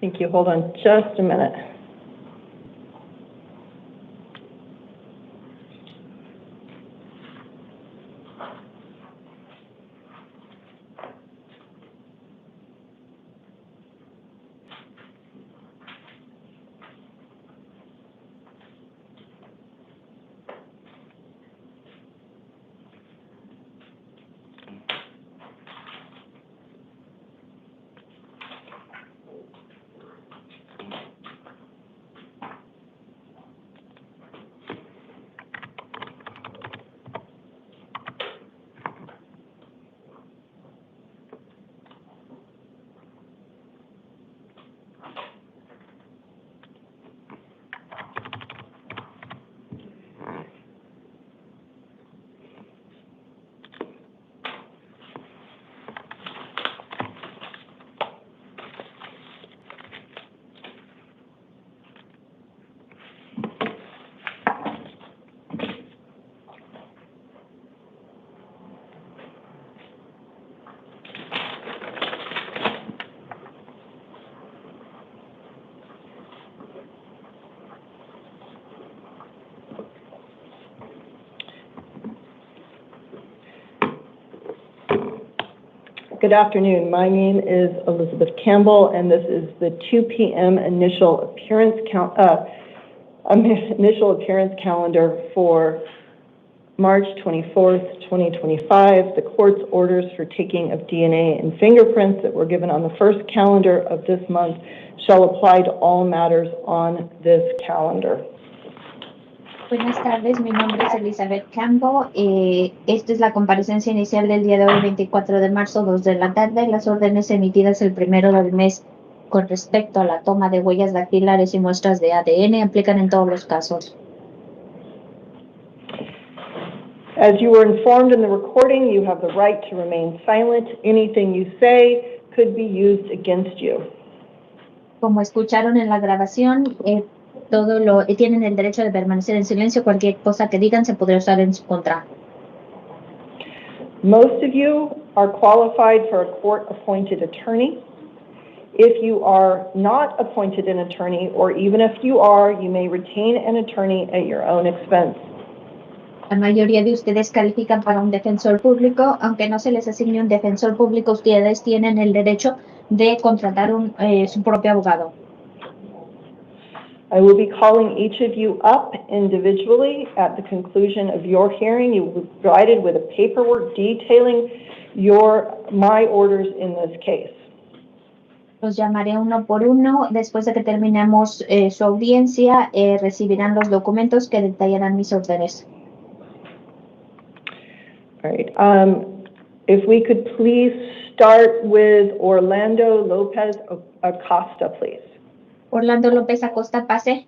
Thank you. Hold on just a minute. Good afternoon. My name is Elizabeth Campbell, and this is the 2 p.m. initial appearance calendar for March 24th, 2025. The court's orders for taking of DNA and fingerprints that were given on the first calendar of this month shall apply to all matters on this calendar. Buenas tardes, mi nombre es Elizabeth Campbell. Esta es la comparecencia inicial del día de hoy, 24 de marzo, 2 de la tarde. Las órdenes emitidas el 1 del mes con respecto a la toma de huellas dactilares y muestras de ADN aplican en todos los casos. As you were informed in the recording, you have the right to remain silent. Anything you say could be used against you. Como escucharon en la grabación, tienen el derecho de permanecer en silencio. Cualquier cosa que digan se podrá usar en su contra. Most of you are qualified for a court-appointed attorney. If you are not appointed an attorney, or even if you are, you may retain an attorney at your own expense. La mayoría de ustedes califican para un defensor público. Aunque no se les asigne un defensor público, ustedes tienen el derecho de contratar su propio abogado. I will be calling each of you up individually at the conclusion of your hearing. You will be provided with a paperwork detailing my orders in this case. Los llamaré uno por uno. Después de que terminemos su audiencia, recibirán los documentos que detallarán mis órdenes. All right. If we could please start with Orlando Lopez Acosta, please. Orlando López Acosta, pase.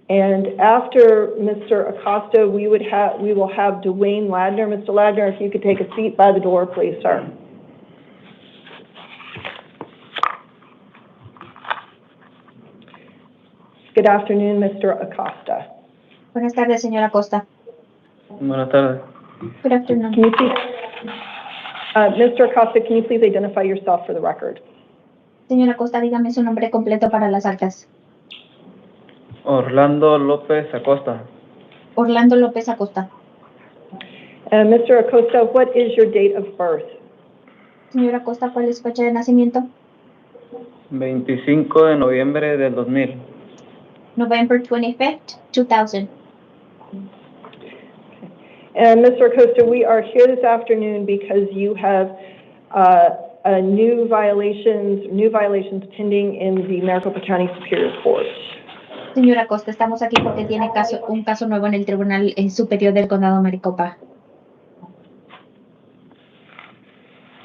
And after Mr. Acosta, we will have Dwayne Ladner. Mr. Ladner, if you could take a seat by the door, please, sir. Good afternoon, Mr. Acosta. Buenas tardes, señora Acosta. Buenas tardes. Good afternoon. Can you please, Mr. Acosta, can you please identify yourself for the record? Señora Acosta, dígame su nombre completo para las actas. Orlando López Acosta. Orlando López Acosta. Mr. Acosta, what is your date of birth? Señora Acosta, ¿cuál es su fecha de nacimiento? 25 de noviembre del 2000. November 25th, 2000. And Mr. Acosta, we are here this afternoon because you have new violations pending in the Maricopa County Superior Court. Señora Acosta, estamos aquí porque tiene un caso nuevo en el Tribunal Superior del Condado de Maricopa.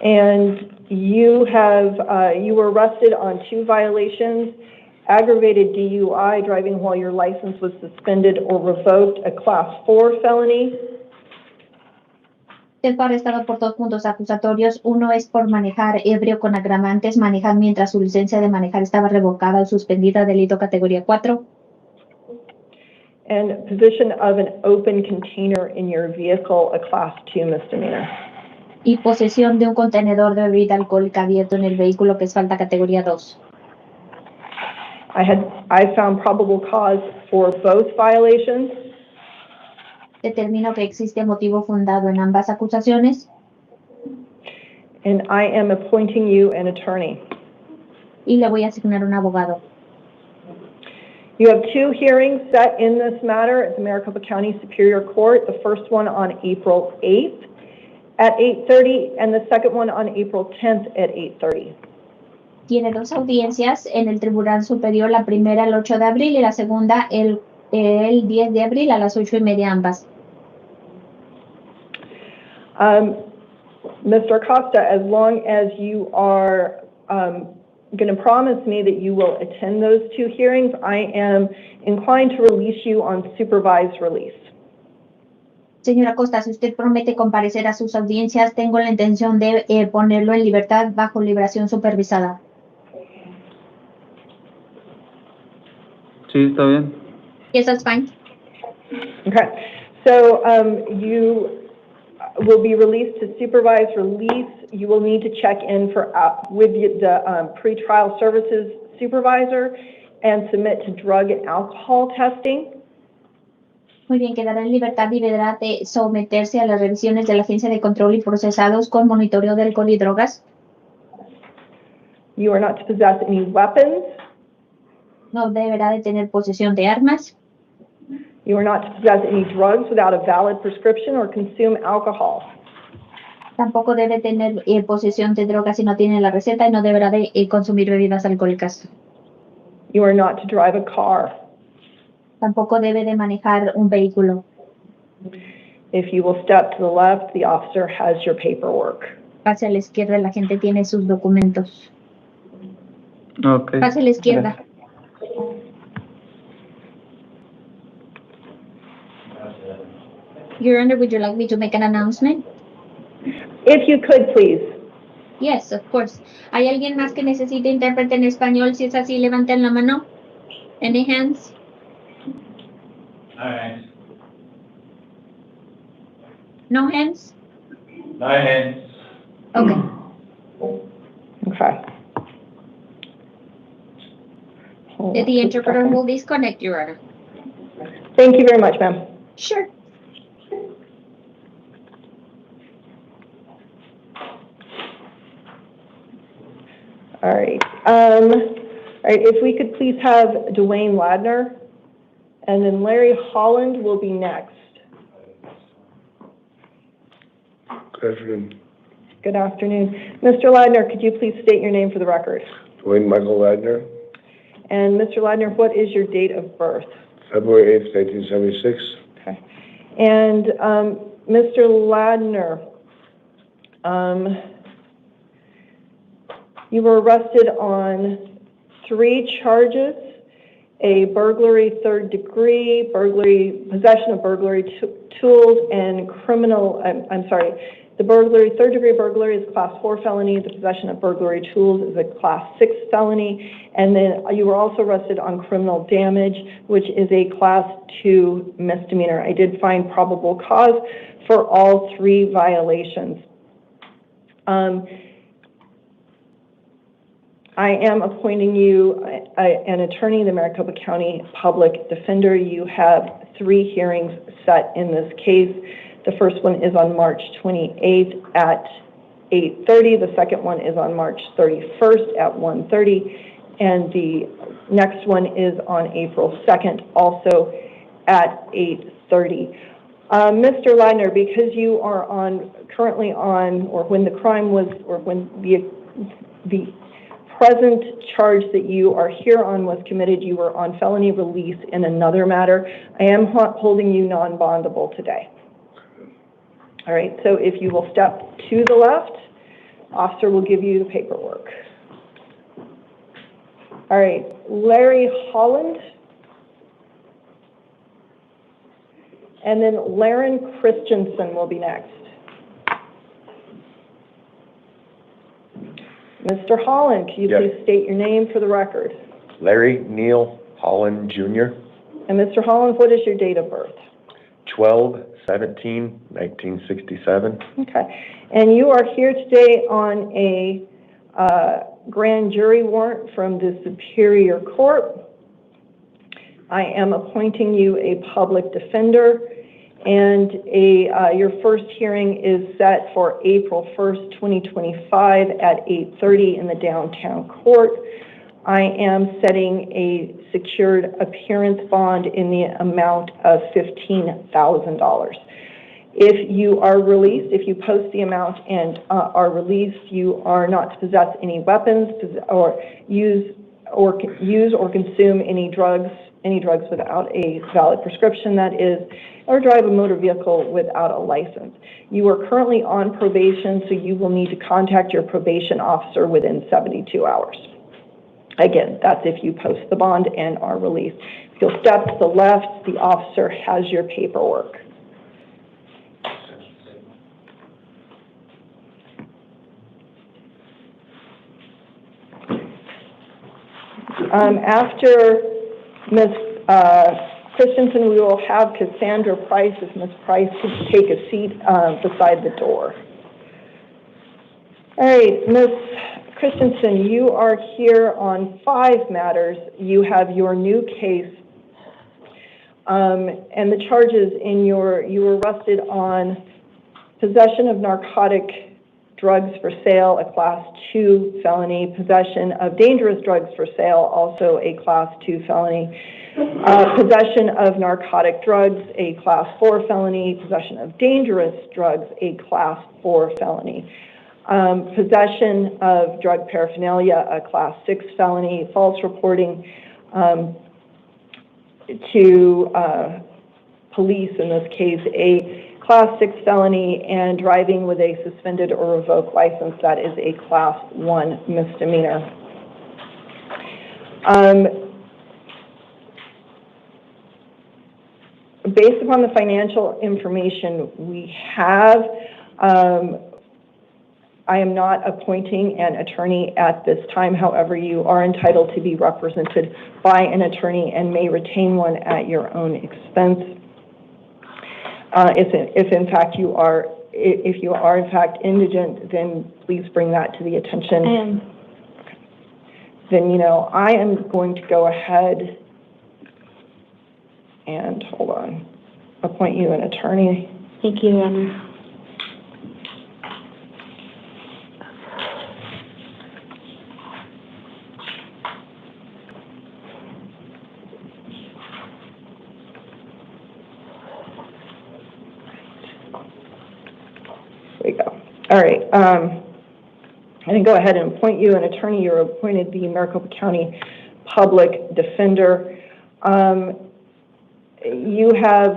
And you were arrested on 2 violations: aggravated DUI, driving while your license was suspended or revoked, a Class 4 felony. Usted fue arrestado por 2 puntos acusatorios. Uno es por manejar ebrio con agravantes, manejar mientras su licencia de manejar estaba revocada o suspendida, delito categoría 4. And possession of an open container in your vehicle, a Class 2 misdemeanor. y posesión de un contenedor de bebida alcohólica abierto en el vehículo, que es falta categoría 2. I found probable cause for both violations. Determino que existe motivo fundado en ambas acusaciones. And I am appointing you an attorney. Y le voy a asignar un abogado. You have 2 hearings set in this matter at the Maricopa County Superior Court, the first one on April 8th at 8:30 and the second one on April 10th at 8:30. Tiene 2 audiencias en el Tribunal Superior, la primera el 8 de abril y la segunda el 10 de abril a las 8:30 ambas. Mr. Acosta, as long as you are going to promise me that you will attend those 2 hearings, I am inclined to release you on supervised release. Señora Costa, si usted promete comparecer a sus audiencias, tengo la intención de ponerlo en libertad bajo liberación supervisada. Sí, está bien. Yes, that's fine. Okay, so you will be released to supervised release. You will need to check in with the pretrial services supervisor and submit to drug and alcohol testing. Muy bien, quedará en libertad y deberá de someterse a las revisiones de la Agencia de Control y Procesados con monitoreo de alcohol y drogas. You are not to possess any weapons. No deberá de tener posesión de armas. You are not to possess any drugs without a valid prescription or consume alcohol. Tampoco debe tener posesión de drogas si no tiene la receta y no deberá de consumir bebidas alcohólicas. You are not to drive a car. Tampoco debe de manejar un vehículo. If you will step to the left, the officer has your paperwork. Hacia la izquierda, la gente tiene sus documentos. Okay. Hacia la izquierda. Your Honor, would you like me to make an announcement? If you could, please. Yes, of course. ¿Hay alguien más que necesite intérprete en español? Si es así, levanten la mano. Any hands? No hands. No hands? No hands. Okay. Okay. The interpreter will disconnect, Your Honor. Thank you very much, ma'am. Sure. All right. All right, if we could please have Dwayne Ladner, and then Larry Holland will be next. Good afternoon. Good afternoon. Mr. Ladner, could you please state your name for the record? Dwayne Michael Ladner, And Mr. Ladner, what is your date of birth? February 8th, 1976. Okay. And Mr. Ladner, you were arrested on 3 charges: a burglary 3rd degree, possession of burglary tools, and criminal, the burglary, 3rd degree burglary is class 4 felony, the possession of burglary tools is a class 6 felony, and then you were also arrested on criminal damage, which is a class 2 misdemeanor. I did find probable cause for all 3 violations. I am appointing you an attorney, the Maricopa County Public Defender. You have 3 hearings set in this case. The first one is on March 28th at 8:30. The second one is on March 31st at 1:30. And the next one is on April 2nd, also at 8:30. Mr. Ladner, because you are currently on, or when the crime was, or when the present charge that you are here on was committed, you were on felony release in another matter. I am holding you non-bondable today. All right, so if you will step to the left, officer will give you the paperwork. All right, Larry Holland. And then Laren Christensen will be next. Mr. Holland, can you Yes. please state your name for the record? Larry Neil Holland, Jr., And Mr. Holland, what is your date of birth? 12 5/17/1967. Okay. And you are here today on a grand jury warrant from the Superior Court. I am appointing you a public defender, and your first hearing is set for April 1st, 2025 at 8:30 in the downtown court. I am setting a secured appearance bond in the amount of $15,000. If you are released, if you post the amount and are released, you are not to possess any weapons or use or consume any drugs without a valid prescription, that is, or drive a motor vehicle without a license. You are currently on probation, so you will need to contact your probation officer within 72 hours. Again, that's if you post the bond and are released. If you'll step to the left, the officer has your paperwork. After Ms. Christensen, we will have Cassandra Price, if Ms. Price could take a seat beside the door. All right, Ms. Christensen, you are here on 5 matters. You have your new case, and the charges you were arrested on possession of narcotic drugs for sale, a Class 2 felony, possession of dangerous drugs for sale, also a Class 2 felony, possession of narcotic drugs, a Class 4 felony, possession of dangerous drugs, a Class 4 felony, possession of drug paraphernalia, a Class 6 felony, false reporting to police, in this case, a Class 6 felony, and driving with a suspended or revoked license, that is a Class 1 misdemeanor. Based upon the financial information we have, I am not appointing an attorney at this time. However, you are entitled to be represented by an attorney and may retain one at your own expense. If in fact you are in fact indigent, then please bring that to the attention. Okay. Then, I am going to go ahead and, hold on, appoint you an attorney. Thank you, Your Honor. There you go. All right. I'm going to go ahead and appoint you an attorney. You're appointed the Maricopa County Public Defender. You have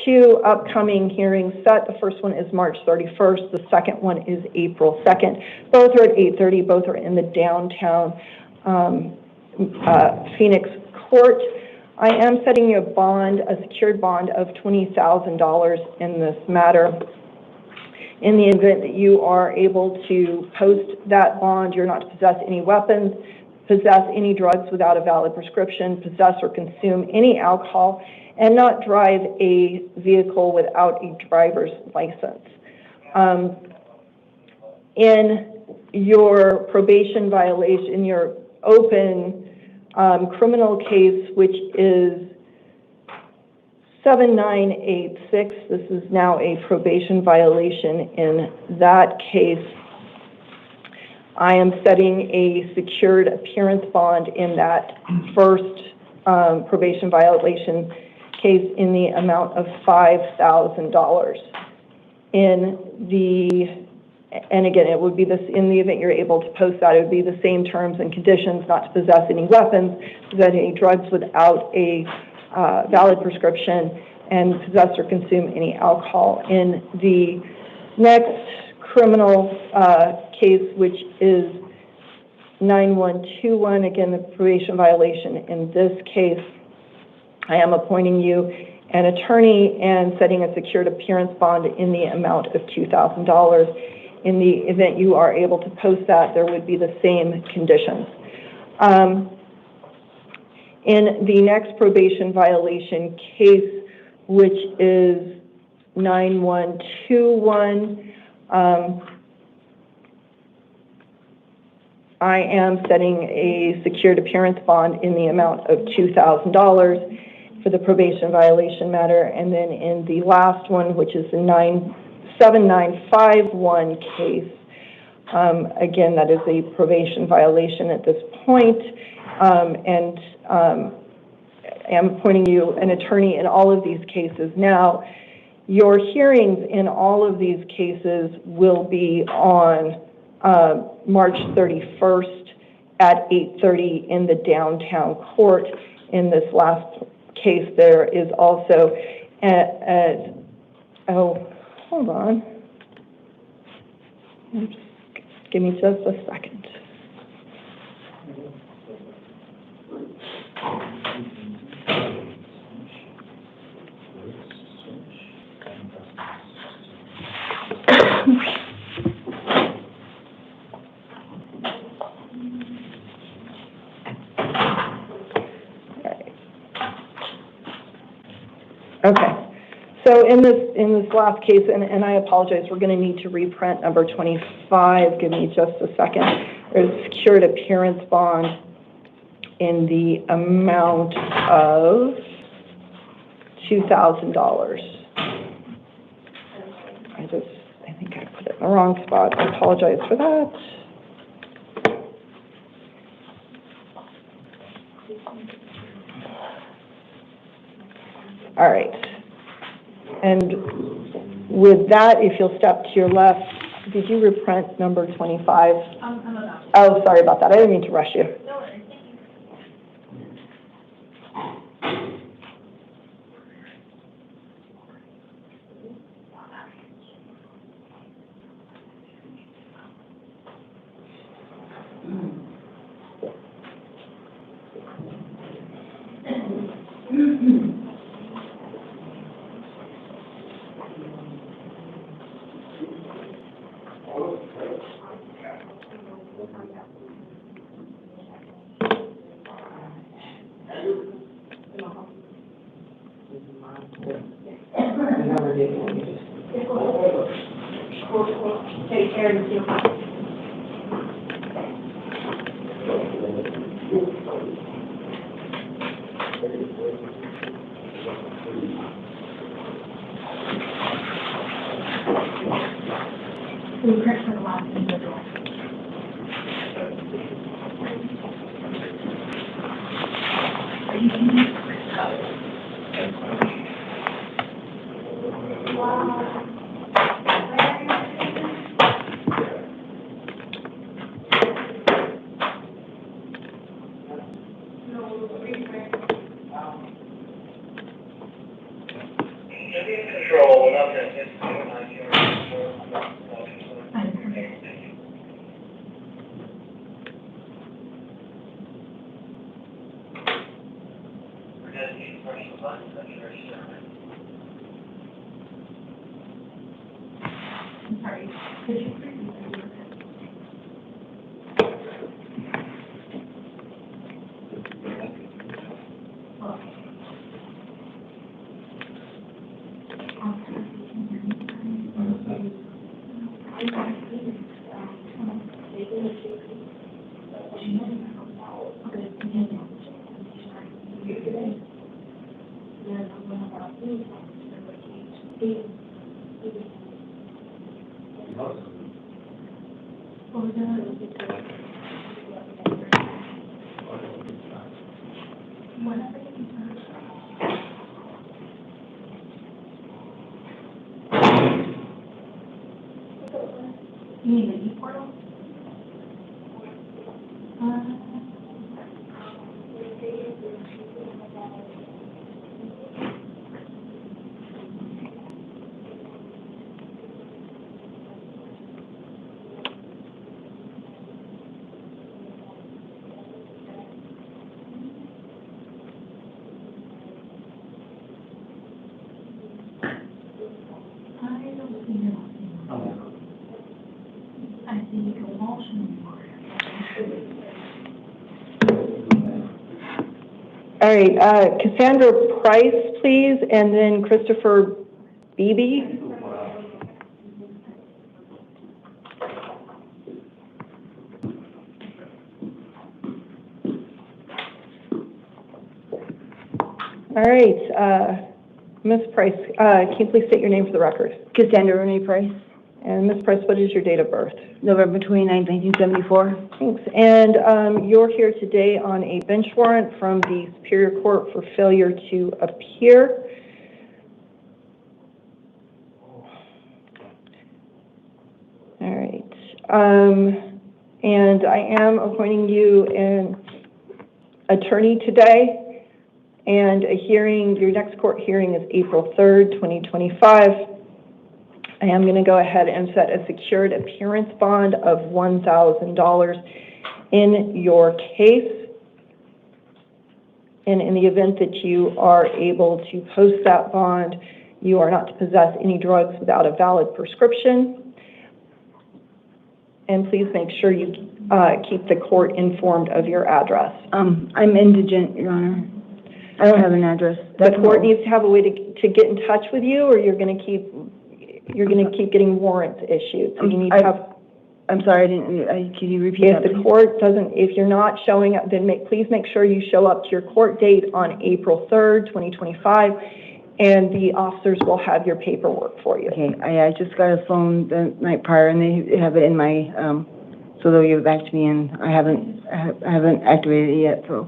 2 upcoming hearings set. The first one is March 31st. The second one is April 2nd. Both are at 8:30. Both are in the downtown Phoenix court. I am setting you a secured bond of $20,000 in this matter. In the event that you are able to post that bond, you're not to possess any weapons, possess any drugs without a valid prescription, possess or consume any alcohol, and not drive a vehicle without a driver's license. In your probation violation, in your open criminal case, which is 7986, this is now a probation violation. In that case, I am setting a secured appearance bond in that first probation violation case in the amount of $5,000. And again, it would be this, in the event you're able to post that, it would be the same terms and conditions, not to possess any weapons, possess any drugs without a valid prescription, and possess or consume any alcohol. In the next criminal case, which is 9121, again, the probation violation in this case, I am appointing you an attorney and setting a secured appearance bond in the amount of $2,000. In the event you are able to post that, there would be the same conditions. In the next probation violation case, which is 9121. I am setting a secured appearance bond in the amount of $2,000 for the probation violation matter. And then in the last one, which is the 7951 case, again, that is a probation violation at this point. And I am appointing you an attorney in all of these cases. Now, your hearings in all of these cases will be on March 31st at 8:30 in the downtown court. In this last case, there is also oh, hold on. Give me just a second. Okay, so in this last case, and I apologize, we're going to need to reprint number 25. Give me just a second. There's a secured appearance bond in the amount of $2,000. I think I put it in the wrong spot. I apologize for that. All right. And with that, if you'll step to your left, did you reprint number 25? Oh, sorry about that. I didn't mean to rush you. Take care of you. All right, Cassandra Price, please, and then Christopher B. Beebe. All right, Ms. Price, can you please state your name for the record? Cassandra Renee Price, And Ms. Price, what is your date of birth? November 29, 1974. Thanks. And you're here today on a bench warrant from the Superior Court for failure to appear. All right. And I am appointing you an attorney today. And a hearing, your next court hearing is April 3rd, 2025. I am going to go ahead and set a secured appearance bond of $1,000 in your case. And in the event that you are able to post that bond, you are not to possess any drugs without a valid prescription. And please make sure you keep the court informed of your address. I'm indigent, Your Honor. I don't have an address. The court needs to have a way to get in touch with you, or you're going to keep getting warrants issued. So you need to have. I'm sorry, can you repeat that? If the court doesn't, if you're not showing up, then please make sure you show up to your court date on April 3rd, 2025, and the officers will have your paperwork for you. Okay, I just got a phone the night prior, and they have it in my, so they'll give it back to me, and I haven't activated it yet, so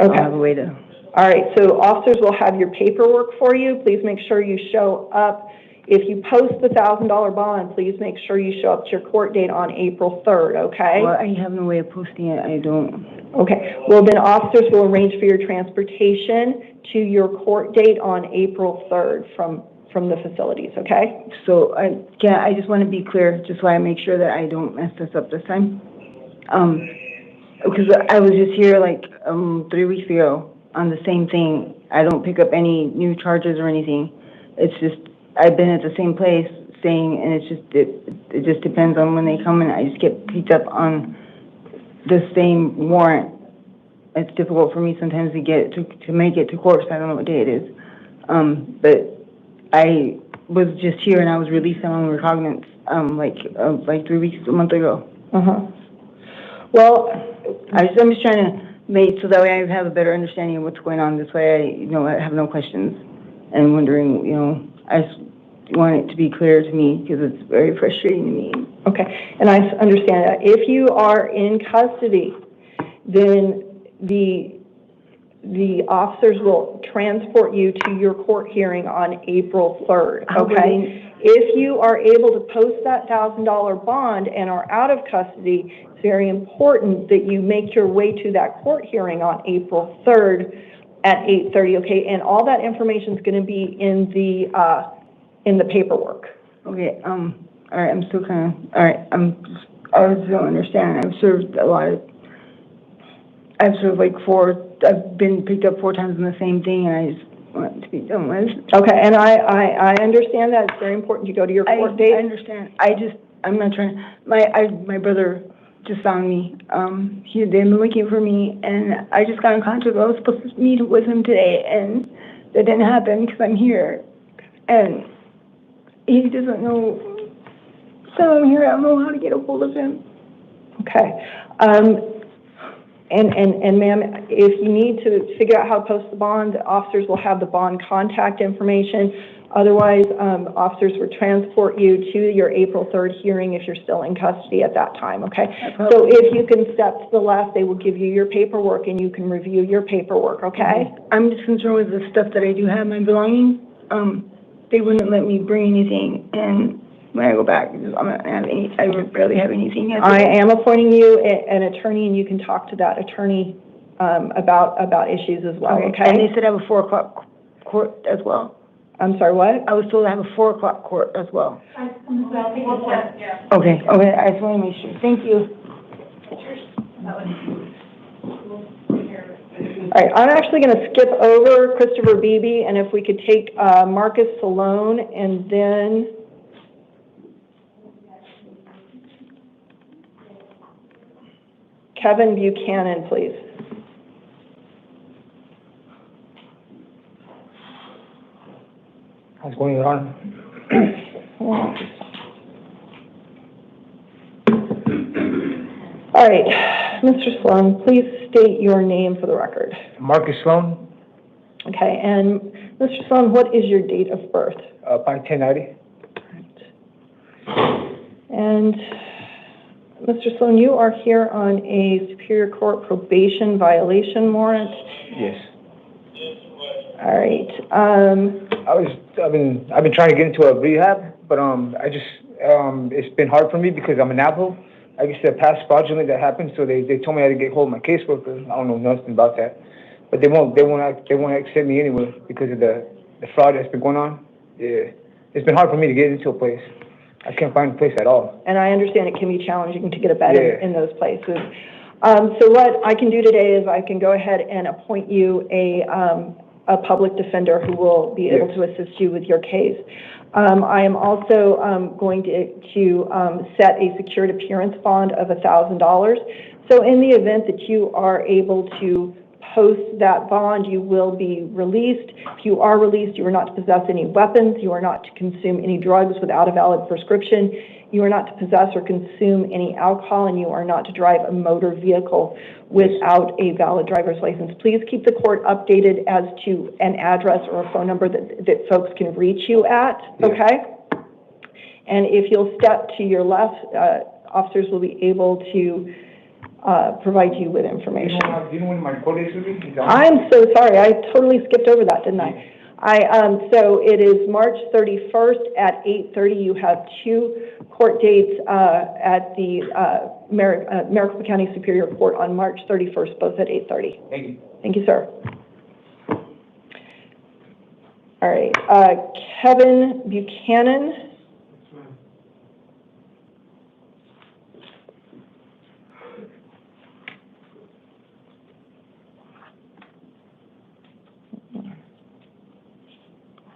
Okay. I'll have a way to. All right, so officers will have your paperwork for you. Please make sure you show up. If you post the $1,000 bond, please make sure you show up to your court date on April 3rd, okay? Well, I have no way of posting it. I don't. Okay, well then officers will arrange for your transportation to your court date on April 3rd from the facilities, okay? So I just want to be clear, just so I make sure that I don't mess this up this time. Because I was just here like 3 weeks ago on the same thing. I don't pick up any new charges or anything. It's just I've been at the same place staying, and it just depends on when they come, and I just get picked up on the same warrant. It's difficult for me sometimes to get to make it to court, so I don't know what day it is. But I was just here, and I was released on recognizance like 3 weeks, a month ago. Well, I'm just trying to make so that way I have a better understanding of what's going on. This way I have no questions and wondering, I just want it to be clear to me because it's very frustrating to me. okay, and I understand that. If you are in custody, then the officers will transport you to your court hearing on April 3rd, okay? If you are able to post that $1,000 bond and are out of custody, it's very important that you make your way to that court hearing on April 3rd at 8:30, okay? And all that information is going to be in the paperwork. Okay, all right, I'm still kind of, all right, I just don't understand. I've served I've been picked up 4 times on the same thing, and I just want it to be done with. Okay, and I understand that. It's very important you go to your court date. I understand. I'm not trying, my brother just found me. They've been looking for me, and I just got in contact. I was supposed to meet with him today, and that didn't happen because I'm here. And he doesn't know, so I'm here. I don't know how to get a hold of him. Okay. And ma'am, if you need to figure out how to post the bond, the officers will have the bond contact information. Otherwise, officers will transport you to your April 3rd hearing if you're still in custody at that time, okay? So if you can step to the left, they will give you your paperwork and you can review your paperwork, okay? I'm just concerned with the stuff that I do have, my belongings. They wouldn't let me bring anything, and when I go back, I'm not gonna have any. I barely have anything yet. I am appointing you an attorney, and you can talk to that attorney about issues as well, okay? And they said I have a 4 o'clock court as well. I'm sorry, what? I was told I have a 4 o'clock court as well. Yeah. Okay, I just want to make sure. Thank you. All right, I'm actually going to skip over Christopher Beebe, and if we could take Marcus Salone, and then Kevin Buchanan, please. What's going on? All right, Mr. Sloan, please state your name for the record. Marcus Sloan, Okay, and Mr. Sloan, what is your date of birth? by 1090. And Mr. Sloan, you are here on a Superior Court probation violation warrant. Yes. All right. I've been trying to get into a rehab, but it's been hard for me because I'm an Navajo. I guess the past fraudulent that happened, so they told me I had to get hold of my caseworker. I don't know nothing about that, but they won't accept me anyway because of the fraud that's been going on. Yeah, it's been hard for me to get into a place. I can't find a place at all. And I understand it can be challenging to get a bed Yeah. in those places. So what I can do today is I can go ahead and appoint you a public defender who will be able to assist you with your case. I am also going to set a secured appearance bond of $1,000. So in the event that you are able to post that bond, you will be released. If you are released, you are not to possess any weapons, you are not to consume any drugs without a valid prescription, you are not to possess or consume any alcohol, and you are not to drive a motor vehicle without a valid driver's license. Please keep the court updated as to an address or a phone number that folks can reach you at, okay? And if you'll step to your left, officers will be able to provide you with information. Do you know when my court date will be? I'm so sorry, I totally skipped over that, didn't I? So it is March 31st at 8:30. You have two court dates at the Maricopa County Superior Court on March 31st, both at 8:30. Thank you. Thank you, sir. All right, Kevin Buchanan.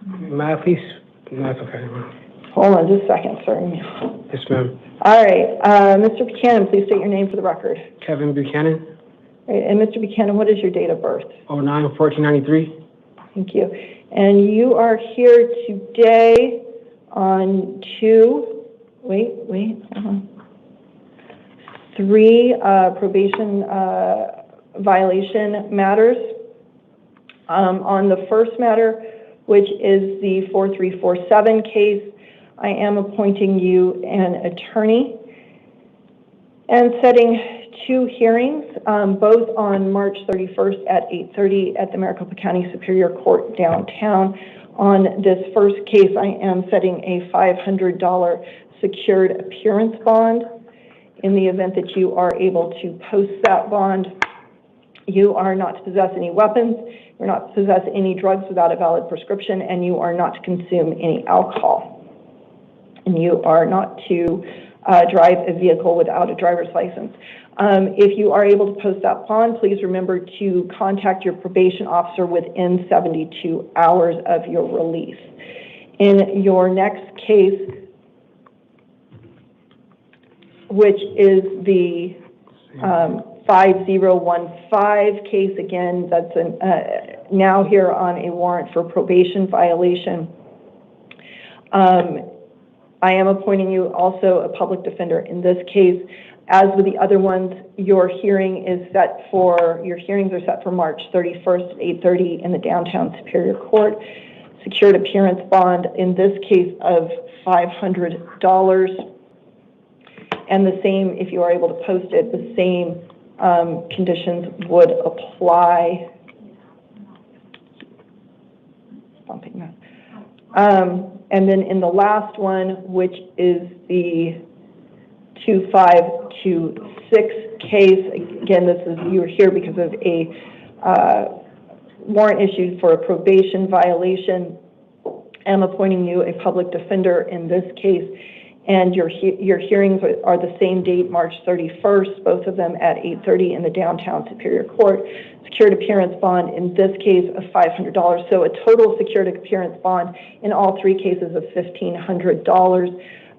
May I please? No, it's okay. Hold on just a second, sir. Yes, ma'am. All right, Mr. Buchanan, please state your name for the record. Kevin Buchanan, All right, and Mr. Buchanan, what is your date of birth? 09/14/93. Thank you. And you are here today on three probation violation matters. On the first matter, which is the 4347 case, I am appointing you an attorney and setting two hearings, both on March 31st at 8:30 at the Maricopa County Superior Court downtown. On this first case, I am setting a $500 secured appearance bond. In the event that you are able to post that bond, you are not to possess any weapons, you're not to possess any drugs without a valid prescription, and you are not to consume any alcohol. And you are not to drive a vehicle without a driver's license. If you are able to post that bond, please remember to contact your probation officer within 72 hours of your release. In your next case, which is the 5015 case, again, that's now here on a warrant for probation violation. I am appointing you also a public defender in this case. As with the other ones, your hearings are set for March 31st at 8:30 in the downtown Superior Court. Secured appearance bond in this case of $500. And the same, if you are able to post it, the same conditions would apply. Bumping that. And then in the last one, which is the 2526 case, again, you're here because of a warrant issued for a probation violation. I'm appointing you a public defender in this case, and your hearings are the same date, March 31st, both of them at 8:30 in the downtown Superior Court. Secured appearance bond in this case of $500, so a total secured appearance bond in all three cases of $1,500.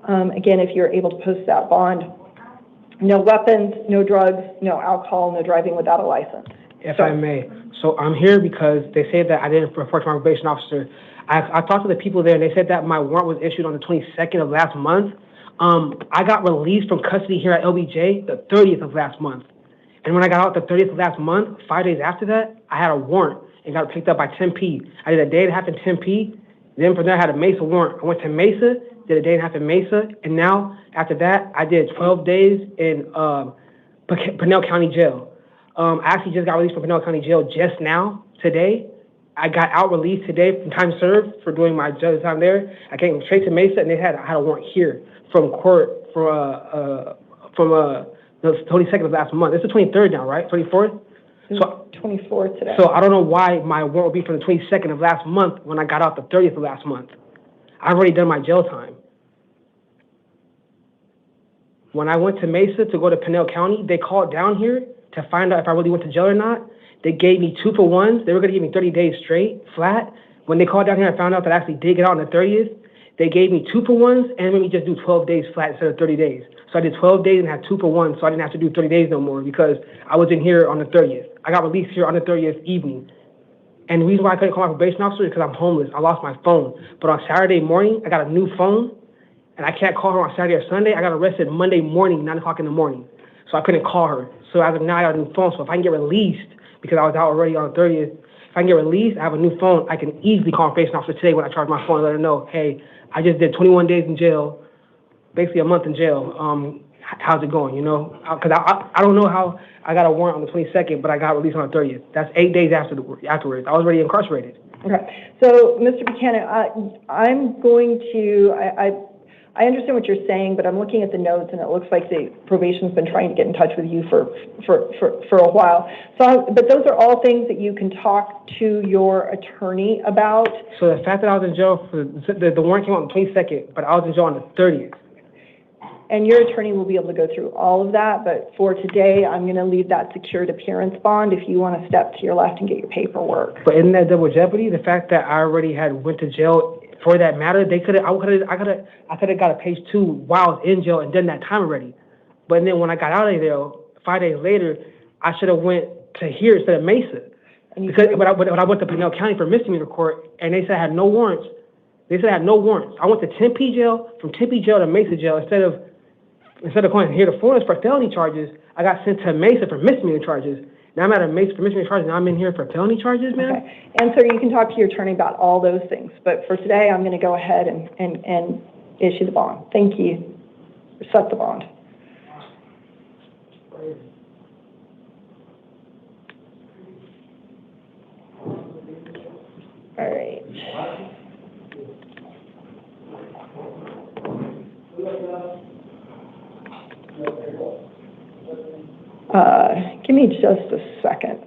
Again, if you're able to post that bond, no weapons, no drugs, no alcohol, no driving without a license. if I may. So I'm here because they say that I didn't report to my probation officer. I talked to the people there, and they said that my warrant was issued on the 22nd of last month. I got released from custody here at LBJ the 30th of last month. And when I got out the 30th of last month, 5 days after that, I had a warrant and got picked up by Tempe. I did a day and a half in Tempe. Then from there, I had a Mesa warrant. I went to Mesa, did a day and a half in Mesa. And now, after that, I did 12 days in Pinal County Jail. I actually just got released from Pinal County Jail just now, today. I got out released today from time served for doing my judge time there. I came straight to Mesa, and I had a warrant here from court from the 22nd of last month. It's the 23rd now, right? 24th? So 24th today. So I don't know why my warrant would be from the 22nd of last month when I got out the 30th of last month. I've already done my jail time. When I went to Mesa to go to Pinal County, they called down here to find out if I really went to jail or not. They gave me 2-for-1s. They were going to give me 30 days straight, flat. When they called down here, I found out that I actually did get out on the 30th. They gave me 2-for-1s and made me just do 12 days flat instead of 30 days. So I did 12 days and had 2-for-1s, so I didn't have to do 30 days no more because I was in here on the 30th. I got released here on the 30th evening. And the reason why I couldn't call my probation officer is because I'm homeless. I lost my phone. But on Saturday morning, I got a new phone, and I can't call her on Saturday or Sunday. I got arrested Monday morning, 9 o'clock in the morning. So I couldn't call her. So as of now, I got a new phone. So if I can get released, because I was out already on the 30th, if I can get released, I have a new phone, I can easily call my probation officer today when I charge my phone and let her know, hey, I just did 21 days in jail, basically a month in jail. How's it going, you know? Because I don't know how I got a warrant on the 22nd, but I got released on the 30th. That's 8 days afterwards. I was already incarcerated. Okay. So, Mr. Buchanan, I'm going to, I understand what you're saying, but I'm looking at the notes, and it looks like the probation's been trying to get in touch with you for a while. So, but those are all things that you can talk to your attorney about. So the fact that I was in jail for the warrant came out on the 22nd, but I was in jail on the 30th. And your attorney will be able to go through all of that, but for today, I'm going to leave that secured appearance bond if you want to step to your left and get your paperwork. But isn't that double jeopardy? The fact that I already had went to jail for that matter, I could have got a page 2 while I was in jail and done that time already. But then when I got out of there, 5 days later, I should have went to here instead of Mesa. But I went to Pinal County for misdemeanor court, and they said I had no warrants. They said I had no warrants. I went to Tempe jail, from Tempe jail to Mesa jail. Instead of going here to Florida for felony charges, I got sent to Mesa for misdemeanor charges. Now I'm out of Mesa for misdemeanor charges, now I'm in here for felony charges, man? Okay. And so you can talk to your attorney about all those things. But for today, I'm going to go ahead and issue the bond. Thank you. Set the bond. All right. Give me just a second.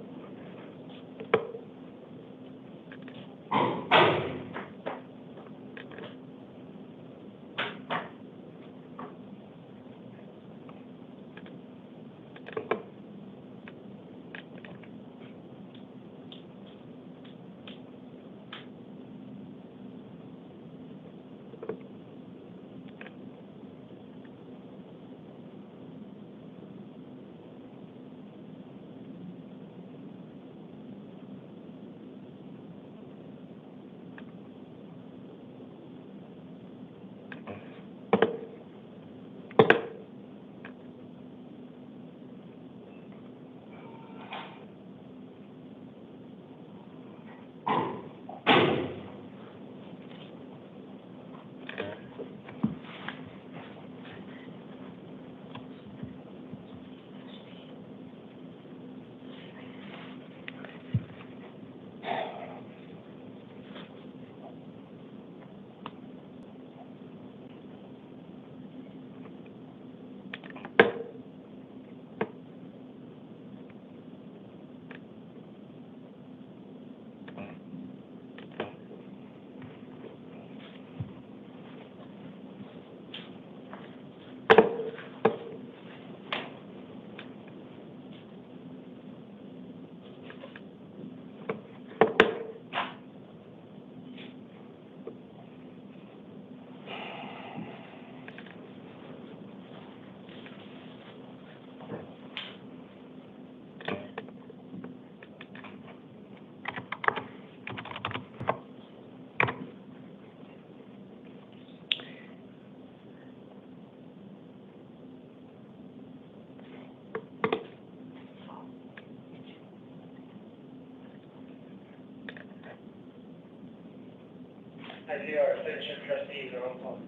I see our citizen trustees are on call.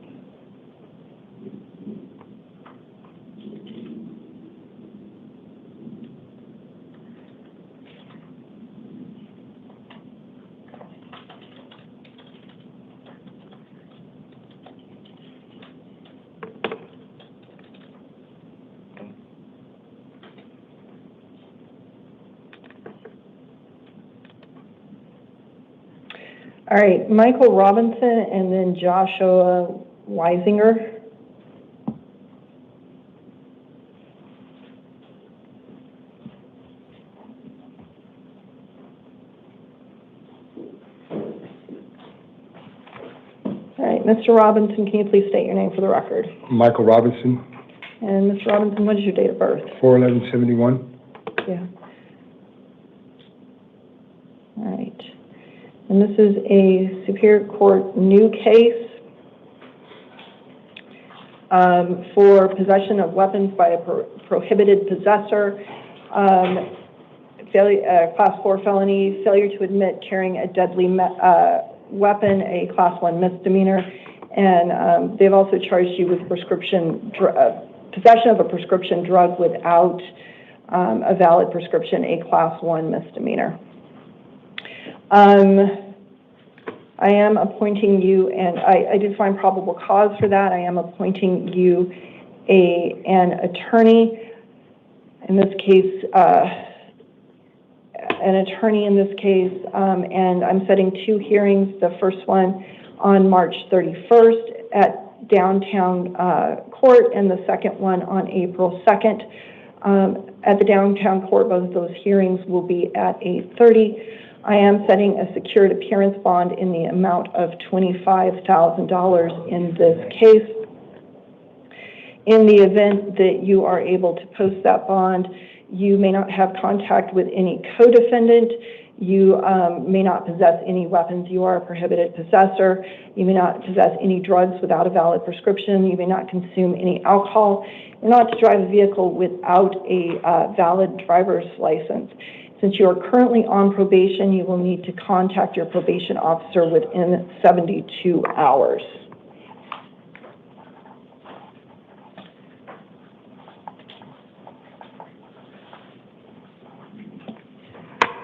All right, Michael Robinson and then Joshua Weisinger. All right, Mr. Robinson, can you please state your name for the record? Michael Robinson, And Mr. Robinson, what is your date of birth? 4/11/71. Yeah. All right. And this is a Superior Court new case for possession of weapons by a prohibited possessor, Class 4 felony, failure to admit carrying a deadly weapon, a Class 1 misdemeanor, and they've also charged you with possession of a prescription drug without a valid prescription, a Class 1 misdemeanor. I am appointing you, and I did find probable cause for that. I am appointing you an attorney in this case, and I'm setting two hearings. The first one on March 31st at downtown court, and the second one on April 2nd. At the downtown court, both of those hearings will be at 8:30. I am setting a secured appearance bond in the amount of $25,000 in this case. In the event that you are able to post that bond, you may not have contact with any co-defendant. You may not possess any weapons. You are a prohibited possessor. You may not possess any drugs without a valid prescription. You may not consume any alcohol. You're not to drive a vehicle without a valid driver's license. Since you are currently on probation, you will need to contact your probation officer within 72 hours.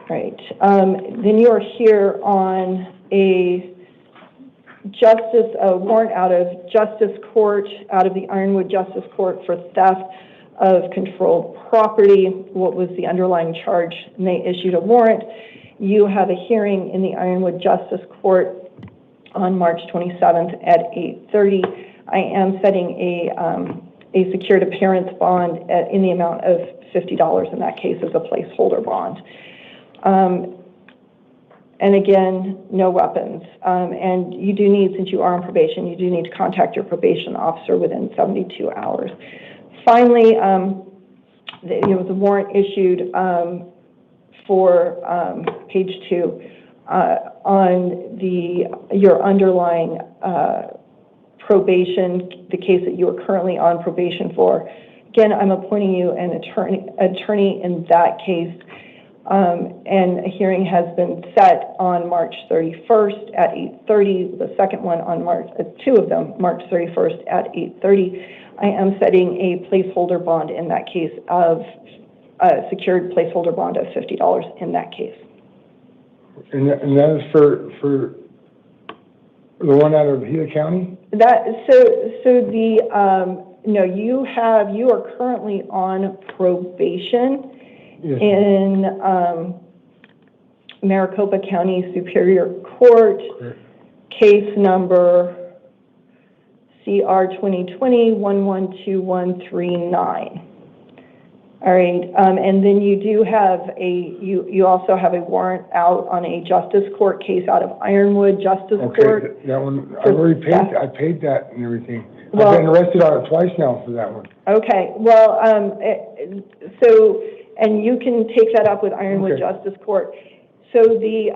Right. Then you are here on a warrant out of Justice Court, out of the Ironwood Justice Court for theft of controlled property. What was the underlying charge? And they issued a warrant. You have a hearing in the Ironwood Justice Court on March 27th at 8:30. I am setting a secured appearance bond in the amount of $50 in that case as a placeholder bond. And again, no weapons. And you do need, since you are on probation, you do need to contact your probation officer within 72 hours. Finally, there was a warrant issued for page 2 on your underlying probation, the case that you are currently on probation for. Again, I'm appointing you an attorney in that case, and a hearing has been set on March 31st at 8:30. The second one on two of them, March 31st at 8:30. I am setting a placeholder bond in that case of a secured placeholder bond of $50 in that case. And that is for the one out of Gila County? You are currently on probation. Yes. In Maricopa County Superior Court, case number CR 2020-112139. All right, and then you do have you also have a warrant out on a Justice Court case out of Ironwood Justice Court. Okay, that one I already paid. I paid that and everything. Well, I've been arrested on it twice now for that one. Okay, well, and you can take that up with Ironwood Justice Court. So the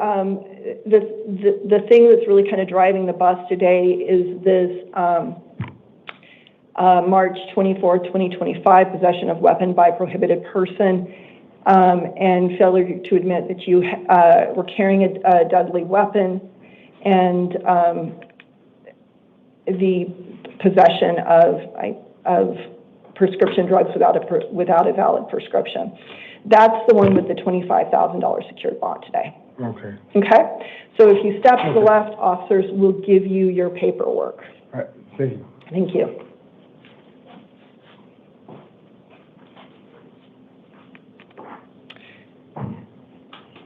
thing that's really kind of driving the bus today is this March 24, 2025 possession of weapon by prohibited person and failure to admit that you were carrying a deadly weapon, and the possession of prescription drugs without a valid prescription. That's the one with the $25,000 secured bond today. Okay. Okay? So if you step to the left, officers will give you your paperwork. All right, thank you. Thank you.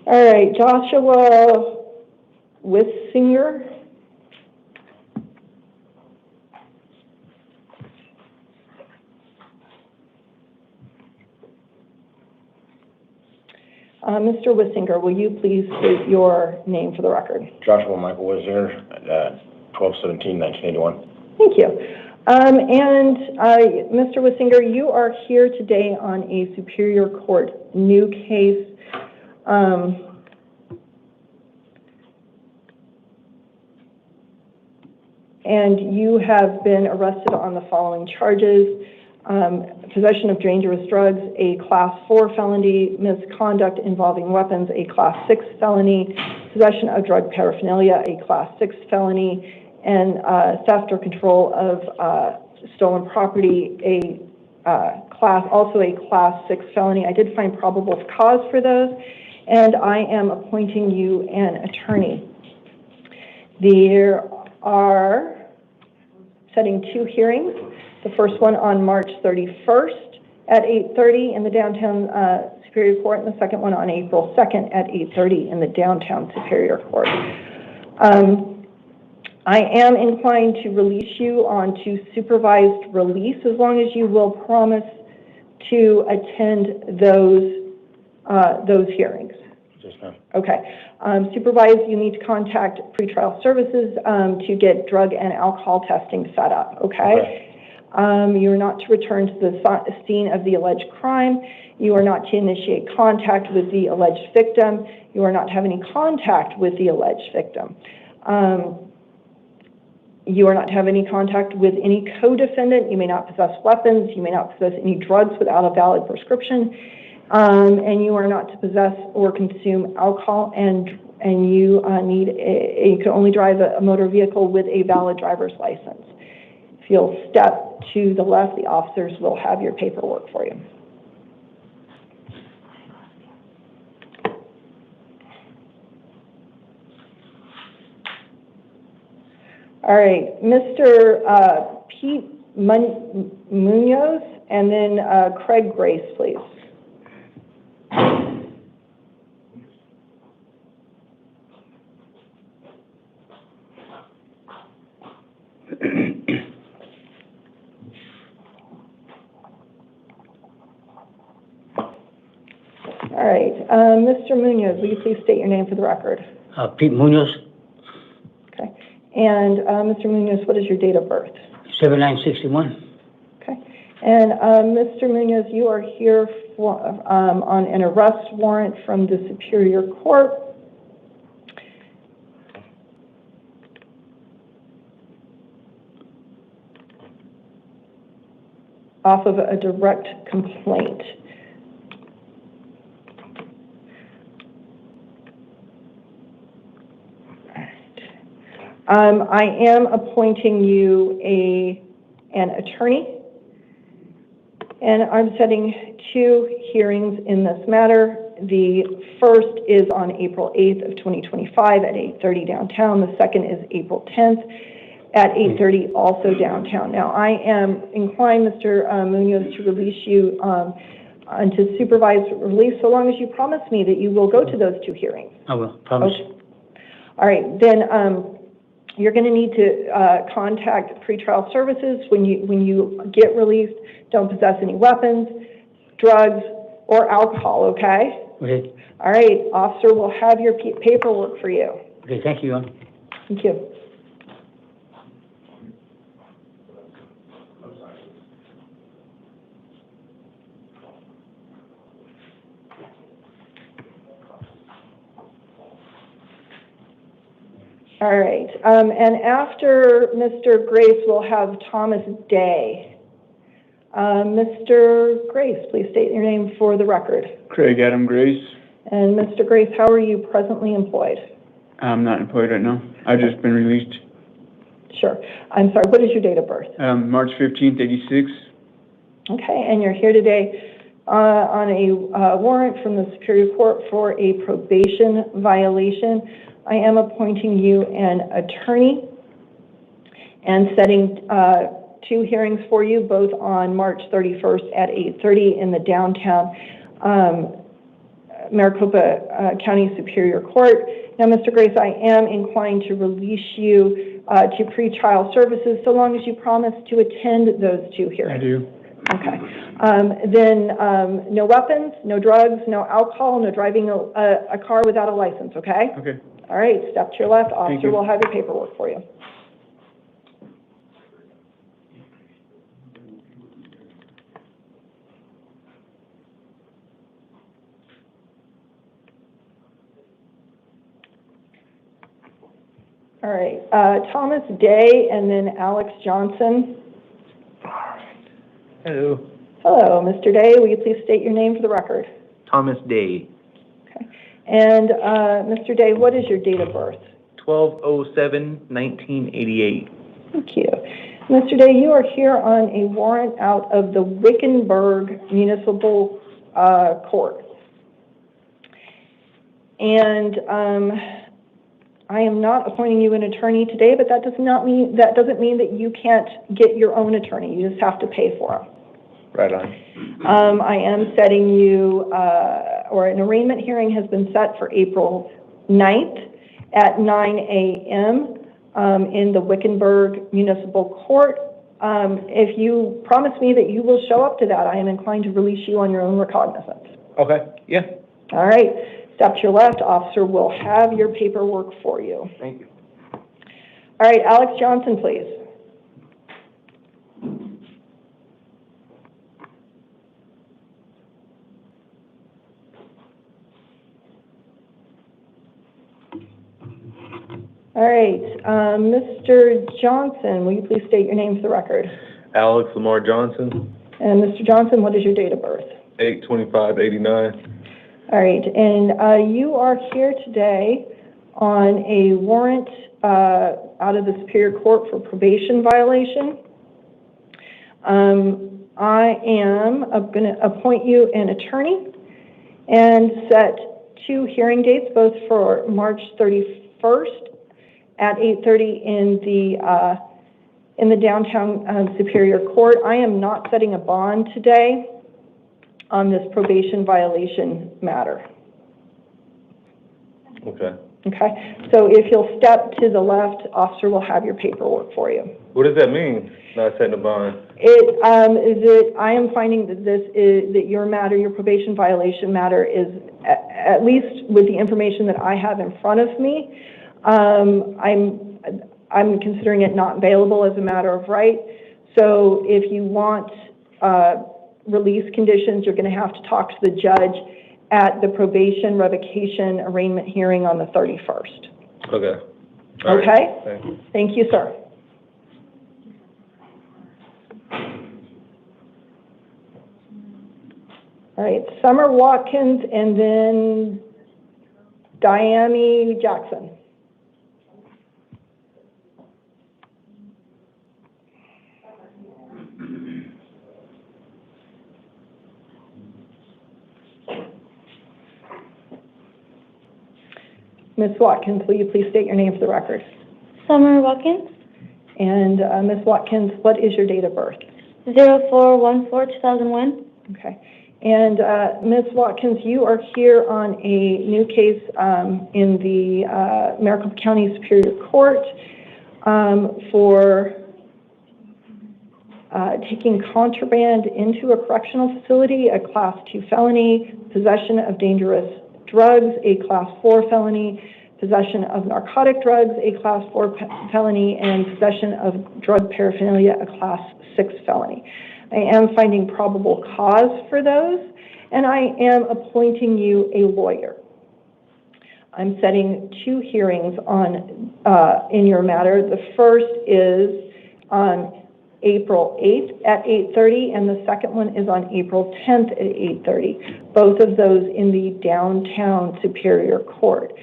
All right, Joshua Wissinger. Mr. Wissinger, will you please state your name for the record? Joshua Michael Wissinger, 12/17/1981. Thank you. Mr. Wissinger, you are here today on a Superior Court new case. And you have been arrested on the following charges: possession of dangerous drugs, a Class 4 felony, misconduct involving weapons, a Class 6 felony, possession of drug paraphernalia, a Class 6 felony, and theft or control of stolen property, also a Class 6 felony. I did find probable cause for those, and I am appointing you an attorney. There are setting 2 hearings. The first one on March 31st at 8:30 in the downtown Superior Court, and the second one on April 2nd at 8:30 in the downtown Superior Court. I am inclined to release you onto supervised release as long as you will promise to attend those hearings. Yes, ma'am. Okay. Supervised, you need to contact pretrial services to get drug and alcohol testing set up, okay? You are not to return to the scene of the alleged crime. You are not to initiate contact with the alleged victim. You are not to have any contact with the alleged victim. You are not to have any contact with any co-defendant. You may not possess weapons. You may not possess any drugs without a valid prescription. And you are not to possess or consume alcohol, and you you can only drive a motor vehicle with a valid driver's license. If you'll step to the left, the officers will have your paperwork for you. All right, Mr. Pete Munoz, and then Craig Grace, please. All right, Mr. Munoz, will you please state your name for the record? Pete Munoz. Okay, and Mr. Munoz, what is your date of birth? 7961. Okay, and Mr. Munoz, you are here for, on an arrest warrant from the Superior Court. Off of a direct complaint. I am appointing you an attorney, and I'm setting 2 hearings in this matter. The first is on April 8th of 2025 at 8:30 downtown. The second is April 10th at 8:30 also downtown. Now, I am inclined, Mr. Munoz, to release you onto supervised release so long as you promise me that you will go to those 2 hearings. I will, promise. Okay. All right, then you're going to need to contact pretrial services when you get released. Don't possess any weapons, drugs, or alcohol, okay? Okay. All right, officer will have your paperwork for you. Okay, thank you, Your Honor. Thank you. All right, and after Mr. Grace, we'll have Thomas Day. Mr. Grace, please state your name for the record. Craig Adam Grace. And Mr. Grace, how are you presently employed? I'm not employed right now. I've just been released. Sure. I'm sorry, what is your date of birth? March 15th, 86. Okay, and you're here today on a warrant from the Superior Court for a probation violation. I am appointing you an attorney and setting 2 hearings for you, both on March 31st at 8:30 in the downtown Maricopa County Superior Court. Now, Mr. Grace, I am inclined to release you to pretrial services so long as you promise to attend those 2 hearings. I do. Okay. Then no weapons, no drugs, no alcohol, no driving a car without a license, okay? Okay. All right, step to your left. Thank Officer you. will have your paperwork for you. All right, Thomas Day and then Alex Johnson. Hello, Hello, Mr. Day. Will you please state your name for the record? Thomas Day, Okay. And Mr. Day, what is your date of birth? 12/07/1988. Thank you. Mr. Day, you are here on a warrant out of the Wickenburg Municipal Court. And I am not appointing you an attorney today, but that doesn't mean that you can't get your own attorney. You just have to pay for them. Right on. I am setting you, or an arraignment hearing has been set for April 9th at 9 a.m. In the Wickenburg Municipal Court. If you promise me that you will show up to that, I am inclined to release you on your own recognizance. Okay, yeah. All right, step to your left. Officer will have your paperwork for you. Thank you. All right, Alex Johnson, please. All right, Mr. Johnson, will you please state your name for the record? Alex Lamar Johnson, And Mr. Johnson, what is your date of birth? 8/25/89. All right, and you are here today on a warrant out of the Superior Court for probation violation. I am going to appoint you an attorney and set 2 hearing dates, both for March 31st at 8:30 in the downtown Superior Court. I am not setting a bond today on this probation violation matter. Okay. Okay, so if you'll step to the left, officer will have your paperwork for you. What does that mean, not setting a bond? I am finding that that your matter, your probation violation matter is, at least with the information that I have in front of me, I'm considering it not available as a matter of right. So if you want release conditions, you're going to have to talk to the judge at the probation revocation arraignment hearing on the 31st. Okay. All right. Okay? Thank you. Thank you, sir. All right, Summer Watkins and then Diami Jackson. Ms. Watkins, will you please state your name for the record? Summer Watkins, And Ms. Watkins, what is your date of birth? 04/14/2001. Okay. And Ms. Watkins, you are here on a new case in the Maricopa County Superior Court for taking contraband into a correctional facility, a Class 2 felony, possession of dangerous drugs, a Class 4 felony, possession of narcotic drugs, a Class 4 felony, and possession of drug paraphernalia, a Class 6 felony. I am finding probable cause for those, and I am appointing you a lawyer. I'm setting 2 hearings on in your matter. The first is on April 8th at 8:30, and the second one is on April 10th at 8:30, both of those in the downtown Superior Court.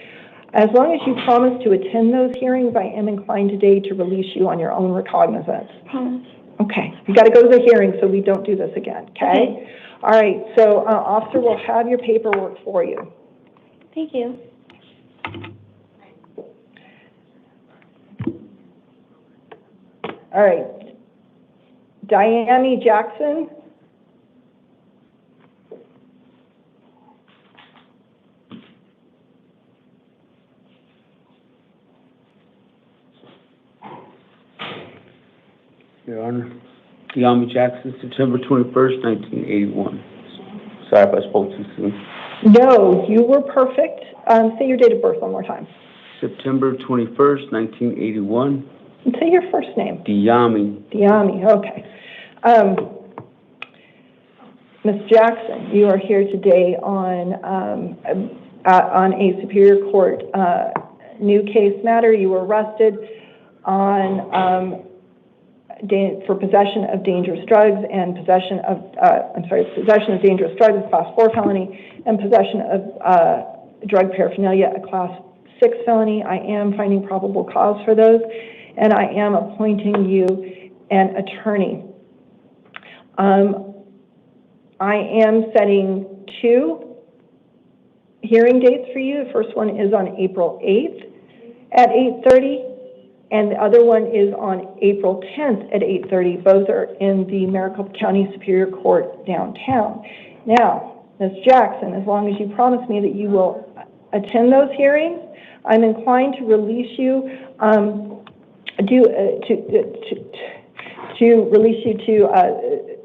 As long as you promise to attend those hearings, I am inclined today to release you on your own recognizance. Promise. Okay, you got to go to the hearing so we don't do this again, okay? All right, so officer will have your paperwork for you. Thank you. All right, Diane Jackson. Your Honor, Diami Jackson, September 21st, 1981. Sorry if I spoke too soon. No, you were perfect. Say your date of birth one more time. September 21st, 1981. And say your first name. Diami. Diami, okay. Ms. Jackson, you are here today on a Superior Court new case matter. You were arrested on for possession of dangerous drugs and possession of dangerous drugs, a Class 4 felony, and possession of drug paraphernalia, a Class 6 felony. I am finding probable cause for those, and I am appointing you an attorney. I am setting 2 hearing dates for you. The first one is on April 8th at 8:30. And the other one is on April 10th at 8:30. Both are in the Maricopa County Superior Court downtown. Now, Ms. Jackson, as long as you promise me that you will attend those hearings, I'm inclined to release you to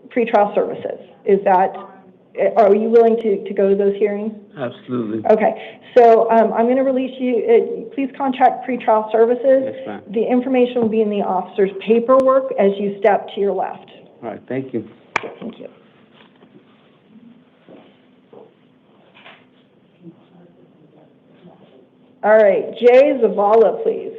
pretrial services. Are you willing to go to those hearings? Absolutely. Okay, so I'm going to release you. Please contact pretrial services. Yes, ma'am. The information will be in the officer's paperwork as you step to your left. All right, thank you. Thank you. All right, Jay Zavala, please.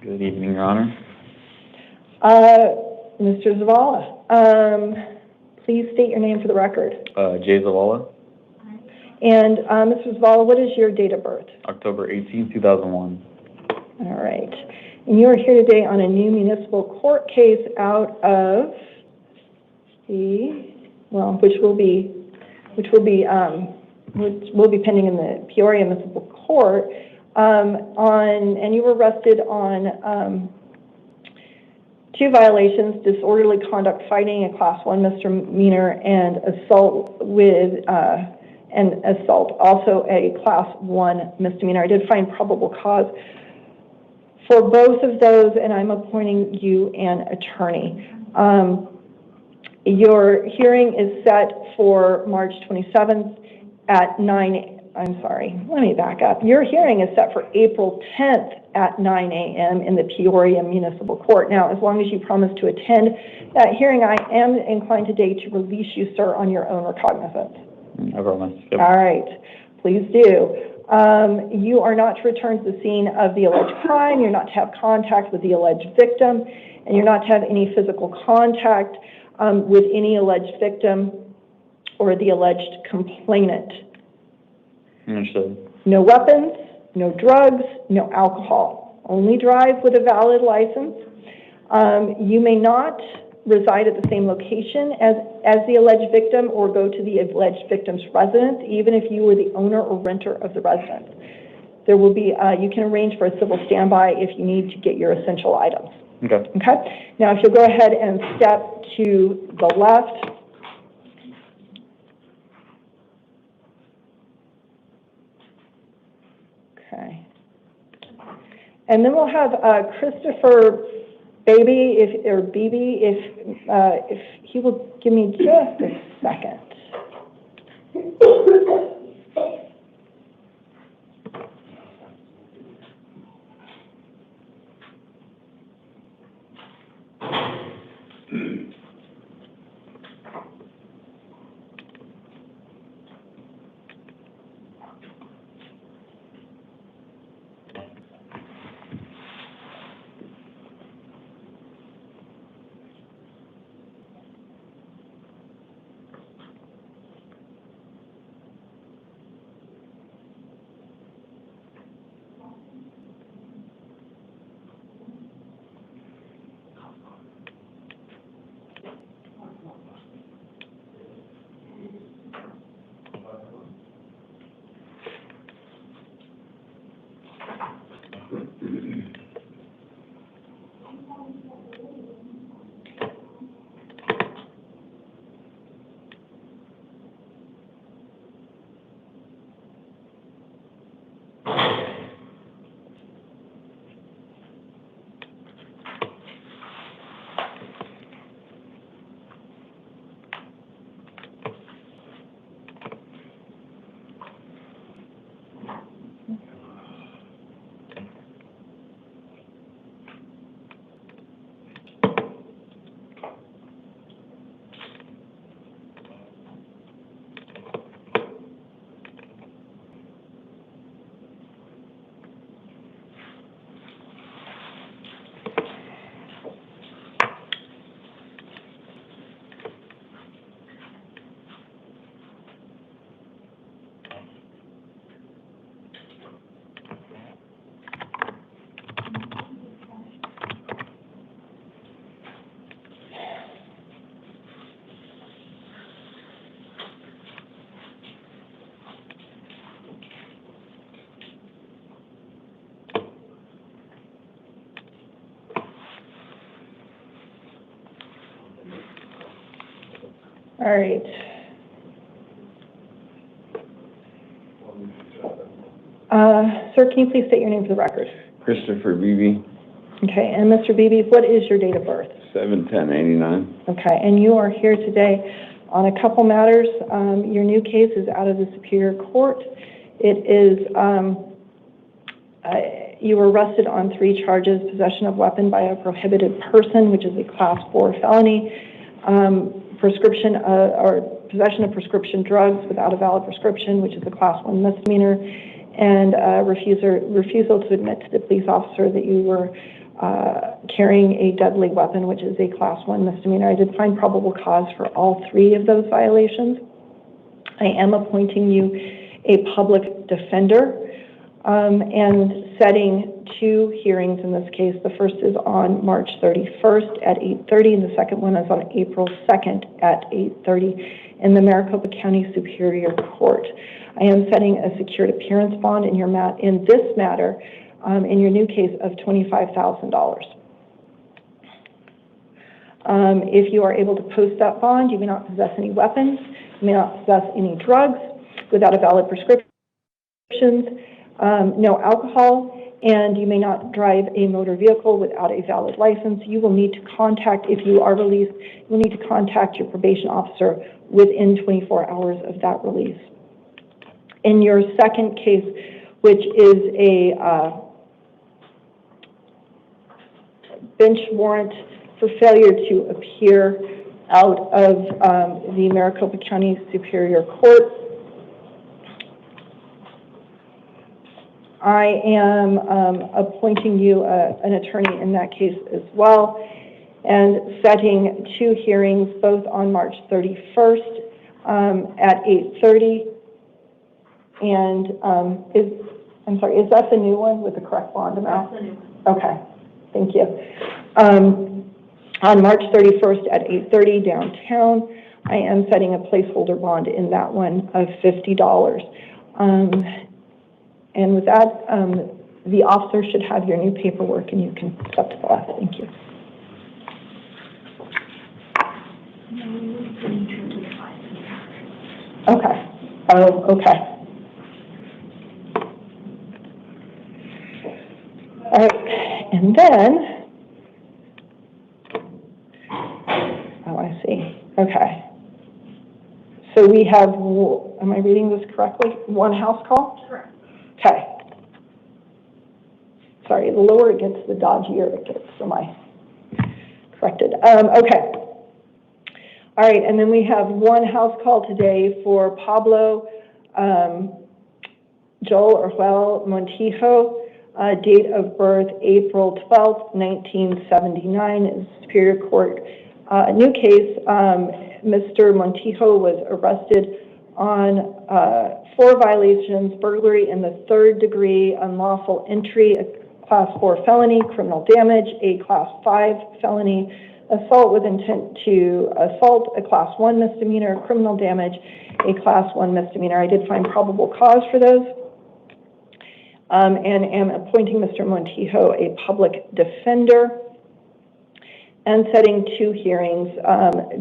Good evening, Your Honor. Mr. Zavala, please state your name for the record. Jay Zavala. And Mr. Zavala, what is your date of birth? October 18, 2001. All right. And you are here today on a new municipal court case out of which will be pending in the Peoria Municipal Court. And you were arrested on 2 violations: disorderly conduct fighting, a Class 1 misdemeanor, and assault also a Class 1 misdemeanor. I did find probable cause for both of those, and I'm appointing you an attorney. Your hearing is set for March 27th at 9. I'm sorry, let me back up. Your hearing is set for April 10th at 9 a.m. in the Peoria Municipal Court. Now, as long as you promise to attend that hearing, I am inclined today to release you, sir, on your own recognizance. I promise. Yep. All right, please do. You are not to return to the scene of the alleged crime. You're not to have contact with the alleged victim, and you're not to have any physical contact with any alleged victim or the alleged complainant. Understood. No weapons, no drugs, no alcohol. Only drive with a valid license. You may not reside at the same location as the alleged victim or go to the alleged victim's residence, even if you were the owner or renter of the residence. There will be, you can arrange for a civil standby if you need to get your essential items. Okay. Okay? Now, if you'll go ahead and step to the left. Okay. And then we'll have Christopher Beebe, if he will give me just a second. All right. Sir, can you please state your name for the record? Christopher Beebe, Okay, and Mr. Beebe, what is your date of birth? 7/10/89. Okay, and you are here today on a couple matters. Your new case is out of the Superior Court. It is, you were arrested on 3 charges: possession of weapon by a prohibited person, which is a Class 4 felony, prescription or possession of prescription drugs without a valid prescription, which is a Class 1 misdemeanor, and refusal to admit to the police officer that you were carrying a deadly weapon, which is a Class 1 misdemeanor. I did find probable cause for all 3 of those violations. I am appointing you a public defender and setting 2 hearings in this case. The first is on March 31st at 8:30, and the second one is on April 2nd at 8:30 in the Maricopa County Superior Court. I am setting a secured appearance bond in this matter, in your new case, of $25,000. If you are able to post that bond, you may not possess any weapons, you may not possess any drugs without a valid prescription, no alcohol, and you may not drive a motor vehicle without a valid license. You will need to contact, if you are released, you will need to contact your probation officer within 24 hours of that release. In your second case, which is a bench warrant for failure to appear out of the Maricopa County Superior Court, I am appointing you an attorney in that case as well, and setting 2 hearings, both on March 31st at 8:30. And I'm sorry, is that the new one with the correct bond amount? That's the new one. Okay, thank you. On March 31st at 8:30 downtown, I am setting a placeholder bond in that one of $50. And with that, the officer should have your new paperwork, and you can step to the left. Thank you. Okay. Oh, okay. All right, and then, oh, I see. Okay. So we have, am I reading this correctly? 1 house call? Correct. Okay. Sorry, the lower it gets, the dodgier it gets, so I corrected. Okay. All right, and then we have 1 house call today for Pablo Joel Montijo, date of birth April 12th, 1979, is Superior Court. New case, Mr. Montijo was arrested on 4 violations: burglary in the 3rd degree, unlawful entry, a Class 4 felony, criminal damage, a Class 5 felony, assault with intent to assault, a Class 1 misdemeanor, criminal damage, a Class 1 misdemeanor. I did find probable cause for those, and am appointing Mr. Montijo a public defender, and setting 2 hearings,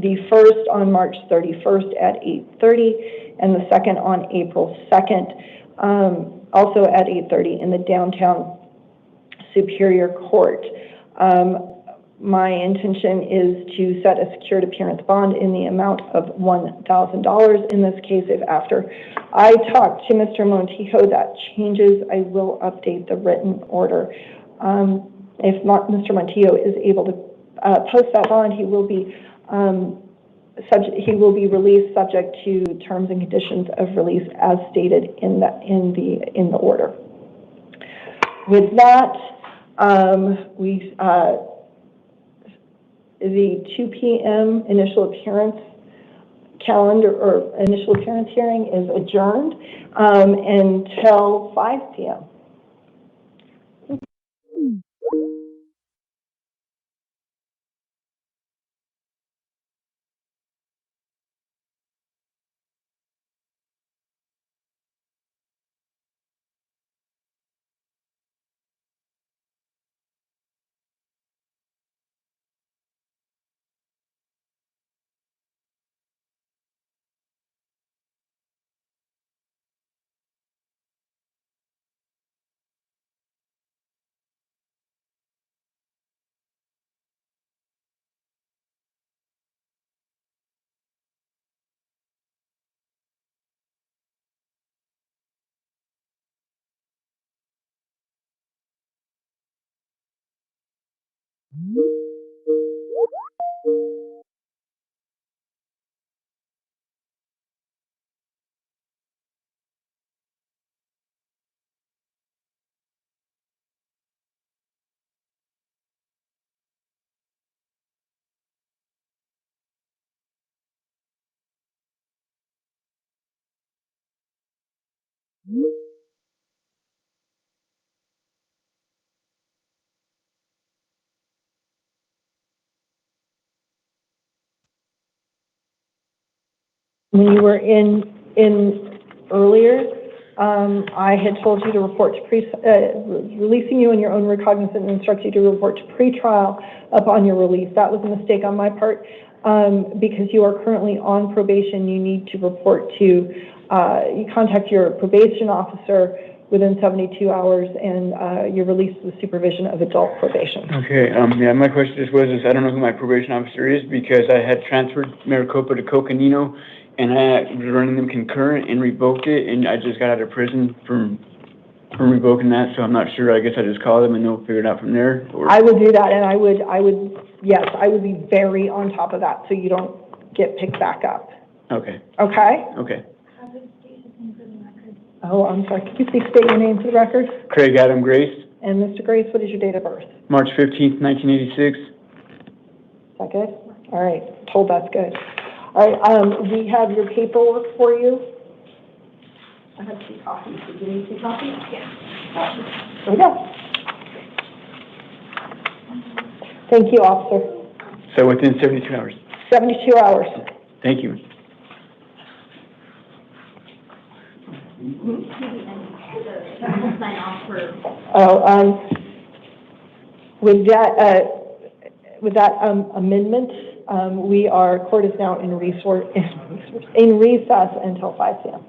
the first on March 31st at 8:30, and the second on April 2nd, also at 8:30 in the downtown Superior Court. My intention is to set a secured appearance bond in the amount of $1,000 in this case. If after I talk to Mr. Montijo that changes, I will update the written order. If Mr. Montijo is able to post that bond, he will be released subject to terms and conditions of release as stated in the order. With that, the 2 p.m. initial appearance calendar or initial appearance hearing is adjourned until 5 p.m. When you were in earlier, I had told you to report to releasing you on your own recognizance and instruct you to report to pretrial upon your release. That was a mistake on my part. Because you are currently on probation, you need to report to, you contact your probation officer within 72 hours, and you're released with supervision of adult probation. Okay, yeah, my question just was, I don't know who my probation officer is because I had transferred Maricopa to Coconino, and I was running them concurrent and revoked it, and I just got out of prison from revoking that, so I'm not sure. I guess I just call them and they'll figure it out from there. Or... I would do that, and I would, yes, I would be very on top of that so you don't get picked back up. Okay. Okay? Okay. Oh, I'm sorry. Could you please state your name for the record? Craig Adam Grace. And Mr. Grace, what is your date of birth? March 15th, 1986. Is that good? All right. Told that's good. All right. We have your paperwork for you. I have 2 copies. Did you need 2 copies? Yeah. There we go. Thank you, officer. So within 72 hours? 72 hours. Thank you. With that amendment, court is now in recess until 5 p.m.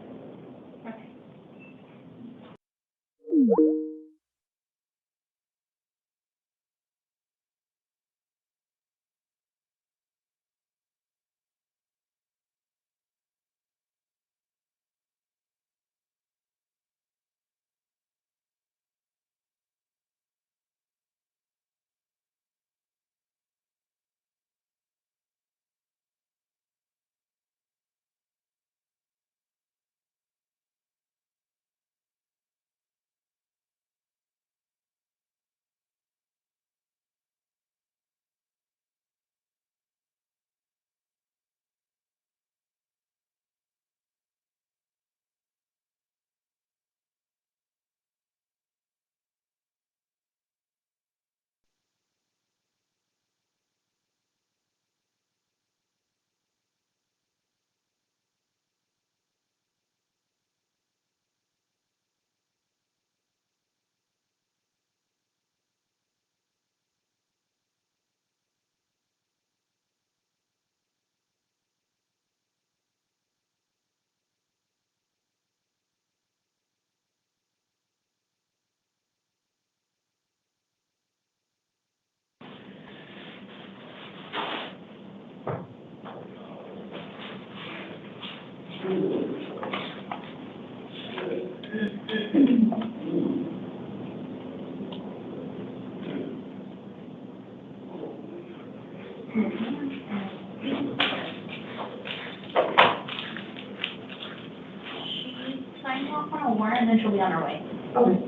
Sign off on a warrant and then she'll be on her way. Okay.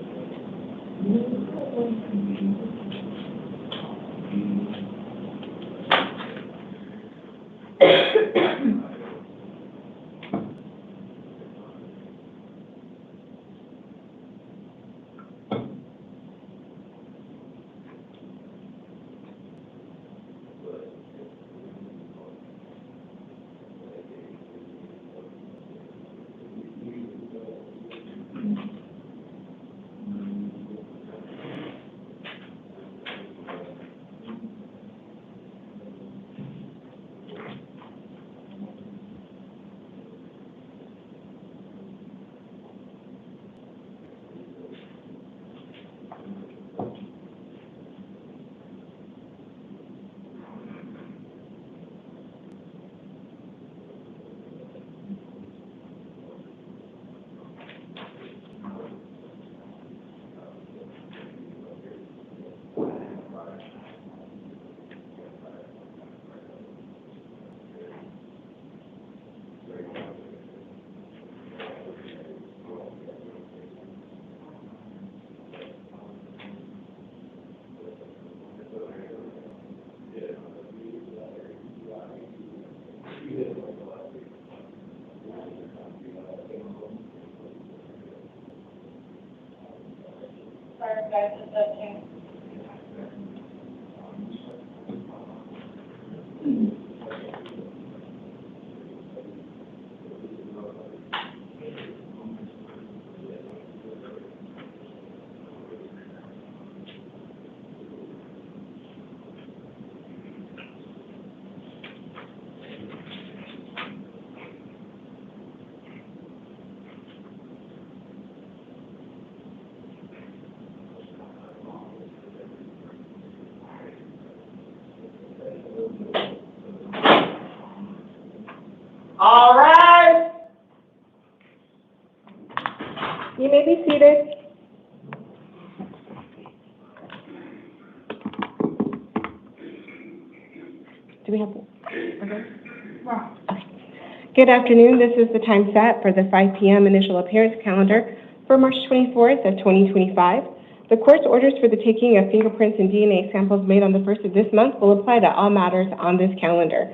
All right. You may be seated. Do we have? Okay. Good afternoon. This is the time set for the 5 p.m. initial appearance calendar for March 24th of 2025. The court's orders for the taking of fingerprints and DNA samples made on the 1st of this month will apply to all matters on this calendar.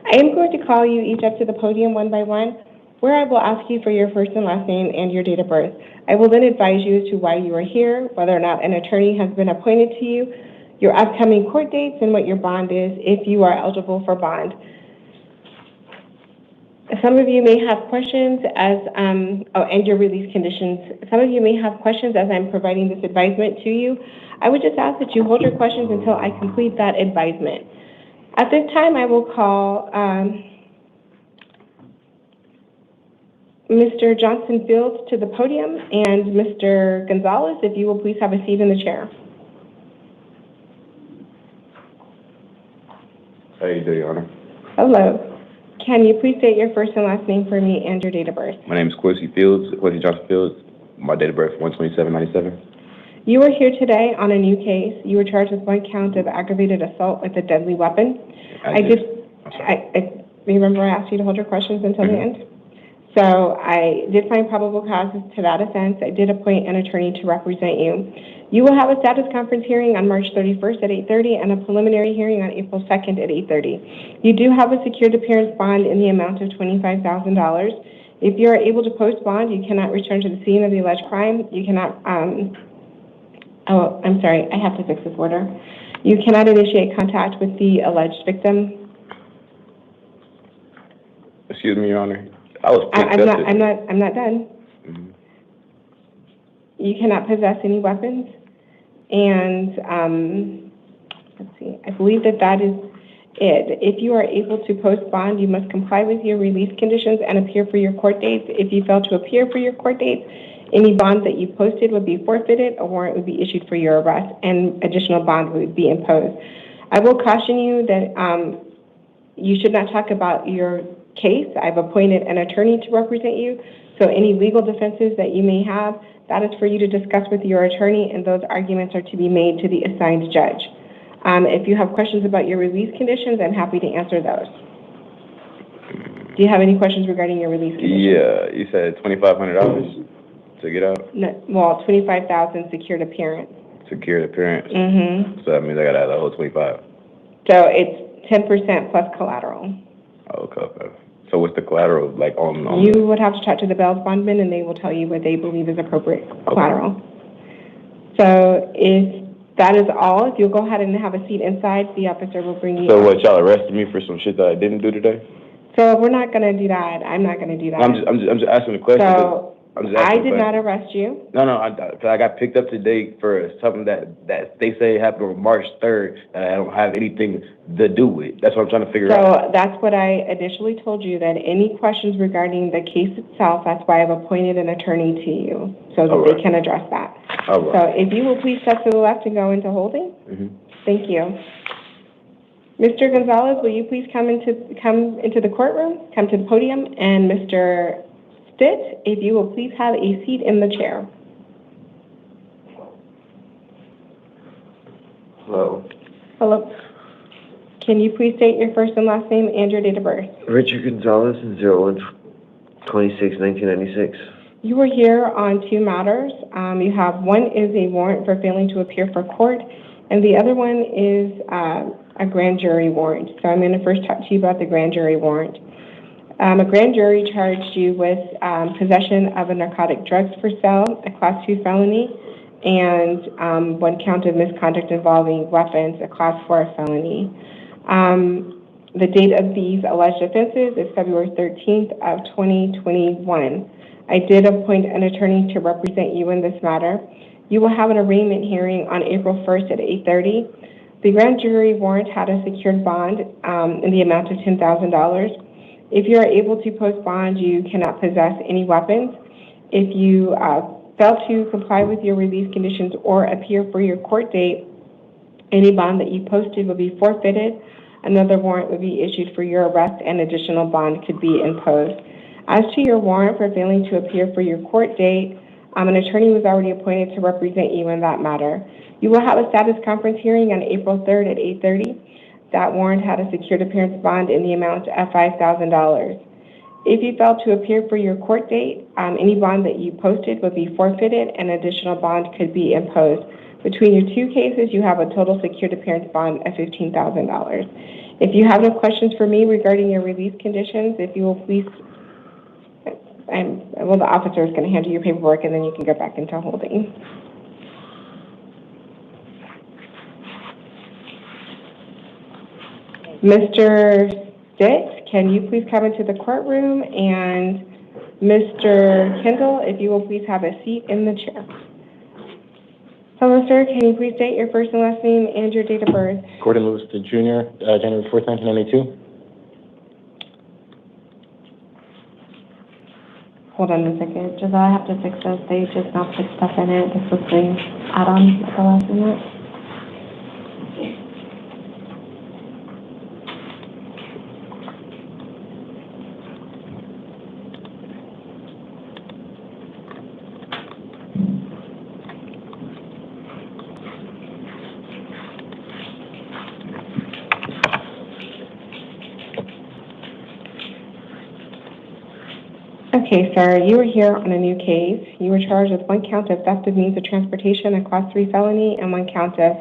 I am going to call you each up to the podium one by one, where I will ask you for your first and last name and your date of birth. I will then advise you as to why you are here, whether or not an attorney has been appointed to you, your upcoming court dates, and what your bond is, if you are eligible for bond. Some of you may have questions as, and your release conditions. Some of you may have questions as I'm providing this advisement to you. I would just ask that you hold your questions until I complete that advisement. At this time, I will call Mr. Johnson Fields to the podium, and Mr. Gonzalez, if you will please have a seat in the chair. How you doing, Your Honor? Hello. Can you please state your first and last name for me and your date of birth? My name is Quincy Johnson Fields. My date of birth, 1/27/97. You are here today on a new case. You were charged with 1 count of aggravated assault with a deadly weapon. I remember I asked you to hold your questions until the end. So I did find probable causes to that offense. I did appoint an attorney to represent you. You will have a status conference hearing on March 31st at 8:30 and a preliminary hearing on April 2nd at 8:30. You do have a secured appearance bond in the amount of $25,000. If you are able to post bond, you cannot return to the scene of the alleged crime. You cannot, oh, I'm sorry, I have to fix this order. You cannot initiate contact with the alleged victim. Excuse me, Your Honor. I'm not done. Mm-hmm. You cannot possess any weapons. And let's see, I believe that is it. If you are able to post bond, you must comply with your release conditions and appear for your court dates. If you fail to appear for your court dates, any bond that you posted would be forfeited, a warrant would be issued for your arrest, and additional bond would be imposed. I will caution you that you should not talk about your case. I've appointed an attorney to represent you, so any legal defenses that you may have, that is for you to discuss with your attorney, and those arguments are to be made to the assigned judge. If you have questions about your release conditions, I'm happy to answer those. Do you have any questions regarding your release conditions? Yeah, you said $2,500 to get out? No, well, $25,000 secured appearance. Secured appearance? Mm-hmm. So that means I got to have the whole 25. So it's 10% plus collateral. Okay. So what's the collateral like on You would have to talk to the bail bondman, and they will tell you what they believe is appropriate collateral. So if that is all, if you'll go ahead and have a seat inside, the officer will bring you. So what, y'all arrested me for some shit that I didn't do today? So we're not going to do that. I'm not going to do that. I'm just asking the question. So I did not arrest you. No, I got picked up today for something that they say happened on March 3rd that I don't have anything to do with. That's what I'm trying to figure out. So that's what I initially told you, that any questions regarding the case itself, that's why I've appointed an attorney to you, so that they can address that. So if you will please step to the left and go into holding. Mm-hmm. Thank you. Mr. Gonzalez, will you please come into the courtroom, come to the podium, and Mr. Stitt, if you will please have a seat in the chair. Hello. Hello. Can you please state your first and last name and your date of birth? Richard Gonzalez, 01/26/1996. You were here on 2 matters. You have one is a warrant for failing to appear for court, and the other one is a grand jury warrant. So I'm going to first talk to you about the grand jury warrant. A grand jury charged you with possession of a narcotic drugs for sale, a Class 2 felony, and 1 count of misconduct involving weapons, a Class 4 felony. The date of these alleged offenses is February 13th of 2021. I did appoint an attorney to represent you in this matter. You will have an arraignment hearing on April 1st at 8:30. The grand jury warrant had a secured bond in the amount of $10,000. If you are able to post bond, you cannot possess any weapons. If you fail to comply with your release conditions or appear for your court date, any bond that you posted will be forfeited. Another warrant would be issued for your arrest and additional bond could be imposed. As to your warrant for failing to appear for your court date, an attorney was already appointed to represent you in that matter. You will have a status conference hearing on April 3rd at 8:30. That warrant had a secured appearance bond in the amount of $5,000. If you fail to appear for your court date, any bond that you posted would be forfeited and additional bond could be imposed. Between your 2 cases, you have a total secured appearance bond of $15,000. If you have no questions for me regarding your release conditions, if you will please, the officer is going to hand you your paperwork and then you can go back into holding. Mr. Stitt, can you please come into the courtroom? And Mr. Kendall, if you will please have a seat in the chair. Hello, sir. Can you please state your first and last name and your date of birth? Gordon Lewis Jr., January 4th, 1992. Hold on a second. Just I have to fix this. They just not put stuff in it. This was the add-on at the last minute. Okay, sir, you were here on a new case. You were charged with 1 count of theft of means of transportation, a Class 3 felony, and 1 count of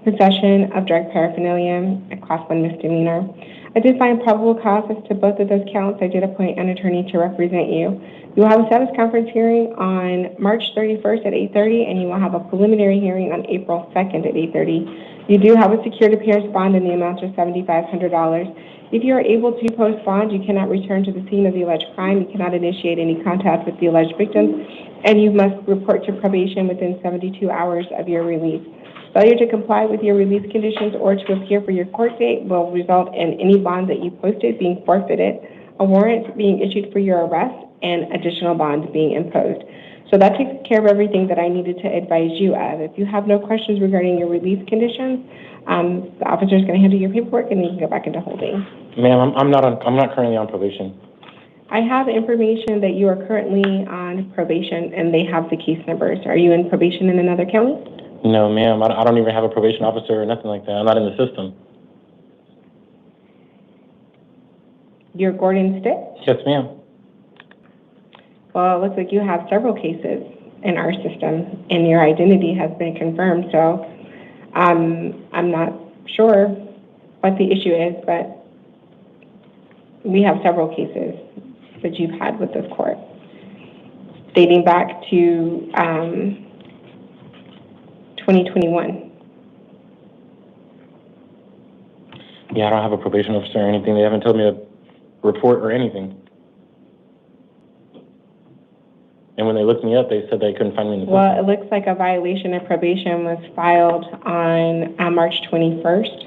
possession of drug paraphernalia, a Class 1 misdemeanor. I did find probable cause as to both of those counts. I did appoint an attorney to represent you. You will have a status conference hearing on March 31st at 8:30, and you will have a preliminary hearing on April 2nd at 8:30. You do have a secured appearance bond in the amount of $7,500. If you are able to post bond, you cannot return to the scene of the alleged crime, you cannot initiate any contact with the alleged victims, and you must report to probation within 72 hours of your release. Failure to comply with your release conditions or to appear for your court date will result in any bond that you posted being forfeited, a warrant being issued for your arrest, and additional bond being imposed. So that takes care of everything that I needed to advise you of. If you have no questions regarding your release conditions, the officer is going to handle your paperwork and then you can go back into holding. Ma'am, I'm not currently on probation. I have information that you are currently on probation and they have the case numbers. Are you in probation in another county? No, ma'am, I don't even have a probation officer or nothing like that. I'm not in the system. You're Gordon Stitt? Yes, ma'am. Well, it looks like you have several cases in our system and your identity has been confirmed, so I'm not sure what the issue is, but we have several cases that you've had with this court dating back to 2021. Yeah, I don't have a probation officer or anything. They haven't told me to report or anything. And when they looked me up, they said they couldn't find me in the system. Well, it looks like a violation of probation was filed on March 21st.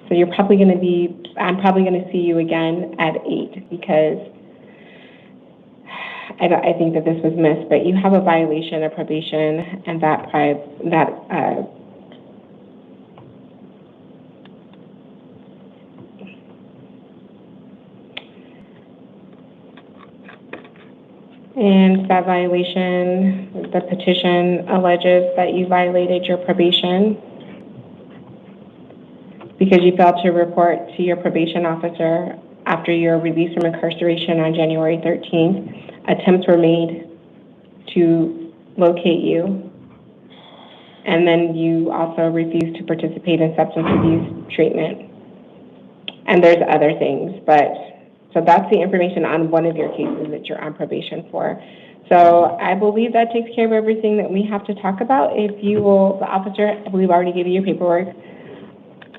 So you're probably going to be, I'm probably going to see you again at 8 because I think that this was missed, but you have a violation of probation and that violation, the petition alleges that you violated your probation because you failed to report to your probation officer after your release from incarceration on January 13th. Attempts were made to locate you, and then you also refused to participate in substance abuse treatment. And there's other things, but so that's the information on one of your cases that you're on probation for. So I believe that takes care of everything that we have to talk about. If you will, the officer, I believe already gave you your paperwork.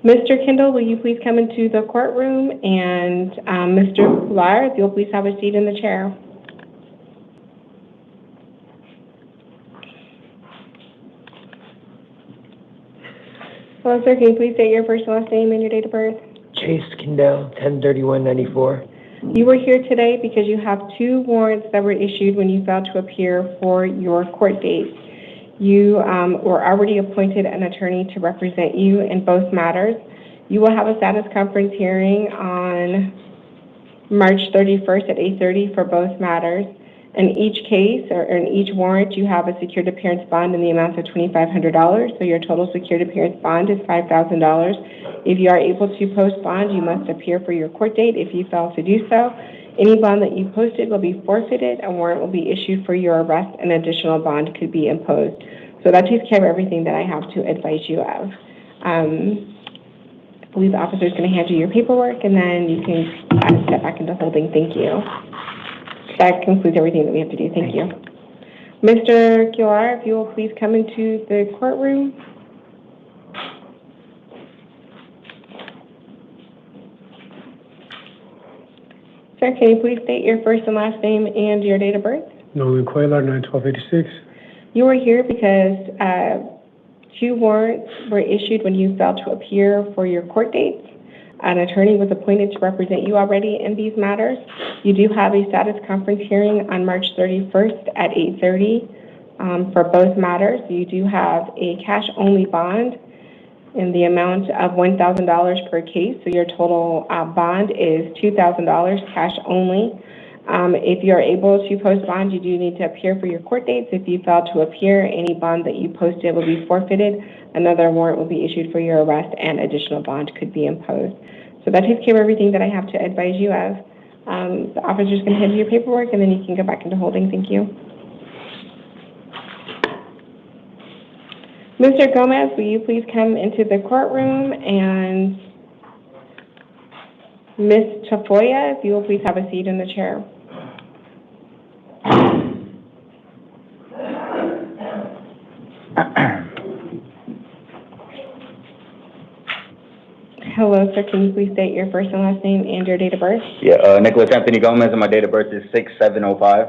Mr. Kendall, will you please come into the courtroom? And Mr. Pilar, if you'll please have a seat in the chair. Hello, sir. Can you please state your first and last name and your date of birth? Chase Kendall, 10/31/94. You were here today because you have 2 warrants that were issued when you failed to appear for your court date. You were already appointed an attorney to represent you in both matters. You will have a status conference hearing on March 31st at 8:30 for both matters. In each case, or in each warrant, you have a secured appearance bond in the amount of $2,500, so your total secured appearance bond is $5,000. If you are able to post bond, you must appear for your court date. If you fail to do so, any bond that you posted will be forfeited, a warrant will be issued for your arrest, and additional bond could be imposed. So that takes care of everything that I have to advise you of. I believe the officer is going to hand you your paperwork, and then you can step back into holding. Thank you. That concludes everything that we have to do. Thank you. Mr. Kilar, if you will please come into the courtroom. Sir, can you please state your first and last name and your date of birth? Nolan Cuellar, 9/12/86. You were here because 2 warrants were issued when you failed to appear for your court dates. An attorney was appointed to represent you already in these matters. You do have a status conference hearing on March 31st at 8:30 for both matters. You do have a cash-only bond in the amount of $1,000 per case, so your total bond is $2,000 cash only. If you are able to post bond, you do need to appear for your court dates. If you fail to appear, any bond that you posted will be forfeited. Another warrant will be issued for your arrest, and additional bond could be imposed. So that takes care of everything that I have to advise you of. The officer is going to hand you your paperwork, and then you can go back into holding. Thank you. Mr. Gomez, will you please come into the courtroom? And Ms. Tafoya, if you will please have a seat in the chair. Hello, sir. Can you please state your first and last name and your date of birth? Yeah, Nicholas Anthony Gomez, and my date of birth is 6/7/05.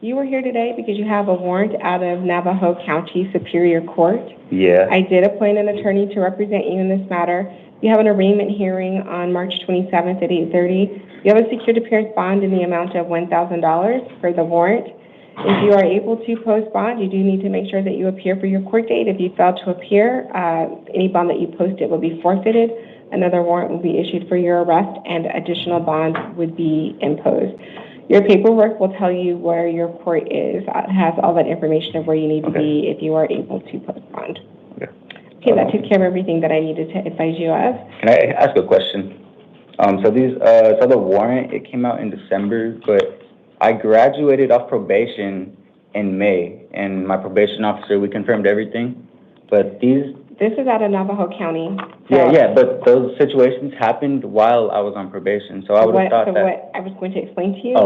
You were here today because you have a warrant out of Navajo County Superior Court. Yeah. I did appoint an attorney to represent you in this matter. You have an arraignment hearing on March 27th at 8:30. You have a secured appearance bond in the amount of $1,000 for the warrant. If you are able to post bond, you do need to make sure that you appear for your court date. If you fail to appear, any bond that you posted will be forfeited. Another warrant will be issued for your arrest, and additional bond would be imposed. Your paperwork will tell you where your court is. It has all that information of where you need to be if you are able to post bond. Okay, that took care of everything that I needed to advise you of. Can I ask a question? So the warrant, it came out in December, but I graduated off probation in May, and my probation officer, we confirmed everything, but This is out of Navajo County. Yeah, but those situations happened while I was on probation, so I would have thought that. What I was going to explain to you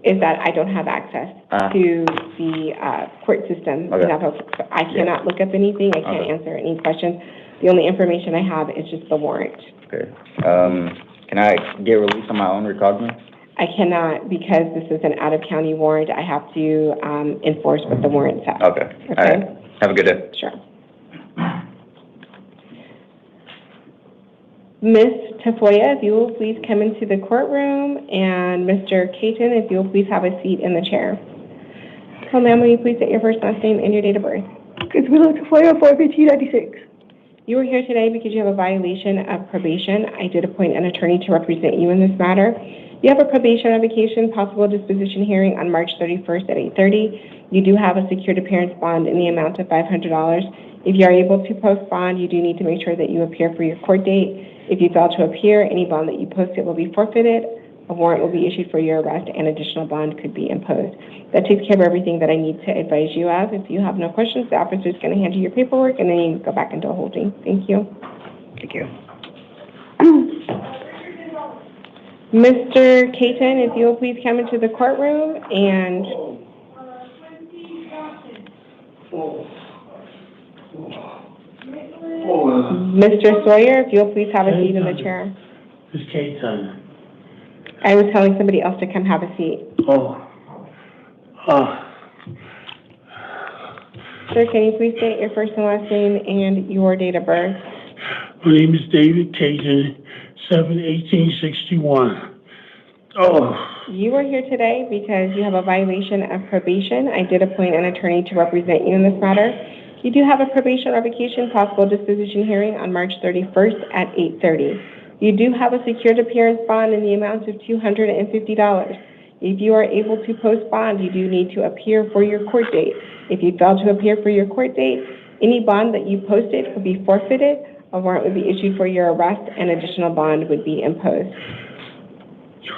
is that I don't have access to the court system in Navajo. So I cannot look up anything. I can't answer any questions. The only information I have is just the warrant. Okay. Can I get released on my own recognizance? I cannot, because this is an out-of-county warrant. I have to enforce what the warrant says. Okay. All right. Have a good day. Sure. Ms. Tafoya, if you will please come into the courtroom, and Mr. Caton, if you will please have a seat in the chair. So, ma'am, will you please state your first last name and your date of birth? Isabella Tafoya, 4/15/96. You were here today because you have a violation of probation. I did appoint an attorney to represent you in this matter. You have a probation revocation possible disposition hearing on March 31st at 8:30. You do have a secured appearance bond in the amount of $500. If you are able to post bond, you do need to make sure that you appear for your court date. If you fail to appear, any bond that you posted will be forfeited. A warrant will be issued for your arrest, and additional bond could be imposed. That takes care of everything that I need to advise you of. If you have no questions, the officer is going to hand you your paperwork, and then you can go back into holding. Thank you. Thank you. Mr. Caton, if you will please come into the courtroom, and Mr. Sawyer, if you'll please have a seat in the chair. Ms. Kate's on. I was telling somebody else to come have a seat. Oh. Sir, can you please state your first and last name and your date of birth? My name is David Cajun, 7/1861. Oh. You are here today because you have a violation of probation. I did appoint an attorney to represent you in this matter. You do have a probation revocation possible disposition hearing on March 31st at 8:30. You do have a secured appearance bond in the amount of $250. If you are able to post bond, you do need to appear for your court date. If you fail to appear for your court date, any bond that you posted would be forfeited, a warrant would be issued for your arrest, and additional bond would be imposed.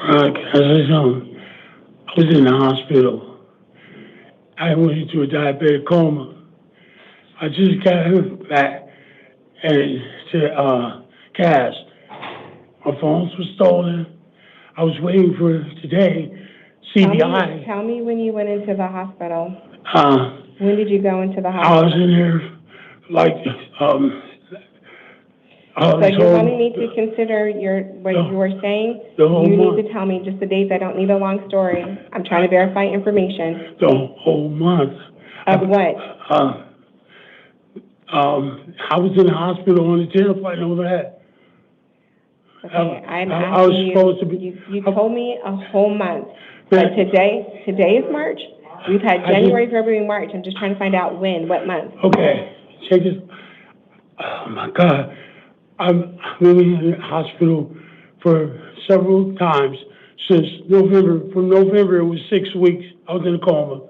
Right, as I was in the hospital. I went into a diabetic coma. I just got back and to Cass. My phones were stolen. I was waiting for today. CBI. Tell me when you went into the hospital. When did you go into the hospital? I was in there like so you're wanting me to consider what you were saying? You need to tell me just the dates. I don't need a long story. I'm trying to verify information. The whole month. Of what? I was in the hospital on the 10th. I know that. Okay, I'm asking you told me a whole month. But today is March. We've had January, February, March. I'm just trying to find out what month. Okay, check this. Oh my God. I've been in the hospital for several times since November. From November, it was 6 weeks. I was in a coma.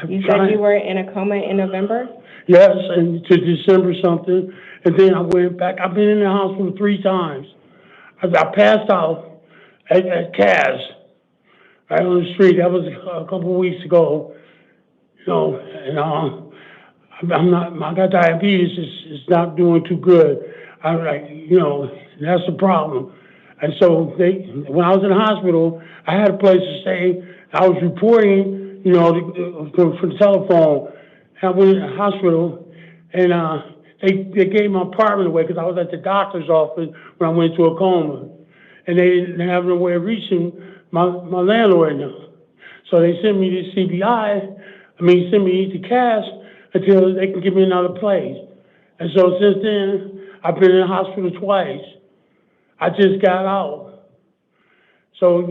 You said you were in a coma in November? Yes, and to December something. And then I went back. I've been in the hospital 3 times. I passed out at Cass, right on the street. That was a couple of weeks ago. You know, and I got diabetes. It's not doing too good. That's the problem. And so when I was in the hospital, I had a place to stay. I was reporting, for the telephone. I went in the hospital, and they gave my apartment away because I was at the doctor's office when I went into a coma. And they didn't have no way of reaching my landlord now. So they sent me to sent me to Cass until they can give me another place. And so since then, I've been in the hospital twice. I just got out. So,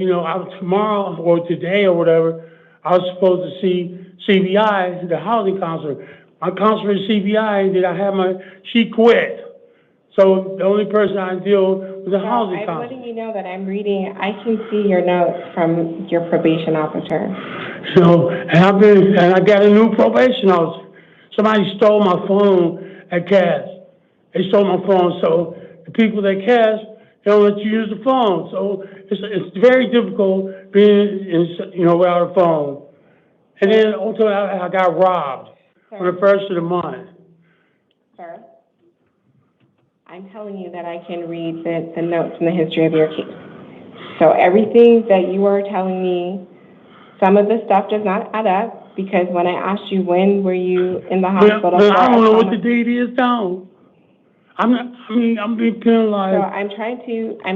tomorrow or today or whatever, I was supposed to see CBI, the housing counselor. My counselor at CBI, she quit. So the only person I deal with the housing counselor. I'm letting you know that I'm reading. I can see your notes from your probation officer. And I got a new probation officer. Somebody stole my phone at Cass. They stole my phone, so the people at Cass, they don't let you use the phone. So it's very difficult being without a phone. And then also I got robbed on the first of the month. Sir, I'm telling you that I can read the notes and the history of your case. So everything that you are telling me, some of the stuff does not add up because when I asked you when were you in the hospital. But I don't know what the date is now. I'm being penalized. So I'm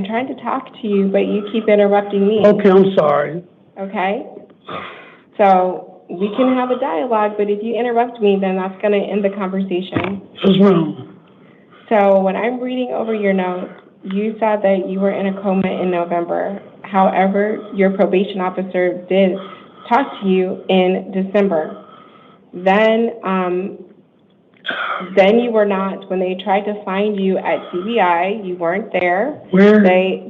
trying to talk to you, but you keep interrupting me. Okay, I'm sorry. Okay? So we can have a dialogue, but if you interrupt me, then that's going to end the conversation. Yes, ma'am. So when I'm reading over your notes, you said that you were in a coma in November. However, your probation officer did talk to you in December. Then you were not. When they tried to find you at CBI, you weren't there. Where?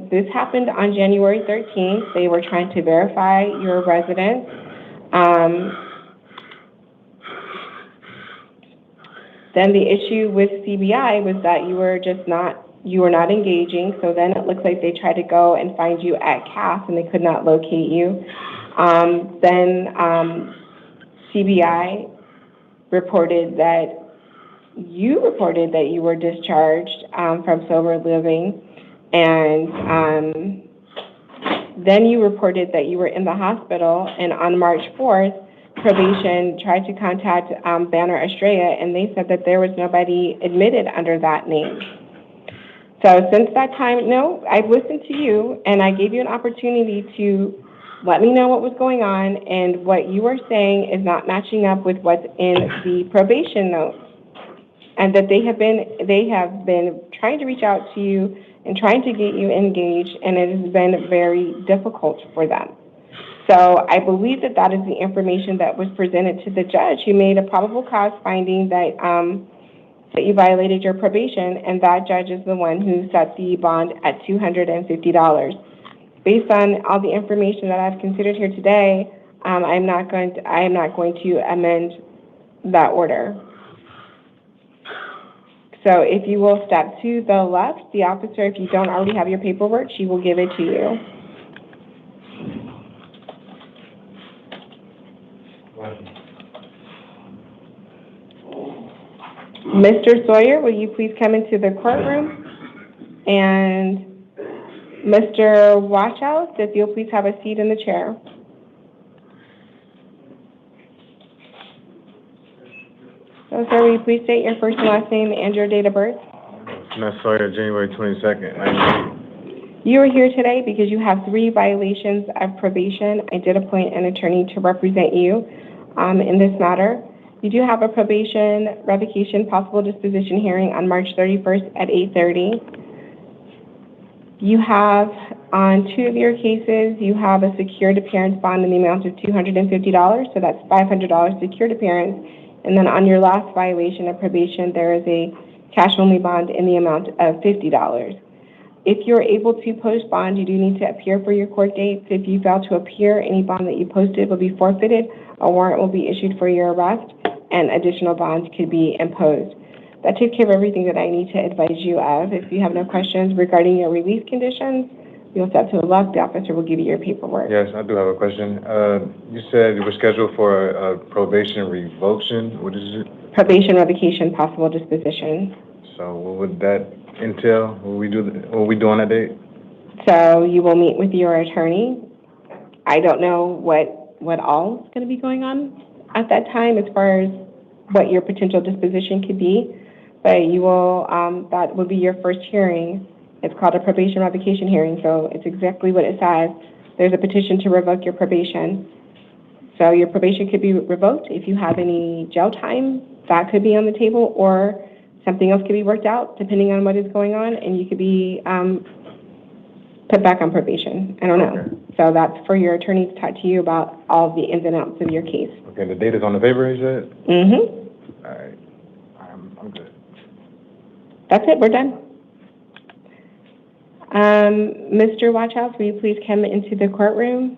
This happened on January 13th. They were trying to verify your residence. Then the issue with CBI was that you were not engaging. So then it looks like they tried to go and find you at Cass and they could not locate you. Then CBI reported that you were discharged from sober living, and then you reported that you were in the hospital. And on March 4th, probation tried to contact Banner Estrella, and they said that there was nobody admitted under that name. So since that time, no, I've listened to you, and I gave you an opportunity to let me know what was going on, and what you are saying is not matching up with what's in the probation notes, and that they have been trying to reach out to you and trying to get you engaged, and it has been very difficult for them. So I believe that that is the information that was presented to the judge, who made a probable cause finding that that you violated your probation, and that judge is the one who set the bond at $250. Based on all the information that I've considered here today, I am not going to amend that order. So if you will step to the left, the officer, if you don't already have your paperwork, she will give it to you. Mr. Sawyer, will you please come into the courtroom? And Mr. Watchhouse, if you'll please have a seat in the chair. So, sir, will you please state your first and last name and your date of birth? Matt Sawyer, January 22nd, 98. You are here today because you have 3 violations of probation. I did appoint an attorney to represent you in this matter. You do have a probation revocation possible disposition hearing on March 31st at 8:30. You have, on 2 of your cases, you have a secured appearance bond in the amount of $250, so that's $500 secured appearance. And then on your last violation of probation, there is a cash-only bond in the amount of $50. If you're able to post bond, you do need to appear for your court dates. If you fail to appear, any bond that you posted will be forfeited, a warrant will be issued for your arrest, and additional bonds could be imposed. That takes care of everything that I need to advise you of. If you have no questions regarding your release conditions, you'll step to the left. The officer will give you your paperwork. Yes, I do have a question. You said you were scheduled for a probation revocation. What is it? Probation revocation possible disposition. So what would that entail? What we do on that date? So you will meet with your attorney. I don't know what all is going to be going on at that time as far as what your potential disposition could be, but you will, that will be your first hearing. It's called a probation revocation hearing, so it's exactly what it says. There's a petition to revoke your probation. So your probation could be revoked. If you have any jail time, that could be on the table, or something else could be worked out depending on what is going on, and you could be put back on probation. I don't know. Okay. So that's for your attorney to talk to you about all the ins and outs of your case. Okay, the date is on the paper, you said? Mm-hmm. All right. I'm good. That's it. We're done. Mr. Watchhouse, will you please come into the courtroom?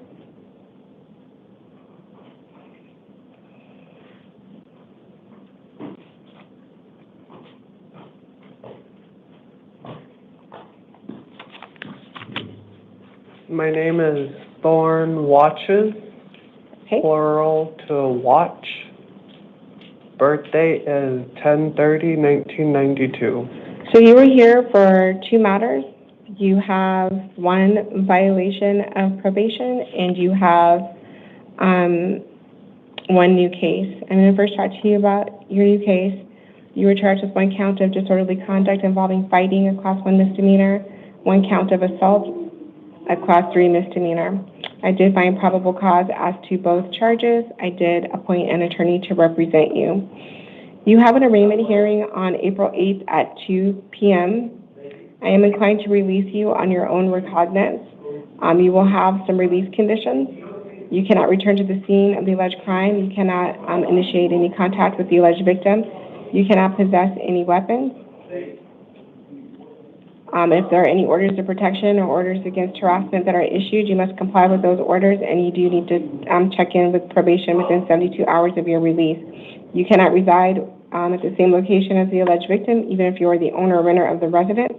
My name is Thorn Watches, plural to watch. Birthday is 10/30/1992. So you were here for 2 matters. You have 1 violation of probation, and you have 1 new case. I'm going to first talk to you about your new case. You were charged with 1 count of disorderly conduct involving fighting, a Class 1 misdemeanor, 1 count of assault, a Class 3 misdemeanor. I did find probable cause as to both charges. I did appoint an attorney to represent you. You have an arraignment hearing on April 8th at 2 p.m. I am inclined to release you on your own recognizance. You will have some release conditions. You cannot return to the scene of the alleged crime. You cannot initiate any contact with the alleged victim. You cannot possess any weapons. If there are any orders of protection or orders against harassment that are issued, you must comply with those orders, and you do need to check in with probation within 72 hours of your release. You cannot reside at the same location as the alleged victim, even if you are the owner or renter of the residence.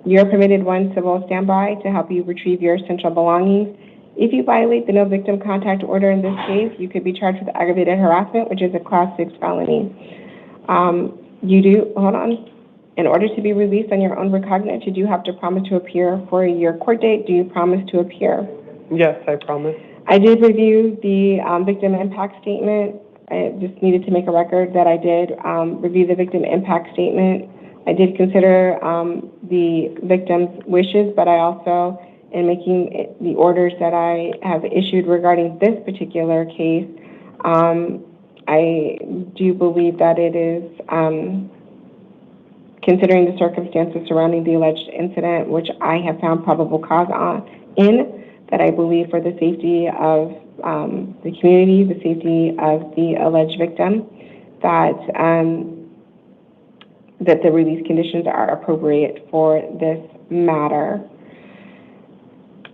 You are permitted 1 civil standby to help you retrieve your essential belongings. If you violate the no victim contact order in this case, you could be charged with aggravated harassment, which is a Class 6 felony. In order to be released on your own recognizance, you do have to promise to appear for your court date. Do you promise to appear? Yes, I promise. I did review the victim impact statement. I just needed to make a record that I did review the victim impact statement. I did consider the victim's wishes, but I also, in making the orders that I have issued regarding this particular case, I do believe that it is, considering the circumstances surrounding the alleged incident, which I have found probable cause that I believe for the safety of the community, the safety of the alleged victim, that that the release conditions are appropriate for this matter.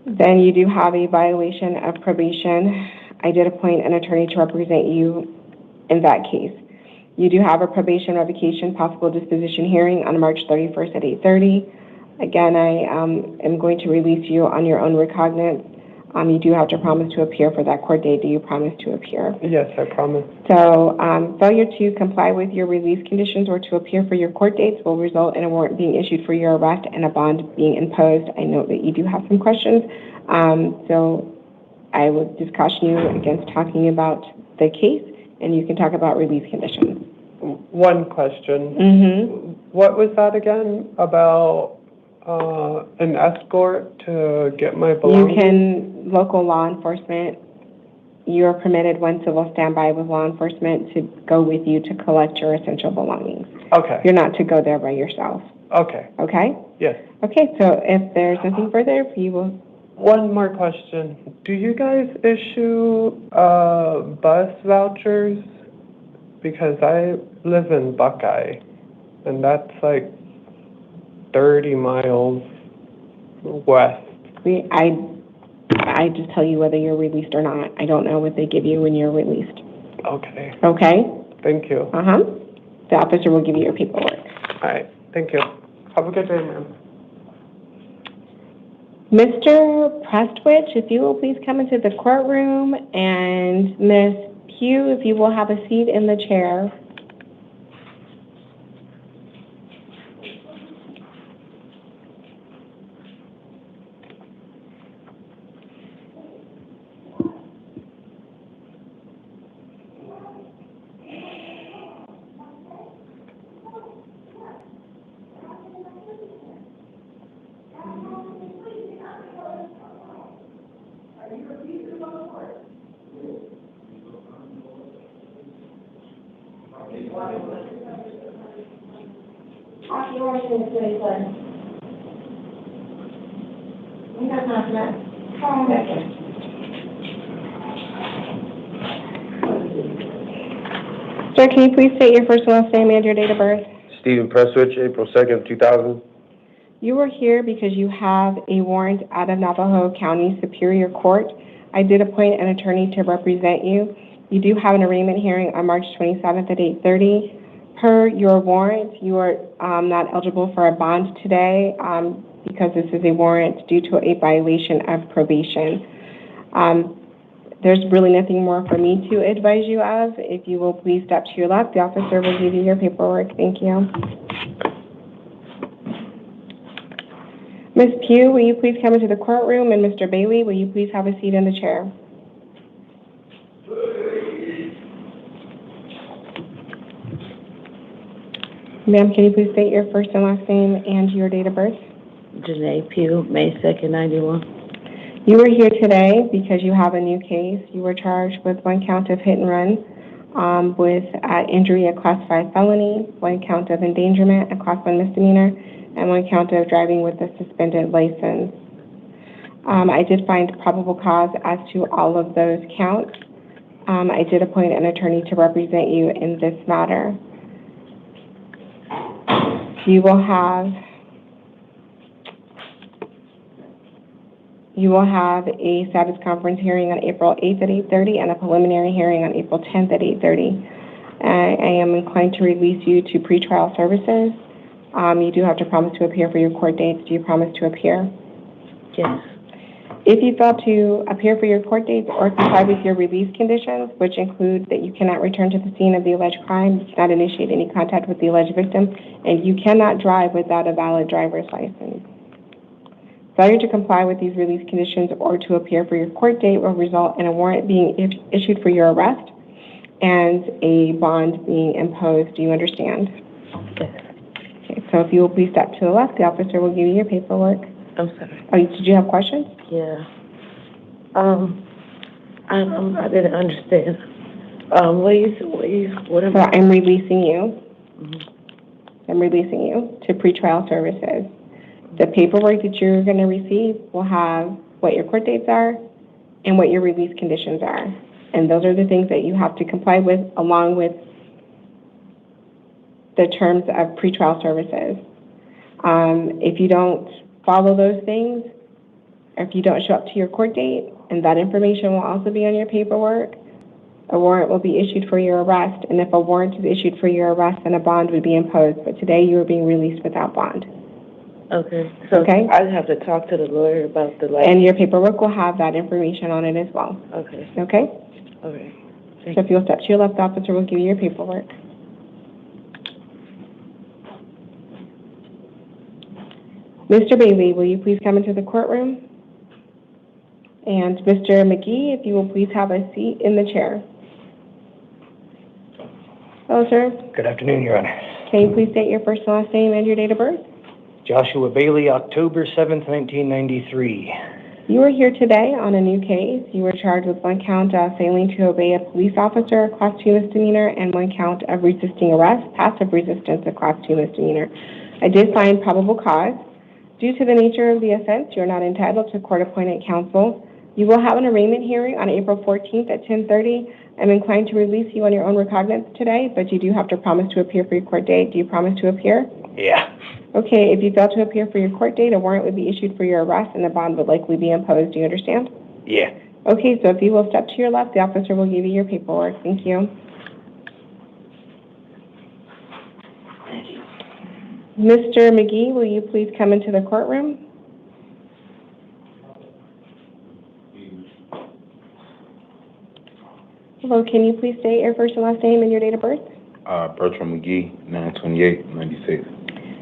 Then you do have a violation of probation. I did appoint an attorney to represent you in that case. You do have a probation revocation possible disposition hearing on March 31st at 8:30. Again, I am going to release you on your own recognizance. You do have to promise to appear for that court date. Do you promise to appear? Yes, I promise. So failure to comply with your release conditions or to appear for your court dates will result in a warrant being issued for your arrest and a bond being imposed. I note that you do have some questions. So I would just caution you against talking about the case, and you can talk about release conditions. One question. Mm-hmm. What was that again about an escort to get my belongings? Local law enforcement, you're permitted when civil standby with law enforcement to go with you to collect your essential belongings. Okay. You're not to go there by yourself. Okay. Okay? Yes. Okay, so if there's nothing further, you will... One more question. Do you guys issue bus vouchers? Because I live in Buckeye, and that's like 30 miles west. I just tell you whether you're released or not. I don't know what they give you when you're released. Okay. Okay? Thank you. Uh-huh. The officer will give you your paperwork. All right. Thank you. Have a good day, ma'am. Mr. Prestwich, if you will please come into the courtroom, and Ms. Pew, if you will have a seat in the chair. Sir, can you please state your first and last name and your date of birth? Stephen Prestwich, April 2nd, 2000. You are here because you have a warrant out of Navajo County Superior Court. I did appoint an attorney to represent you. You do have an arraignment hearing on March 27th at 8:30. Per your warrant, you are not eligible for a bond today because this is a warrant due to a violation of probation. There's really nothing more for me to advise you of. If you will please step to your left, the officer will give you your paperwork. Thank you. Ms. Pugh, will you please come into the courtroom? And Mr. Bailey, will you please have a seat in the chair? Ma'am, can you please state your first and last name and your date of birth? Janae Pew, May 2nd, 91. You were here today because you have a new case. You were charged with one count of hit and run, with injury, a class 5 felony, one count of endangerment, a class 1 misdemeanor, and one count of driving with a suspended license. I did find probable cause as to all of those counts. I did appoint an attorney to represent you in this matter. You will have a status conference hearing on April 8th at 8:30 and a preliminary hearing on April 10th at 8:30. I am inclined to release you to pretrial services. You do have to promise to appear for your court dates. Do you promise to appear? Yes. If you fail to appear for your court dates or comply with your release conditions, which include that you cannot return to the scene of the alleged crime, you cannot initiate any contact with the alleged victim, and you cannot drive without a valid driver's license. Failure to comply with these release conditions or to appear for your court date will result in a warrant being issued for your arrest and a bond being imposed. Do you understand? Okay, so if you will please step to the left, the officer will give you your paperwork. I'm sorry. Oh, did you have questions? Yeah. I didn't understand. What am So I'm releasing you. Mhm. I'm releasing you to pretrial services. The paperwork that you're going to receive will have what your court dates are and what your release conditions are. And those are the things that you have to comply with along with the terms of pretrial services. If you don't follow those things, or if you don't show up to your court date, and that information will also be on your paperwork, a warrant will be issued for your arrest. And if a warrant is issued for your arrest, then a bond would be imposed. But today you are being released without bond. Okay. So Okay. I have to talk to the lawyer about the And your paperwork will have that information on it as well. Okay. Okay? Okay. So if you'll step to your left, the officer will give you your paperwork. Mr. Bailey, will you please come into the courtroom? And Mr. McGee, if you will please have a seat in the chair. Hello, sir. Good afternoon, Your Honor. Can you please state your first and last name and your date of birth? Joshua Bailey, October 7th, 1993. You are here today on a new case. You were charged with one count of failing to obey a police officer, a Class 2 misdemeanor, and one count of resisting arrest, passive resistance, a Class 2 misdemeanor. I did find probable cause. Due to the nature of the offense, you are not entitled to court-appointed counsel. You will have an arraignment hearing on April 14th at 10:30. I'm inclined to release you on your own recognizance today, but you do have to promise to appear for your court date. Do you promise to appear? Yeah. Okay, if you fail to appear for your court date, a warrant would be issued for your arrest and a bond would likely be imposed. Do you understand? Yeah. Okay, so if you will step to your left, the officer will give you your paperwork. Thank you. Mr. McGee, will you please come into the courtroom? Hello, can you please state your first and last name and your date of birth? Bertram McGee, 9/28/96.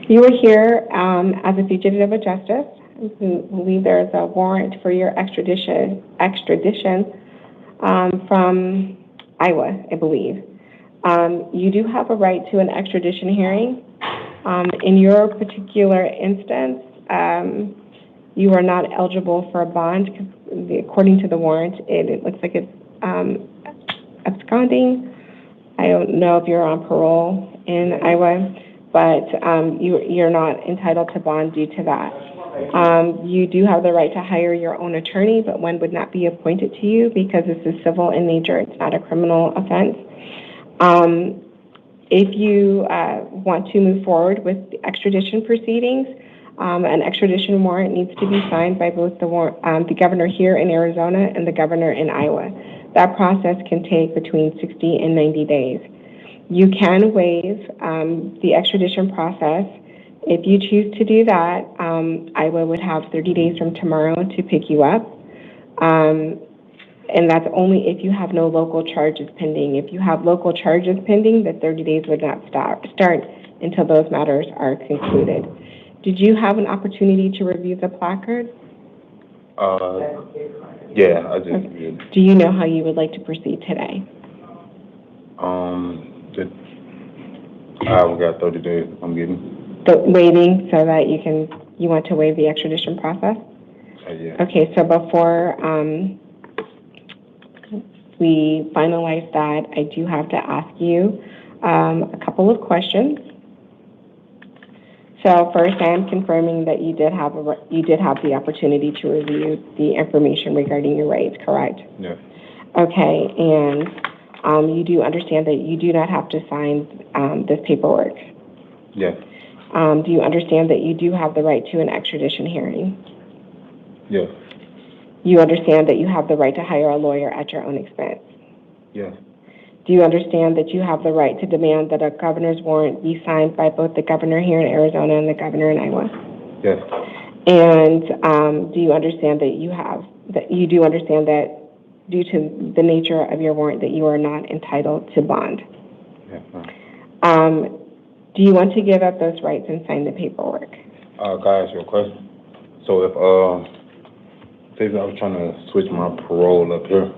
You were here as a fugitive of justice. I believe there is a warrant for your extradition from Iowa, I believe. You do have a right to an extradition hearing. In your particular instance, you are not eligible for a bond because according to the warrant, it looks like it's absconding. I don't know if you're on parole in Iowa, but you're not entitled to bond due to that. You do have the right to hire your own attorney, but one would not be appointed to you because this is civil in nature. It's not a criminal offense. If you want to move forward with the extradition proceedings, an extradition warrant needs to be signed by both the governor here in Arizona and the governor in Iowa. That process can take between 60 and 90 days. You can waive the extradition process. If you choose to do that, Iowa would have 30 days from tomorrow to pick you up. And that's only if you have no local charges pending. If you have local charges pending, the 30 days would not start until those matters are concluded. Did you have an opportunity to review the placard? Yeah, I just did. Do you know how you would like to proceed today? We got 30 days. I'm getting. Waiting so that you want to waive the extradition process? Yeah. Okay, so before we finalize that, I do have to ask you a couple of questions. So first, I am confirming that you did have the opportunity to review the information regarding your rights, correct? Yeah. Okay, and you do understand that you do not have to sign this paperwork? Yeah. Do you understand that you do have the right to an extradition hearing? Yeah. You understand that you have the right to hire a lawyer at your own expense? Yeah. Do you understand that you have the right to demand that a governor's warrant be signed by both the governor here in Arizona and the governor in Iowa? Yes. And do you understand that you do understand that due to the nature of your warrant that you are not entitled to bond? Yeah. Do you want to give up those rights and sign the paperwork? Can I ask you a question? So if, say that I was trying to switch my parole up here,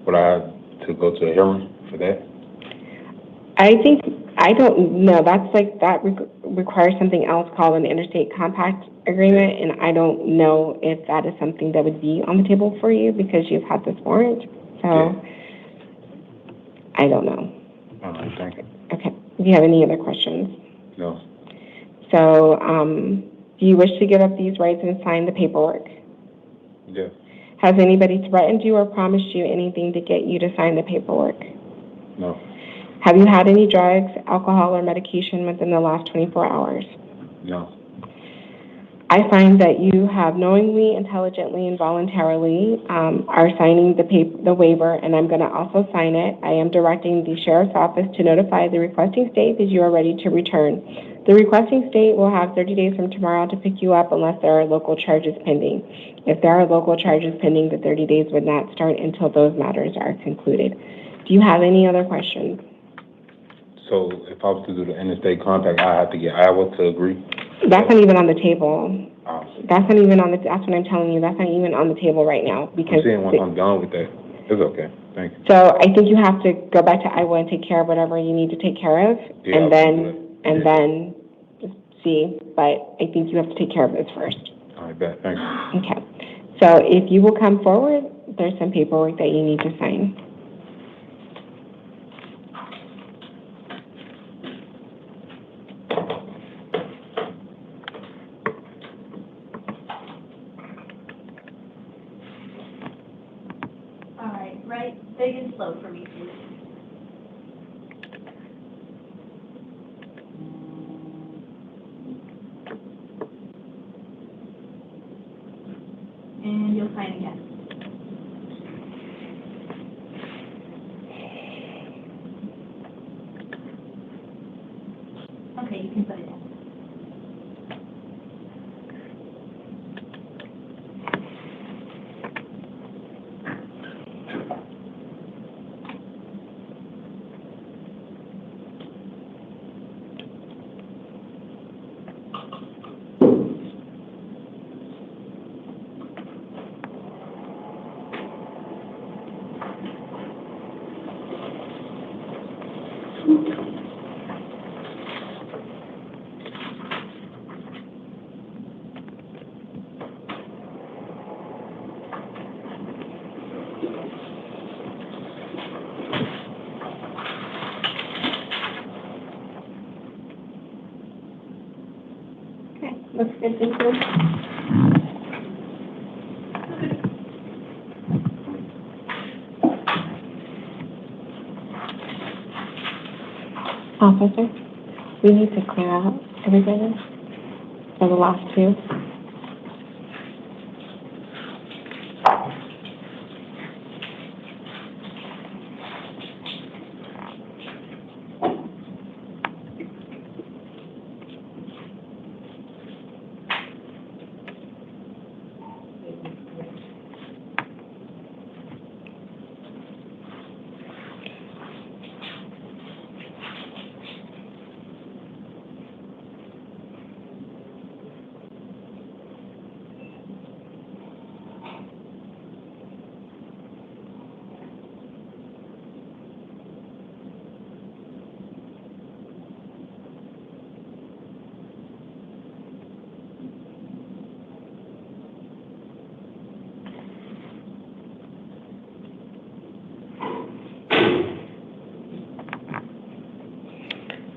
would I have to go to a hearing for that? I don't know, that's like, that requires something else called an interstate compact agreement, and I don't know if that is something that would be on the table for you because you've had this warrant, so I don't know. All right, thank you. Okay, do you have any other questions? No. So, do you wish to give up these rights and sign the paperwork? Yeah. Has anybody threatened you or promised you anything to get you to sign the paperwork? No. Have you had any drugs, alcohol, or medication within the last 24 hours? No. I find that you have knowingly, intelligently, and voluntarily are signing the waiver, and I'm going to also sign it. I am directing the Sheriff's Office to notify the requesting state that you are ready to return. The requesting state will have 30 days from tomorrow to pick you up unless there are local charges pending. If there are local charges pending, the 30 days would not start until those matters are concluded. Do you have any other questions? So if I was to do the interstate compact, I have to get Iowa to agree? That's not even on the table. Oh. That's not even on the, that's what I'm telling you, that's not even on the table right now because. I'm saying once I'm done with that, it's okay, thank you. So I think you have to go back to Iowa and take care of whatever you need to take care of, Yeah, and then see, but I think you have to take care of this first. All right, bet, thank you. Okay, so if you will come forward, there's some paperwork that you need to sign. All right, right, big and slow for me, please. And you'll sign again. Okay, you can put it in. Looks good, thank you. Officer, we need to clear out everybody for the last two.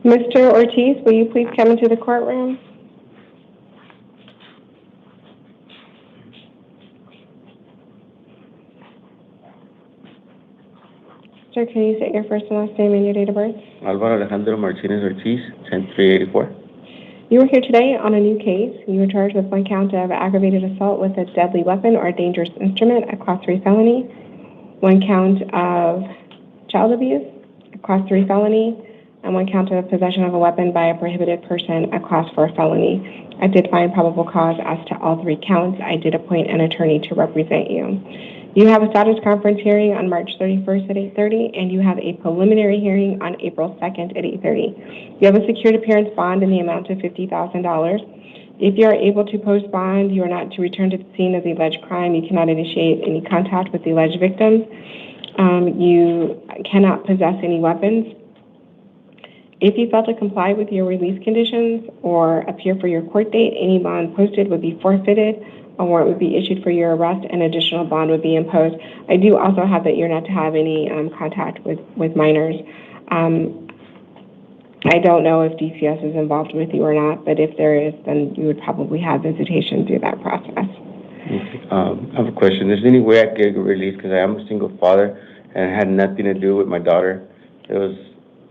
Mr. Ortiz, will you please come into the courtroom? Sir, can you state your first and last name and your date of birth? Alvaro Alejandro Martinez Ortiz, 10384. You are here today on a new case. You were charged with one count of aggravated assault with a deadly weapon or dangerous instrument, a Class 3 felony, one count of child abuse, a Class 3 felony, and one count of possession of a weapon by a prohibited person, a Class 4 felony. I did find probable cause as to all three counts. I did appoint an attorney to represent you. You have a status conference hearing on March 31st at 8:30, and you have a preliminary hearing on April 2nd at 8:30. You have a secured appearance bond in the amount of $50,000. If you are able to post bond, you are not to return to the scene of the alleged crime. You cannot initiate any contact with the alleged victims. You cannot possess any weapons. If you fail to comply with your release conditions or appear for your court date, any bond posted would be forfeited, a warrant would be issued for your arrest, and additional bond would be imposed. I do also have that you're not to have any contact with minors. I don't know if DCS is involved with you or not, but if there is, then you would probably have visitation through that process. I have a question. Is there any way I could get released, because I am a single father and it had nothing to do with my daughter? It was,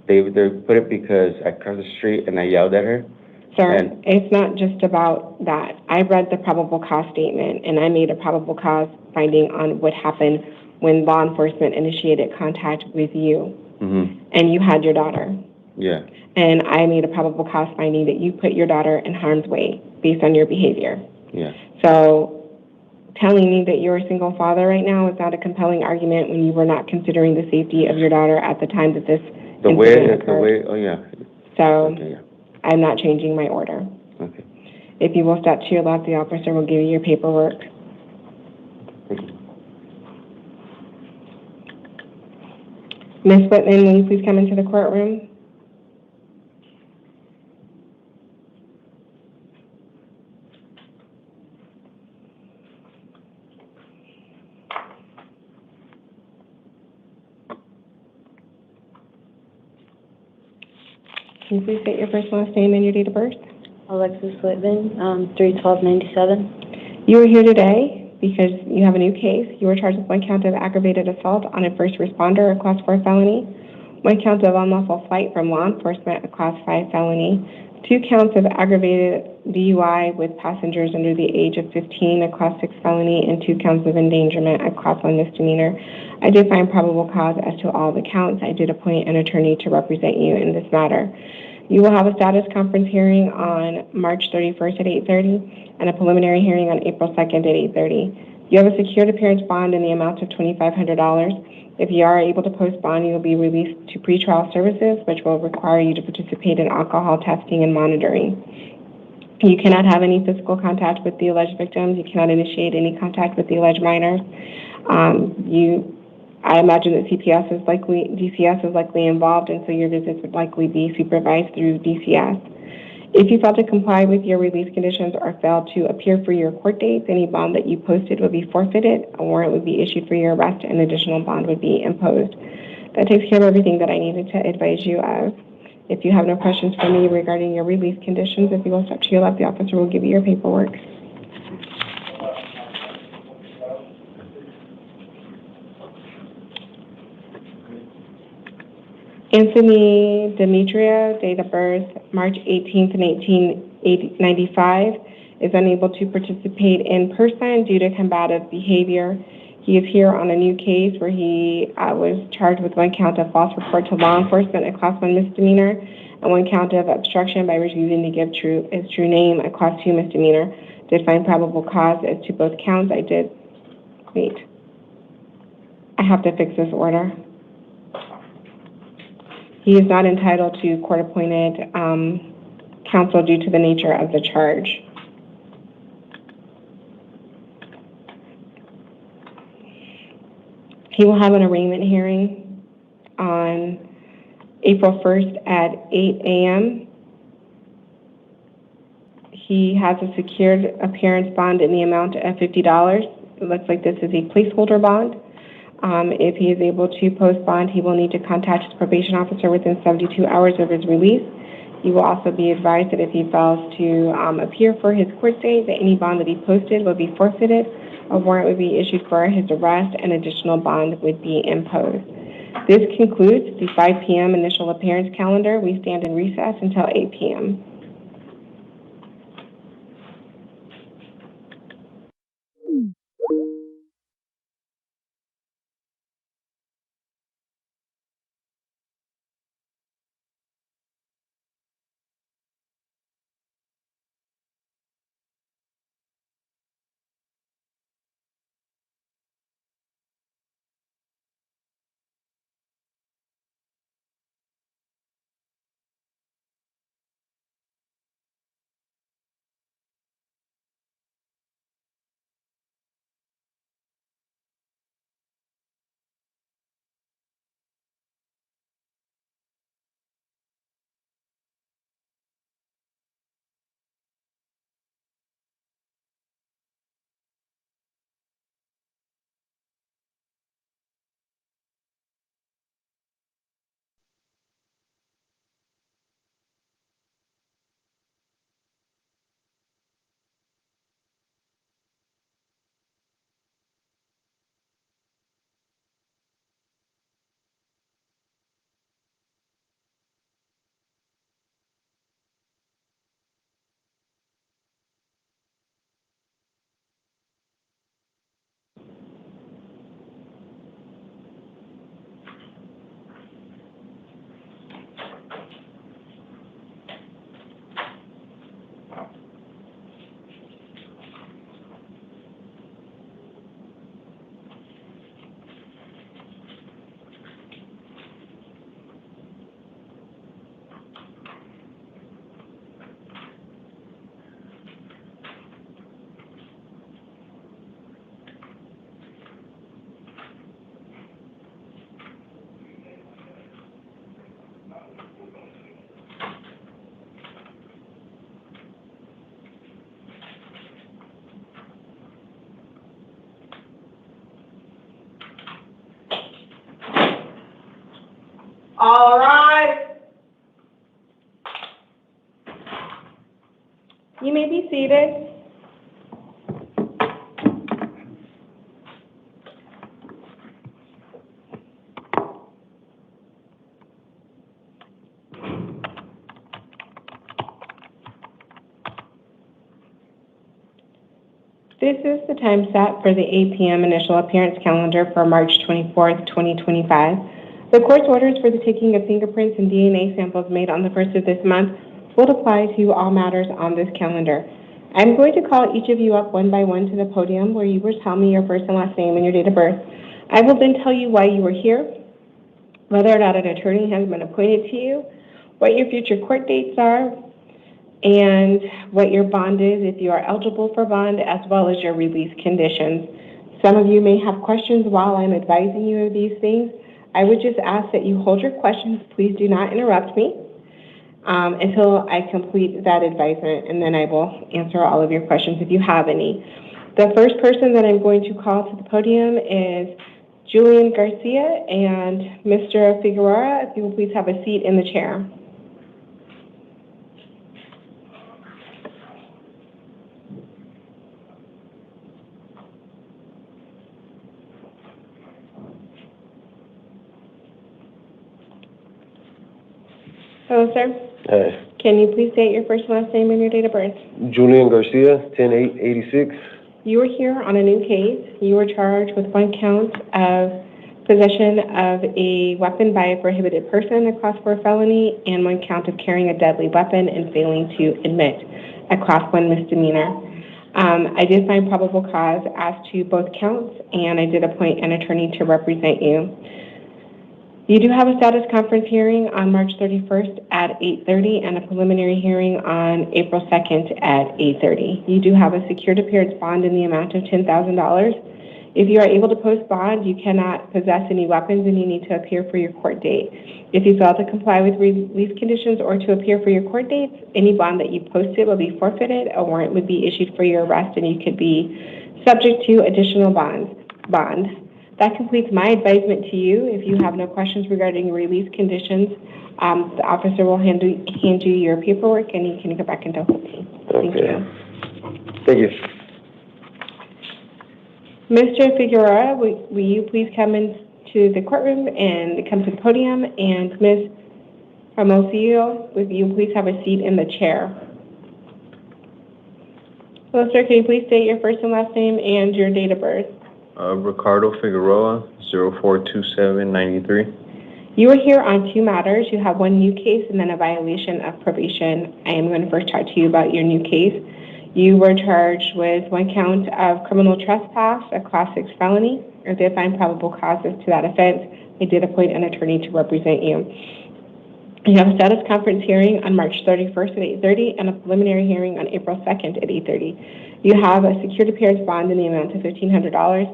they put it because I crossed the street and I yelled at her. Sir, it's not just about that. I read the probable cause statement and I made a probable cause finding on what happened when law enforcement initiated contact with you and you had your daughter. Yeah. And I made a probable cause finding that you put your daughter in harm's way based on your behavior. Yeah. So telling me that you're a single father right now is not a compelling argument when you were not considering the safety of your daughter at the time that this incident occurred. Oh yeah. So Okay, yeah. I'm not changing my order. Okay. If you will step to your left, the officer will give you your paperwork. Ms. Whitman, will you please come into the courtroom? Can you please state your first and last name and your date of birth? Alexis Whitman, 3/12/97. You are here today because you have a new case. You were charged with 1 count of aggravated assault on a first responder, a Class 4 felony, 1 count of unlawful flight from law enforcement, a Class 5 felony, 2 counts of aggravated DUI with passengers under the age of 15, a Class 6 felony, and 2 counts of endangerment, a Class 1 misdemeanor. I did find probable cause as to all the counts. I did appoint an attorney to represent you in this matter. You will have a status conference hearing on March 31st at 8:30 and a preliminary hearing on April 2nd at 8:30. You have a secured appearance bond in the amount of $2,500. If you are able to post bond, you will be released to pretrial services, which will require you to participate in alcohol testing and monitoring. You cannot have any physical contact with the alleged victims. You cannot initiate any contact with the alleged minors. I imagine that DCS is likely involved, and so your visits would likely be supervised through DCS. If you fail to comply with your release conditions or fail to appear for your court dates, any bond that you posted would be forfeited, a warrant would be issued for your arrest, and additional bond would be imposed. That takes care of everything that I needed to advise you of. If you have no questions for me regarding your release conditions, if you will step to your left, the officer will give you your paperwork. Anthony Demetria, date of birth March 18th, 1995, is unable to participate in person due to combative behavior. He is here on a new case where he was charged with 1 count of false report to law enforcement, a Class 1 misdemeanor, and 1 count of obstruction by refusing to give his true name, a Class 2 misdemeanor. Did find probable cause as to both counts. I have to fix this order. He is not entitled to court-appointed counsel due to the nature of the charge. He will have an arraignment hearing on April 1st at 8 a.m. He has a secured appearance bond in the amount of $50. It looks like this is a placeholder bond. If he is able to post bond, he will need to contact his probation officer within 72 hours of his release. He will also be advised that if he fails to appear for his court date, that any bond that he posted will be forfeited. A warrant would be issued for his arrest, and additional bond would be imposed. This concludes the 5 p.m. initial appearance calendar. We stand in recess until 8 p.m. All right. You may be seated. This is the time set for the 8 p.m. initial appearance calendar for March 24th, 2025. The court's orders for the taking of fingerprints and DNA samples made on the 1st of this month will apply to all matters on this calendar. I'm going to call each of you up one by one to the podium where you will tell me your first and last name and your date of birth. I will then tell you why you were here, whether or not an attorney has been appointed to you, what your future court dates are, and what your bond is if you are eligible for bond, as well as your release conditions. Some of you may have questions while I'm advising you of these things. I would just ask that you hold your questions. Please do not interrupt me until I complete that advisement, and then I will answer all of your questions if you have any. The first person that I'm going to call to the podium is Julian Garcia and Mr. Figueroa. If you will please have a seat in the chair. Hello, sir. Hi. Can you please state your first and last name and your date of birth? Julian Garcia, 10/8/86. You are here on a new case. You were charged with 1 count of possession of a weapon by a prohibited person, a Class 4 felony, and 1 count of carrying a deadly weapon and failing to admit, a Class 1 misdemeanor. I did find probable cause as to both counts, and I did appoint an attorney to represent you. You do have a status conference hearing on March 31st at 8:30 and a preliminary hearing on April 2nd at 8:30. You do have a secured appearance bond in the amount of $10,000. If you are able to post bond, you cannot possess any weapons and you need to appear for your court date. If you fail to comply with release conditions or to appear for your court dates, any bond that you posted will be forfeited, a warrant would be issued for your arrest, and you could be subject to additional bond. That completes my advisement to you. If you have no questions regarding release conditions, the officer will hand you your paperwork and you can go back into holding. Thank you. Thank you. Mr. Figueroa, will you please come into the courtroom and come to the podium? And Ms. Hermosillo, will you please have a seat in the chair? Hello, sir. Can you please state your first and last name and your date of birth? Ricardo Figueroa, 042793. You are here on 2 matters. You have 1 new case and then a violation of probation. I am going to first talk to you about your new case. You were charged with 1 count of criminal trespass, a Class 6 felony, or did find probable causes to that offense. I did appoint an attorney to represent you. You have a status conference hearing on March 31st at 8:30 and a preliminary hearing on April 2nd at 8:30. You have a secured appearance bond in the amount of $1,500.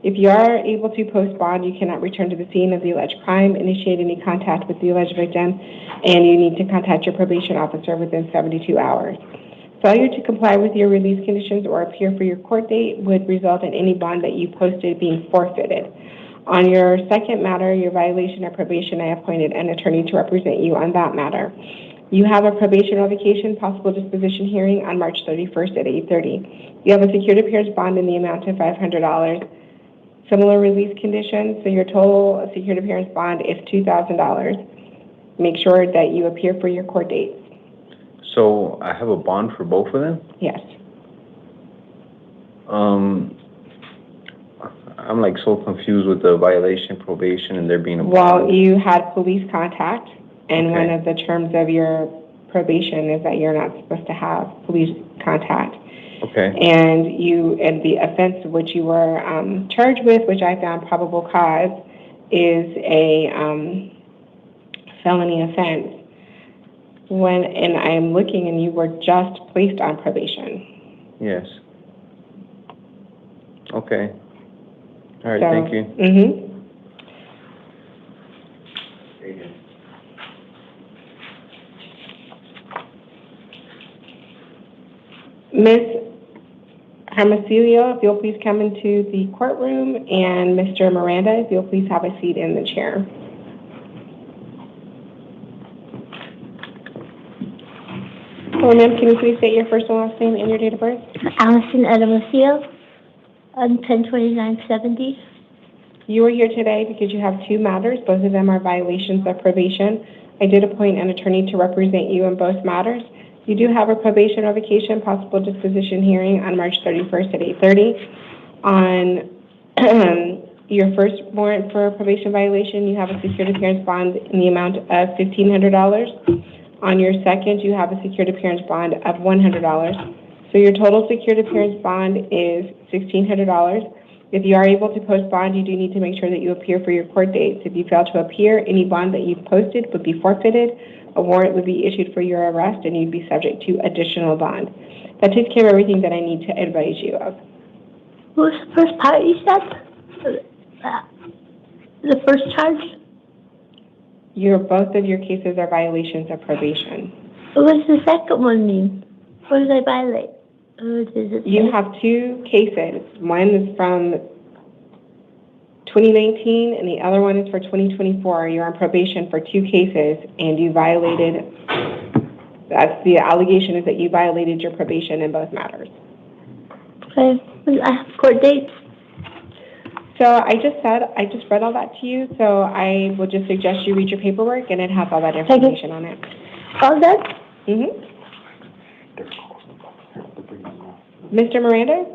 If you are able to post bond, you cannot return to the scene of the alleged crime, initiate any contact with the alleged victim, and you need to contact your probation officer within 72 hours. Failure to comply with your release conditions or appear for your court date would result in any bond that you posted being forfeited. On your second matter, your violation of probation, I appointed an attorney to represent you on that matter. You have a probation revocation possible disposition hearing on March 31st at 8:30. You have a secured appearance bond in the amount of $500. Similar release conditions, so your total secured appearance bond is $2,000. Make sure that you appear for your court dates. So I have a bond for both of them? Yes. I'm like so confused with the violation, probation, and there being a bond. Well, you had police contact, and Okay. one of the terms of your probation is that you're not supposed to have police contact. Okay. And the offense which you were charged with, which I found probable cause, is a felony offense. And I'm looking, and you were just placed on probation. Yes. Okay. All right, So, thank you. Mm-hmm. Ms. Hermosillo, if you'll please come into the courtroom, and Mr. Miranda, if you'll please have a seat in the chair. Hello, ma'am. Can you please state your first and last name and your date of birth? Allison Adamasio, 10/29/70. You are here today because you have two matters. Both of them are violations of probation. I did appoint an attorney to represent you in both matters. You do have a probation revocation possible disposition hearing on March 31st at 8:30. On your first warrant for a probation violation, you have a secured appearance bond in the amount of $1,500. On your second, you have a secured appearance bond of $100. So your total secured appearance bond is $1,600. If you are able to post bond, you do need to make sure that you appear for your court dates. If you fail to appear, any bond that you've posted would be forfeited. A warrant would be issued for your arrest, and you'd be subject to additional bond. That takes care of everything that I need to advise you of. What was the first part you said? The first charge? Both of your cases are violations of probation. What does the second one mean? What did I violate? You have two cases. One is from 2019, and the other one is for 2024. You're on probation for two cases, and you violated, that's the allegation, is that you violated your probation in both matters. Okay. I have court dates. So I just read all that to you, so I would just suggest you read your paperwork, and it has all that information on it. All that? Mm-hmm. Mr. Miranda,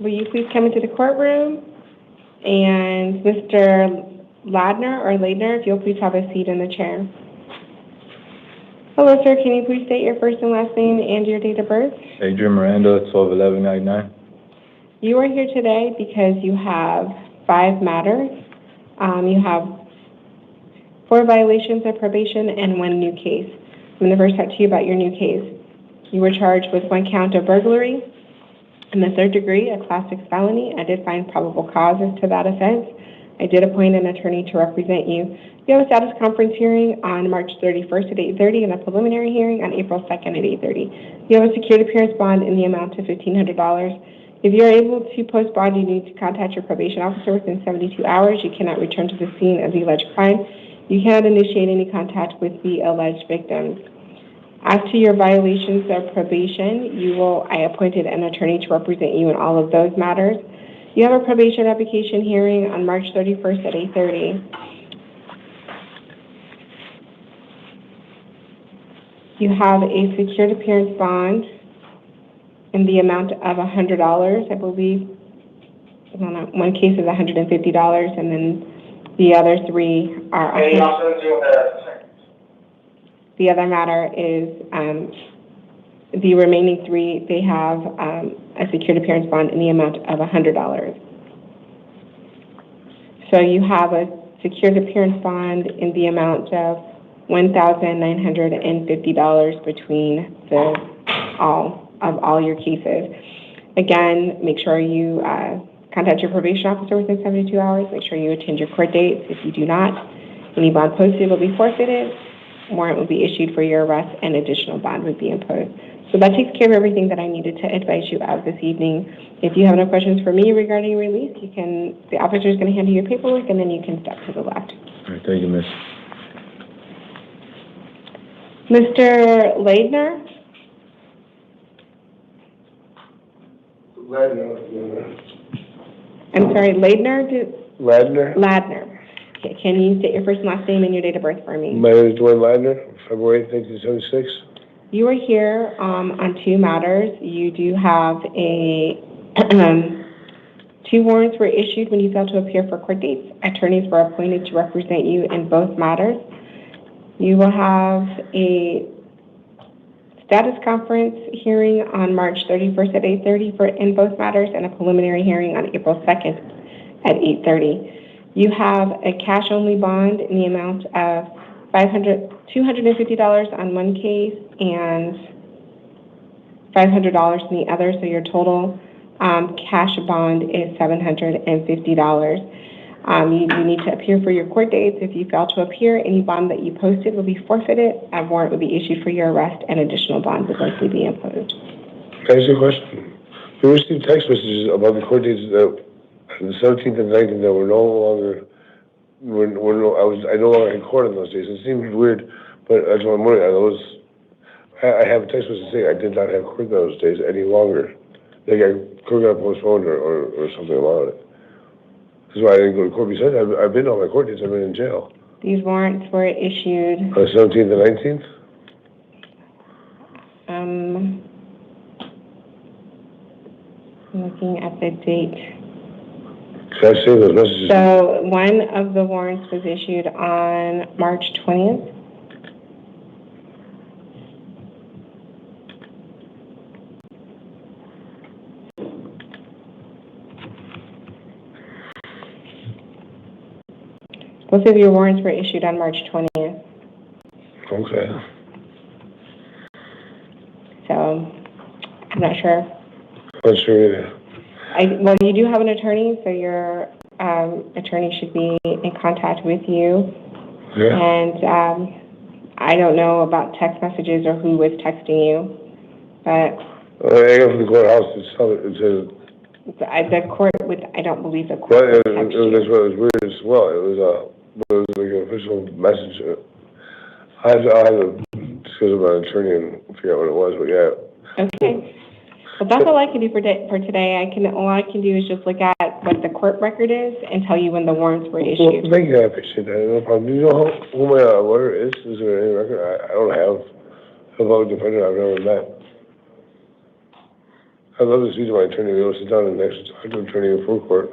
will you please come into the courtroom? And Mr. Ladner, if you'll please have a seat in the chair. Hello, sir. Can you please state your first and last name and your date of birth? Adrian Miranda, 12/11/99. You are here today because you have 5 matters. You have 4 violations of probation and 1 new case. I'm going to first talk to you about your new case. You were charged with 1 count of burglary in the 3rd degree, a Class 6 felony. I did find probable causes to that offense. I did appoint an attorney to represent you. You have a status conference hearing on March 31st at 8:30 and a preliminary hearing on April 2nd at 8:30. You have a secured appearance bond in the amount of $1,500. If you're able to post bond, you need to contact your probation officer within 72 hours. You cannot return to the scene of the alleged crime. You cannot initiate any contact with the alleged victims. As to your violations of probation, I appointed an attorney to represent you in all of those matters. You have a probation application hearing on March 31st at 8:30. You have a secured appearance bond in the amount of $100, I believe. I don't know, one case is $150, and then the other 3 are. The other matter is the remaining 3. They have a secured appearance bond in the amount of $100. So you have a secured appearance bond in the amount of $1,950 between all your cases. Again, make sure you contact your probation officer within 72 hours. Make sure you attend your court dates. If you do not, any bond posted will be forfeited. Warrant will be issued for your arrest, and additional bond would be imposed. So that takes care of everything that I needed to advise you of this evening. If you have no questions for me regarding release, the officer is going to hand you your paperwork, and then you can step to the left. All right, thank you, miss. Mr. Ladner? I'm sorry, Ladner? Ladner. Okay, can you state your first and last name and your date of birth for me? My name is Dwayne Ladner, February 8th, 1976. You are here on 2 matters. You do have 2 warrants were issued when you failed to appear for court dates. Attorneys were appointed to represent you in both matters. You will have a status conference hearing on March 31st at 8:30 in both matters, and a preliminary hearing on April 2nd at 8:30. You have a cash-only bond in the amount of $250 on one case and $500 in the other, so your total cash bond is $750. You need to appear for your court dates. If you fail to appear, any bond that you posted will be forfeited. A warrant will be issued for your arrest, and additional bond would likely be imposed. Can I ask you a question? We received text messages about the court dates that the 17th and 19th that were no longer, I no longer in court on those days. It seemed weird, but that's what I'm wondering. I I have a text message saying I did not have court those days any longer. Like court got postponed or something about it. That's why I didn't go to court, besides I've been on my court dates, I've been in jail. These warrants were issued, On the 17th and 19th? looking at the date. Can I say those messages? So one of the warrants was issued on March 20th. Both of your warrants were issued on March 20th. Okay. So I'm not sure. Not sure either. Well, you do have an attorney, so your attorney should be in contact with you. Yeah. And I don't know about text messages or who was texting you, but I go from the courthouse the court would, I don't believe the court well, would it text you. was weird as well. It was like an official message. I'll have to discuss with my attorney and figure out what it was, but yeah. Okay. Well, that's all I can do for today. All I can do is just look at what the court record is and tell you when the warrants were issued. Well, thank you, I appreciate that. No problem. Do you know who my lawyer is? Is there any record? I don't have a public defender I've never met. I'd love to speak to my attorney. We will sit down and actually talk to an attorney in full court.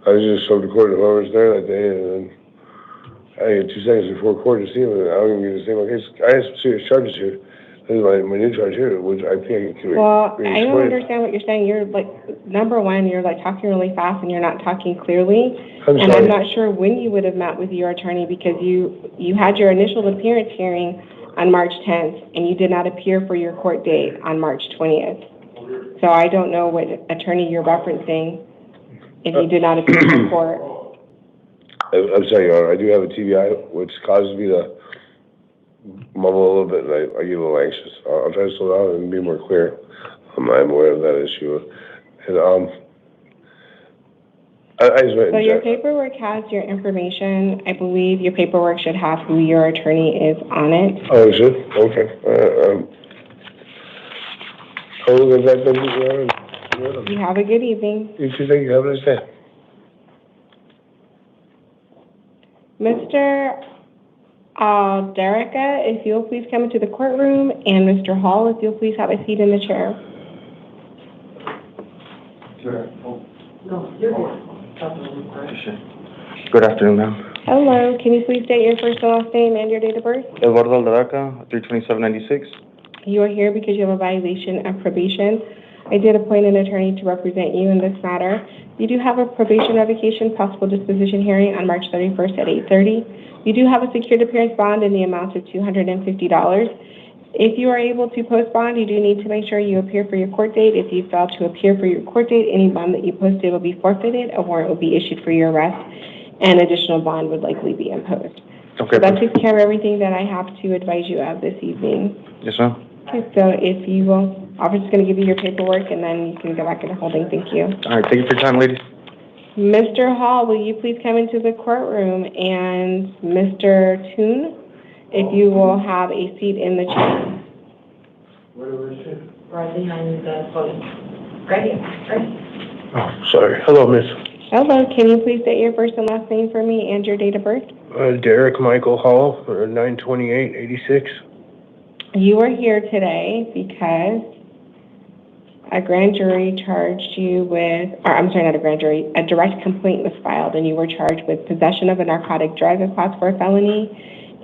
I just showed the court whoever's there that day, and then I get 2 seconds before court to see him, and I don't even get to see my case. I have some serious charges here. This is my new charge here, which I think I can Well, I don't understand what you're saying. You're like, number one, you're like talking really fast and you're not talking clearly. I'm and sorry. I'm not sure when you would have met with your attorney because you had your initial appearance hearing on March 10th and you did not appear for your court date on March 20th. So I don't know what attorney you're referencing if you did not appear in court. I'm sorry, Your Honor. I do have a TBI, which causes me to mumble a little bit, and I get a little anxious. I'll try to slow down and be more clear. I'm aware of that issue. And I just went So your paperwork has your information. I believe your paperwork should have who your attorney is on it. Oh, is it? Okay. I'll look at that then, Your Honor. You have a good evening. You too, thank you. Have a nice day. Mr. Derica, if you'll please come into the courtroom, and Mr. Hall, if you'll please have a seat in the chair. Good afternoon, ma'am. Hello, can you please state your first and last name and your date of birth? Eduardo Aldaraca, 32796. You are here because you have a violation of probation. I did appoint an attorney to represent you in this matter. You do have a probation revocation possible disposition hearing on March 31st at 8:30. You do have a secured appearance bond in the amount of $250. If you are able to post bond, you do need to make sure you appear for your court date. If you fail to appear for your court date, any bond that you posted will be forfeited. A warrant will be issued for your arrest, and additional bond would likely be imposed. Okay. So that takes care of everything that I have to advise you of this evening. Yes, ma'am. Okay, so if you will, officer's going to give you your paperwork, and then you can go back into holding. Thank you. All right, thank you for your time, ladies. Mr. Hall, will you please come into the courtroom, and Mr. Toon, if you will have a seat in the chair. Right behind the podium. Right here, right? Oh, sorry. Hello, miss. Hello, can you please state your first and last name for me and your date of birth? Derek Michael Hall, 92886. You are here today because a grand jury charged you with, or I'm sorry, not a grand jury, a direct complaint was filed, and you were charged with possession of a narcotic drug, a Class 4 felony,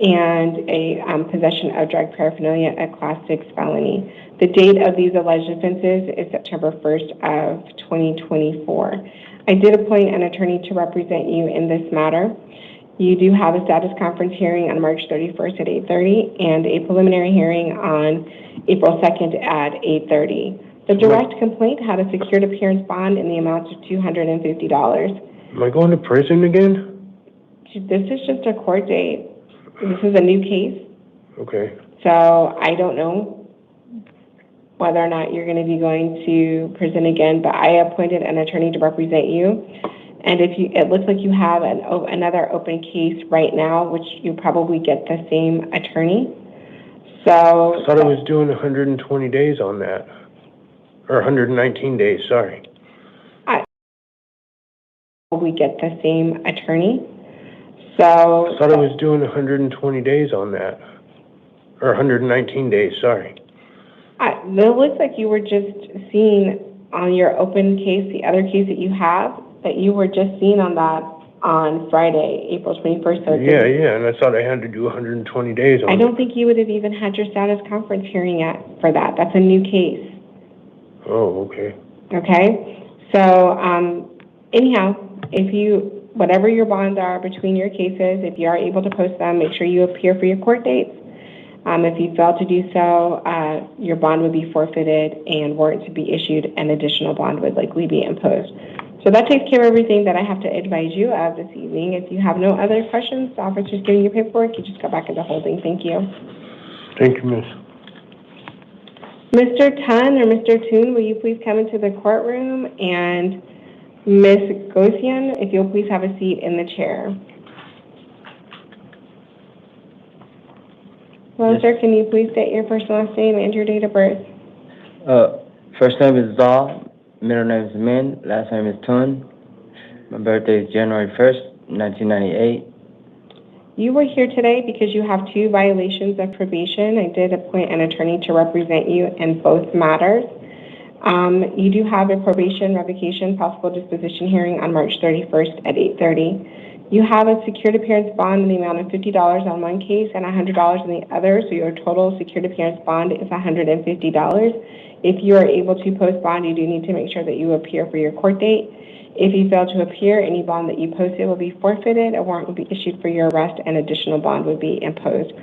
and a possession of drug paraphernalia, a Class 6 felony. The date of these alleged offenses is September 1st of 2024. I did appoint an attorney to represent you in this matter. You do have a status conference hearing on March 31st at 8:30 and a preliminary hearing on April 2nd at 8:30. The direct complaint had a secured appearance bond in the amount of $250. Am I going to prison again? This is just a court date. This is a new case, Okay. so I don't know whether or not you're going to be going to prison again, but I appointed an attorney to represent you. And it looks like you have another open case right now, which you probably get the same attorney. So. I thought I was doing 120 days on that, or 119 days, sorry. We get the same attorney. So. I thought I was doing 120 days on that, or 119 days, sorry. It looks like you were just seen on your open case, the other case that you have, that you were just seen on that on Friday, April 21st. So Yeah, and I thought I had to do 120 days on it. I don't think you would have even had your status conference hearing for that. That's a new case. Oh, okay. Okay? So, anyhow, whatever your bonds are between your cases, if you are able to post them, make sure you appear for your court dates. If you fail to do so, your bond would be forfeited and warrants would be issued, and additional bond would likely be imposed. So that takes care of everything that I have to advise you of this evening. If you have no other questions, the officer's giving you paperwork, you just go back into holding. Thank you. Thank you, Miss. Mr. Tun or Mr. Toon, will you please come into the courtroom? And Ms. Gosian, if you'll please have a seat in the chair. Hello, sir. Can you please state your first and last name and your date of birth? First name is Zal, middle name is Min, last name is Tun. My birthday is January 1st, 1998. You were here today because you have 2 violations of probation. I did appoint an attorney to represent you in both matters. You do have a probation revocation possible disposition hearing on March 31st at 8:30. You have a secured appearance bond in the amount of $50 on one case and $100 on the other, so your total secured appearance bond is $150. If you are able to post bond, you do need to make sure that you appear for your court date. If you fail to appear, any bond that you posted will be forfeited, a warrant will be issued for your arrest, and additional bond will be imposed.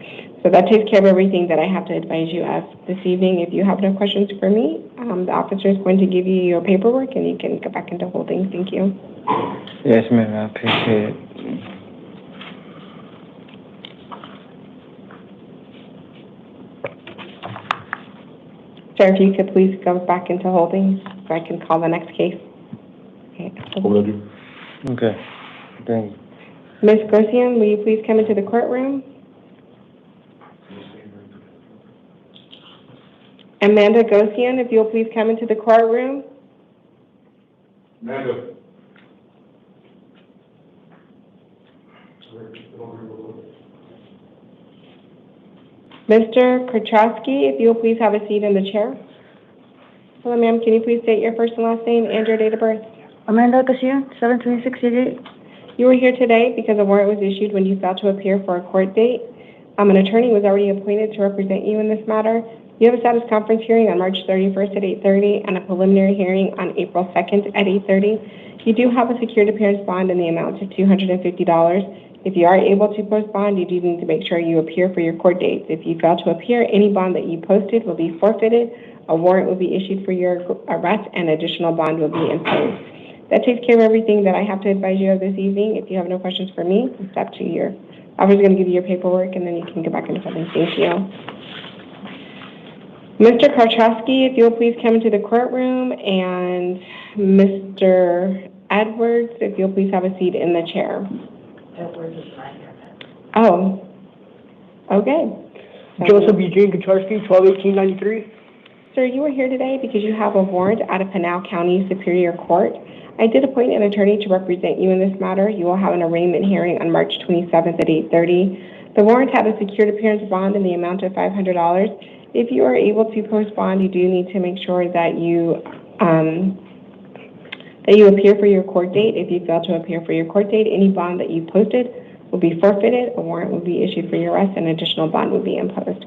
So that takes care of everything that I have to advise you of this evening. If you have no questions for me, the officer is going to give you your paperwork and you can go back into holding. Thank you. Yes, ma'am, I appreciate it. Sir, if you could please go back into holding so I can call the next case. Okay. Okay, thank you. Ms. Garcia, will you please come into the courtroom? Amanda Gosian, if you'll please come into the courtroom. Amanda. Mr. Krachowski, if you'll please have a seat in the chair. Hello, ma'am. Can you please state your first and last name and your date of birth? Amanda Garcia, 72688. You were here today because a warrant was issued when you failed to appear for a court date. An attorney was already appointed to represent you in this matter. You have a status conference hearing on March 31st at 8:30 and a preliminary hearing on April 2nd at 8:30. You do have a secured appearance bond in the amount of $250. If you are able to post bond, you do need to make sure you appear for your court dates. If you fail to appear, any bond that you posted will be forfeited, a warrant will be issued for your arrest, and additional bond will be imposed. That takes care of everything that I have to advise you of this evening. If you have no questions for me, it's up to your officer's going to give you your paperwork, and then you can go back into holding. Thank you. Mr. Karchowski, if you'll please come into the courtroom, and Mr. Edwards, if you'll please have a seat in the chair. Edwards is right here. Oh, okay. Joseph Eugene Kacharski, 121893. Sir, you are here today because you have a warrant out of Pinal County Superior Court. I did appoint an attorney to represent you in this matter. You will have an arraignment hearing on March 27th at 8:30. The warrant had a secured appearance bond in the amount of $500. If you are able to post bond, you do need to make sure that you appear for your court date. If you fail to appear for your court date, any bond that you posted will be forfeited, a warrant will be issued for your arrest, and additional bond will be imposed.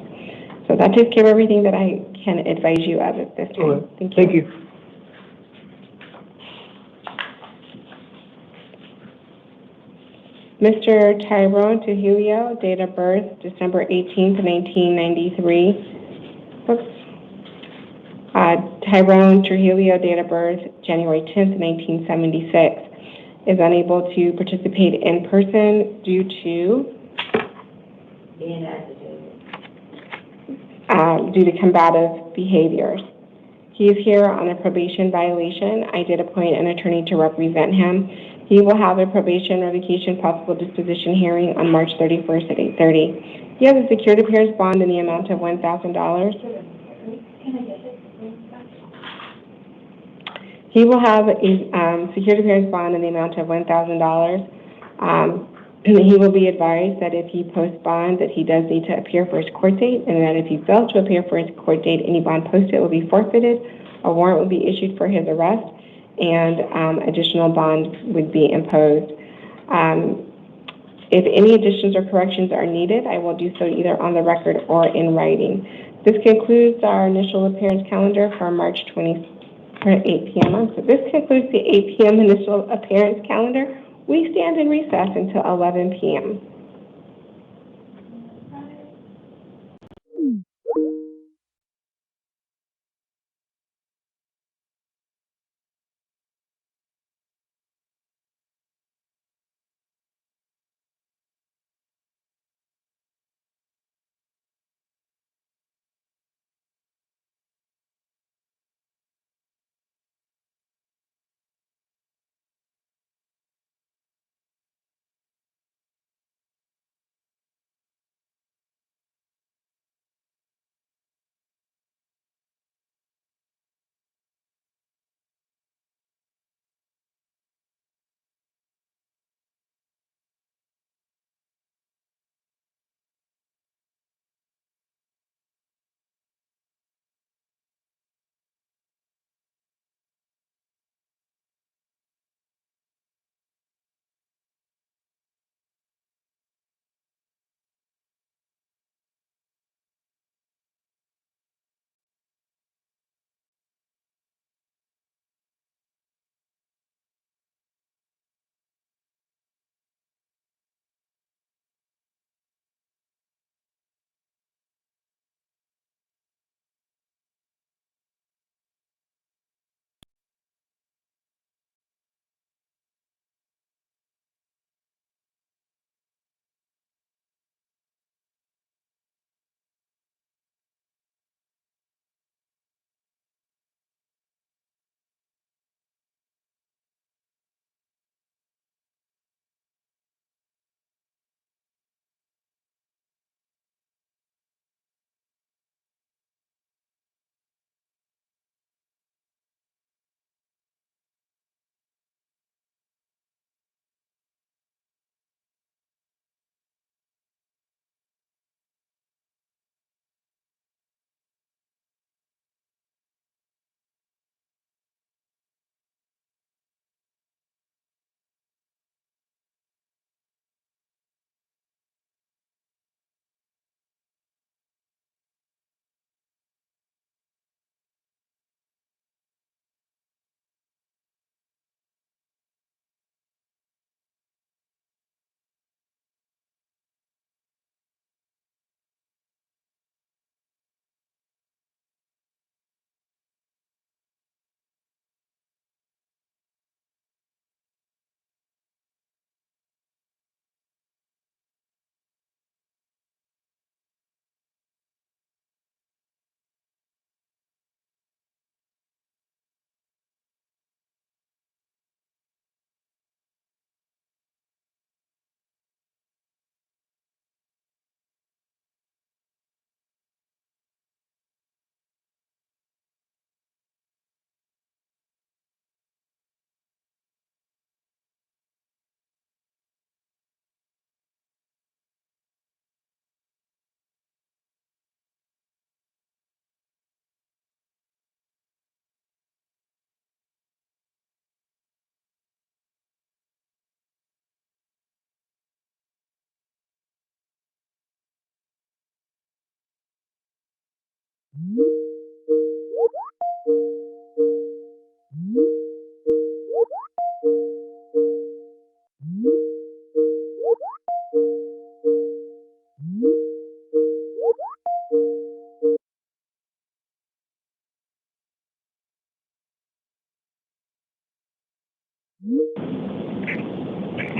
So that takes care of everything that I can advise you of at this time. Right. Thank you. Thank you. Mr. Tyrone Trujillo, date of birth, December 18th, 1993. Oops. Tyrone Trujillo, date of birth, January 10th, 1976, is unable to participate in person due to Being agitated. due to combative behaviors. He is here on a probation violation. I did appoint an attorney to represent him. He will have a probation revocation possible disposition hearing on March 31st at 8:30. He has a secured appearance bond in the amount of $1,000. He will have a secured appearance bond in the amount of $1,000. He will be advised that if he posts bond, that he does need to appear for his court date, and that if he fails to appear for his court date, any bond posted will be forfeited. A warrant will be issued for his arrest, and additional bond would be imposed. If any additions or corrections are needed, I will do so either on the record or in writing. This concludes our initial appearance calendar for March 20th at 8 p.m. So this concludes the 8 p.m. initial appearance calendar. We stand in recess until 11 p.m.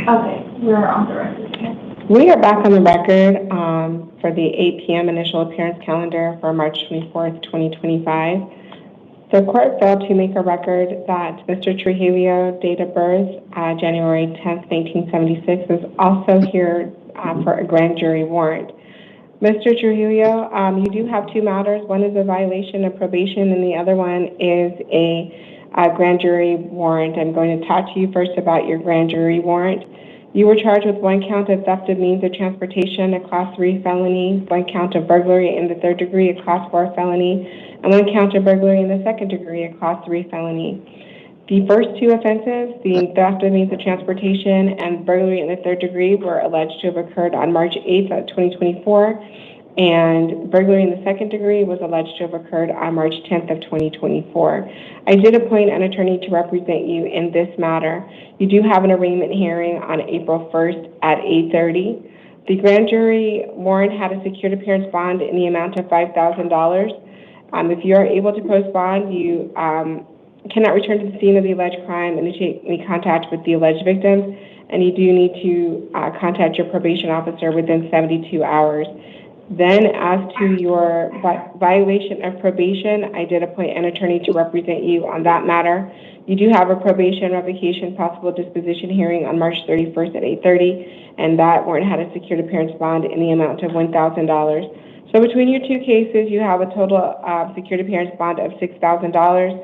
Okay, we're on the record. We are back on the record for the 8 p.m. initial appearance calendar for March 24th, 2025. So court failed to make a record that Mr. Trujillo, date of birth, January 10th, 1976, is also here for a grand jury warrant. Mr. Trujillo, you do have two matters. One is a violation of probation, and the other one is a grand jury warrant. I'm going to talk to you first about your grand jury warrant. You were charged with 1 count of theft of means of transportation, a Class 3 felony, 1 count of burglary in the 3rd degree, a Class 4 felony, and 1 count of burglary in the 2nd degree, a Class 3 felony. The first two offenses, the theft of means of transportation and burglary in the 3rd degree, were alleged to have occurred on March 8th of 2024, and burglary in the 2nd degree was alleged to have occurred on March 10th of 2024. I did appoint an attorney to represent you in this matter. You do have an arraignment hearing on April 1st at 8:30. The grand jury warrant had a secured appearance bond in the amount of $5,000. If you are able to post bond, you cannot return to the scene of the alleged crime, initiate any contact with the alleged victims, and you do need to contact your probation officer within 72 hours. Then, as to your violation of probation, I did appoint an attorney to represent you on that matter. You do have a probation revocation possible disposition hearing on March 31st at 8:30, and that warrant had a secured appearance bond in the amount of $1,000. So between your two cases, you have a total secured appearance bond of $6,000.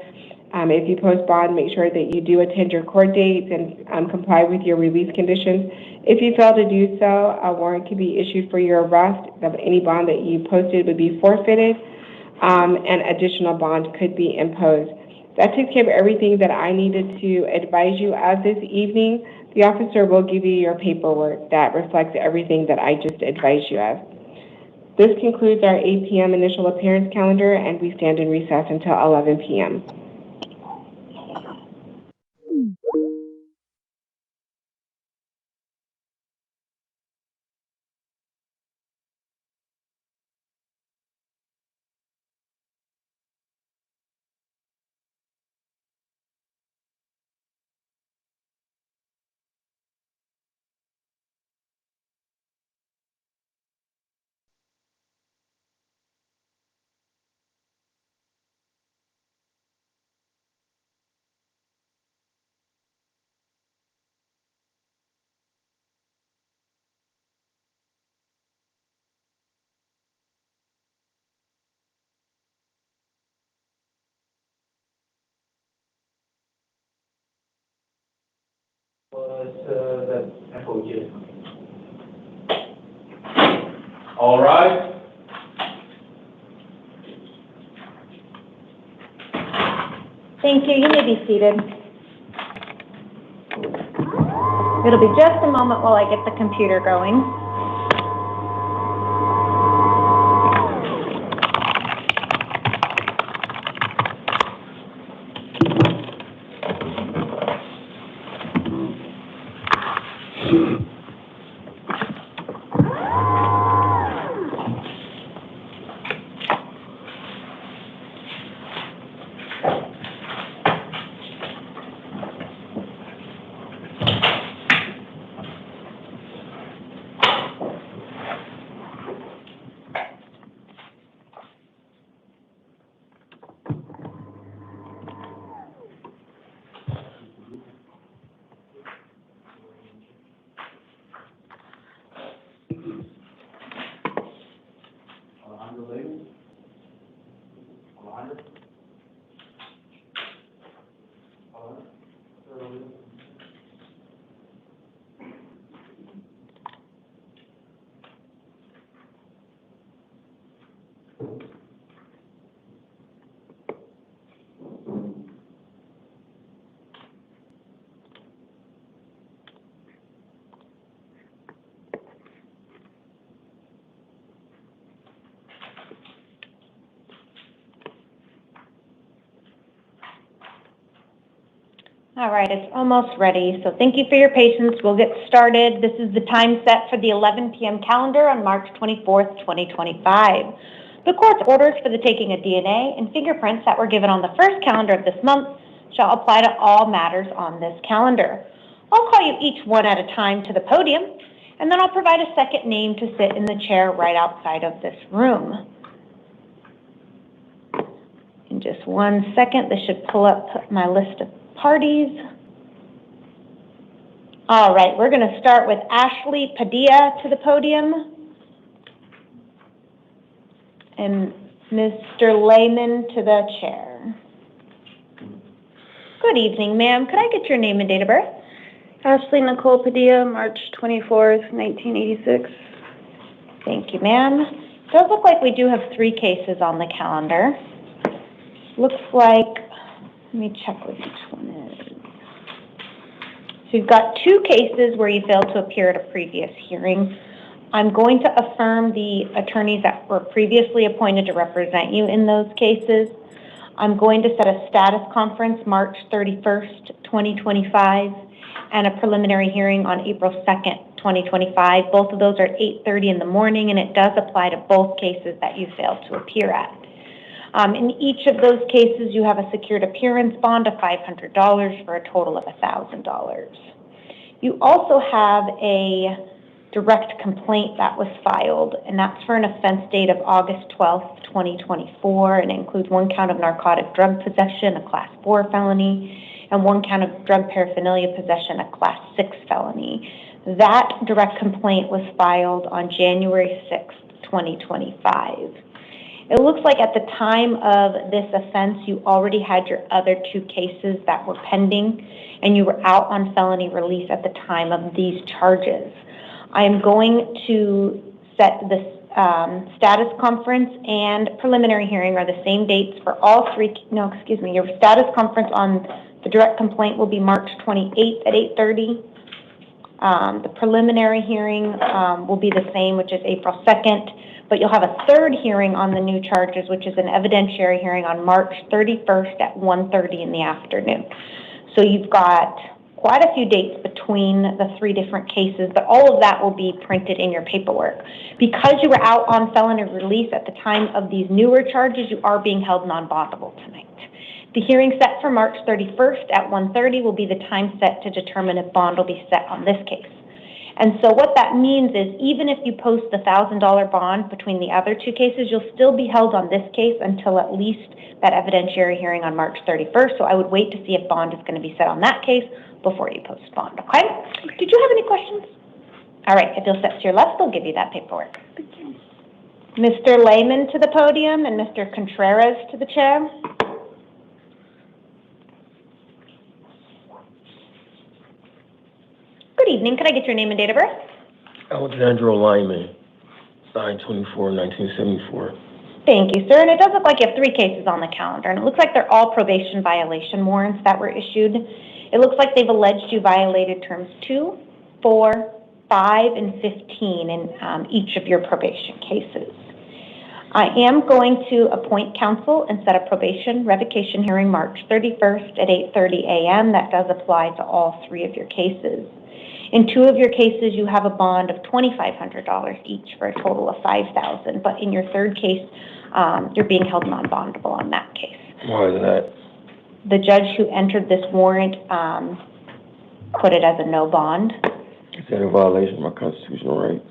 If you post bond, make sure that you do attend your court dates and comply with your release conditions. If you fail to do so, a warrant can be issued for your arrest. Any bond that you posted would be forfeited, and additional bond could be imposed. That takes care of everything that I needed to advise you of this evening. The officer will give you your paperwork that reflects everything that I just advised you of. This concludes our 8 p.m. initial appearance calendar, and we stand in recess until 11 p.m. All right. Thank you. You may be seated. It'll be just a moment while I get the computer going. All right, it's almost ready, so thank you for your patience. We'll get started. This is the time set for the 11 p.m. calendar on March 24th, 2025. The court's orders for the taking of DNA and fingerprints that were given on the first calendar of this month shall apply to all matters on this calendar. I'll call you each one at a time to the podium, and then I'll provide a second name to sit in the chair right outside of this room. And just 1 second. This should pull up my list of parties. All right, we're going to start with Ashley Padilla to the podium. And Mr. Lehman to the chair. Good evening, ma'am. Could I get your name and date of birth? Ashley Nicole Padilla, March 24th, 1986. Thank you, ma'am. It does look like we do have 3 cases on the calendar. Looks like, let me check what each one is. So you've got 2 cases where you failed to appear at a previous hearing. I'm going to affirm the attorneys that were previously appointed to represent you in those cases. I'm going to set a status conference March 31st, 2025, and a preliminary hearing on April 2nd, 2025. Both of those are 8:30 in the morning, and it does apply to both cases that you failed to appear at. In each of those cases, you have a secured appearance bond of $500 for a total of $1,000. You also have a direct complaint that was filed, and that's for an offense date of August 12th, 2024, and it includes 1 count of narcotic drug possession, a Class 4 felony, and 1 count of drug paraphernalia possession, a Class 6 felony. That direct complaint was filed on January 6th, 2025. It looks like at the time of this offense, you already had your other 2 cases that were pending, and you were out on felony release at the time of these charges. I am going to set the status conference and preliminary hearing are the same dates for all 3. No, excuse me. Your status conference on the direct complaint will be March 28th at 8:30. The preliminary hearing will be the same, which is April 2nd, but you'll have a 3rd hearing on the new charges, which is an evidentiary hearing on March 31st at 1:30 in the afternoon. So you've got quite a few dates between the 3 different cases, but all of that will be printed in your paperwork. Because you were out on felony release at the time of these newer charges, you are being held non-bondable tonight. The hearing set for March 31st at 1:30 will be the time set to determine if bond will be set on this case. And so what that means is even if you post the $1,000 bond between the other 2 cases, you'll still be held on this case until at least that evidentiary hearing on March 31st. So I would wait to see if bond is going to be set on that case before you post bond, okay? Did you have any questions? All right, if you'll step to your left, they'll give you that paperwork. Mr. Lehman to the podium and Mr. Contreras to the chair. Good evening. Could I get your name and date of birth? Alexandra Lyman, 9/24/1974. Thank you, sir. And it does look like you have 3 cases on the calendar, and it looks like they're all probation violation warrants that were issued. It looks like they've alleged you violated terms 2, 4, 5, and 15 in each of your probation cases. I am going to appoint counsel and set a probation revocation hearing March 31st at 8:30 a.m. That does apply to all 3 of your cases. In 2 of your cases, you have a bond of $2,500 each for a total of $5,000. But in your 3rd case, you're being held non-bondable on that case. Why is that? The judge who entered this warrant put it as a no bond. Is that a violation of my constitutional rights?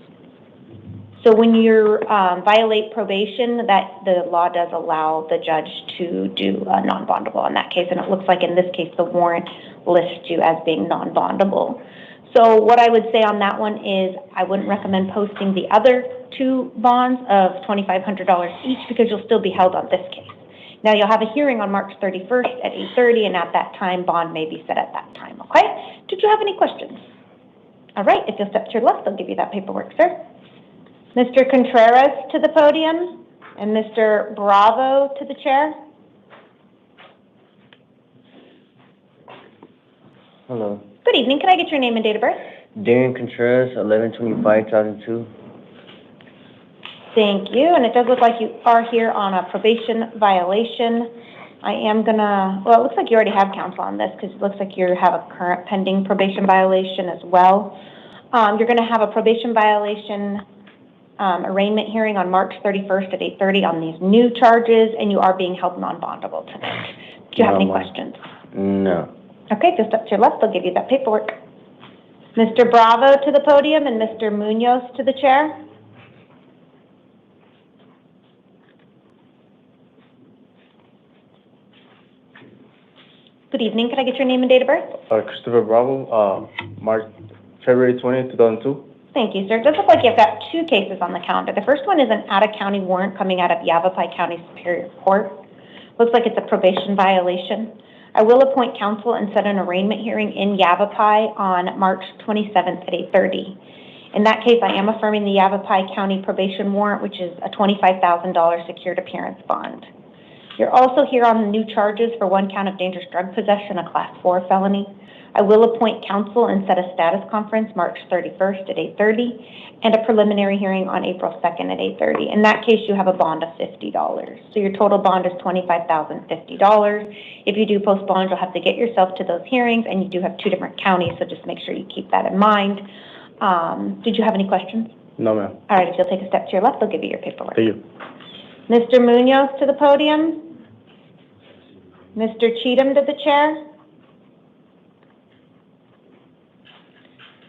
So when you violate probation, that the law does allow the judge to do a non-bondable on that case. And it looks like in this case, the warrant lists you as being non-bondable. So what I would say on that one is I wouldn't recommend posting the other 2 bonds of $2,500 each because you'll still be held on this case. Now you'll have a hearing on March 31st at 8:30, and at that time, bond may be set at that time, okay? Did you have any questions? All right, if you'll step to your left, they'll give you that paperwork, sir. Mr. Contreras to the podium, and Mr. Bravo to the chair. Hello. Good evening. Can I get your name and date of birth? Darian Contreras, 11/25/2002. Thank you. And it does look like you are here on a probation violation. I am gonna, well, it looks like you already have counsel on this because it looks like you have a current pending probation violation as well. You're gonna have a probation violation arraignment hearing on March 31st at 8:30 on these new charges, and you are being held non-bondable tonight. Do you have any questions? No. Okay, just up to your left, they'll give you that paperwork. Mr. Bravo to the podium and Mr. Munoz to the chair. Good evening. Could I get your name and date of birth? Christopher Bravo, February 20th, 2002. Thank you, sir. It does look like you've got two cases on the calendar. The first one is an out-of-county warrant coming out of Yavapai County Superior Court. Looks like it's a probation violation. I will appoint counsel and set an arraignment hearing in Yavapai on March 27th at 8:30. In that case, I am affirming the Yavapai County probation warrant, which is a $25,000 secured appearance bond. You're also here on new charges for one count of dangerous drug possession, a Class 4 felony. I will appoint counsel and set a status conference March 31st at 8:30 and a preliminary hearing on April 2nd at 8:30. In that case, you have a bond of $50. So your total bond is $25,050. If you do post bond, you'll have to get yourself to those hearings, and you do have two different counties, so just make sure you keep that in mind. Did you have any questions? No, ma'am. All right, if you'll take a step to your left, they'll give you your paperwork. Thank you. Mr. Munoz to the podium. Mr. Cheatham to the chair.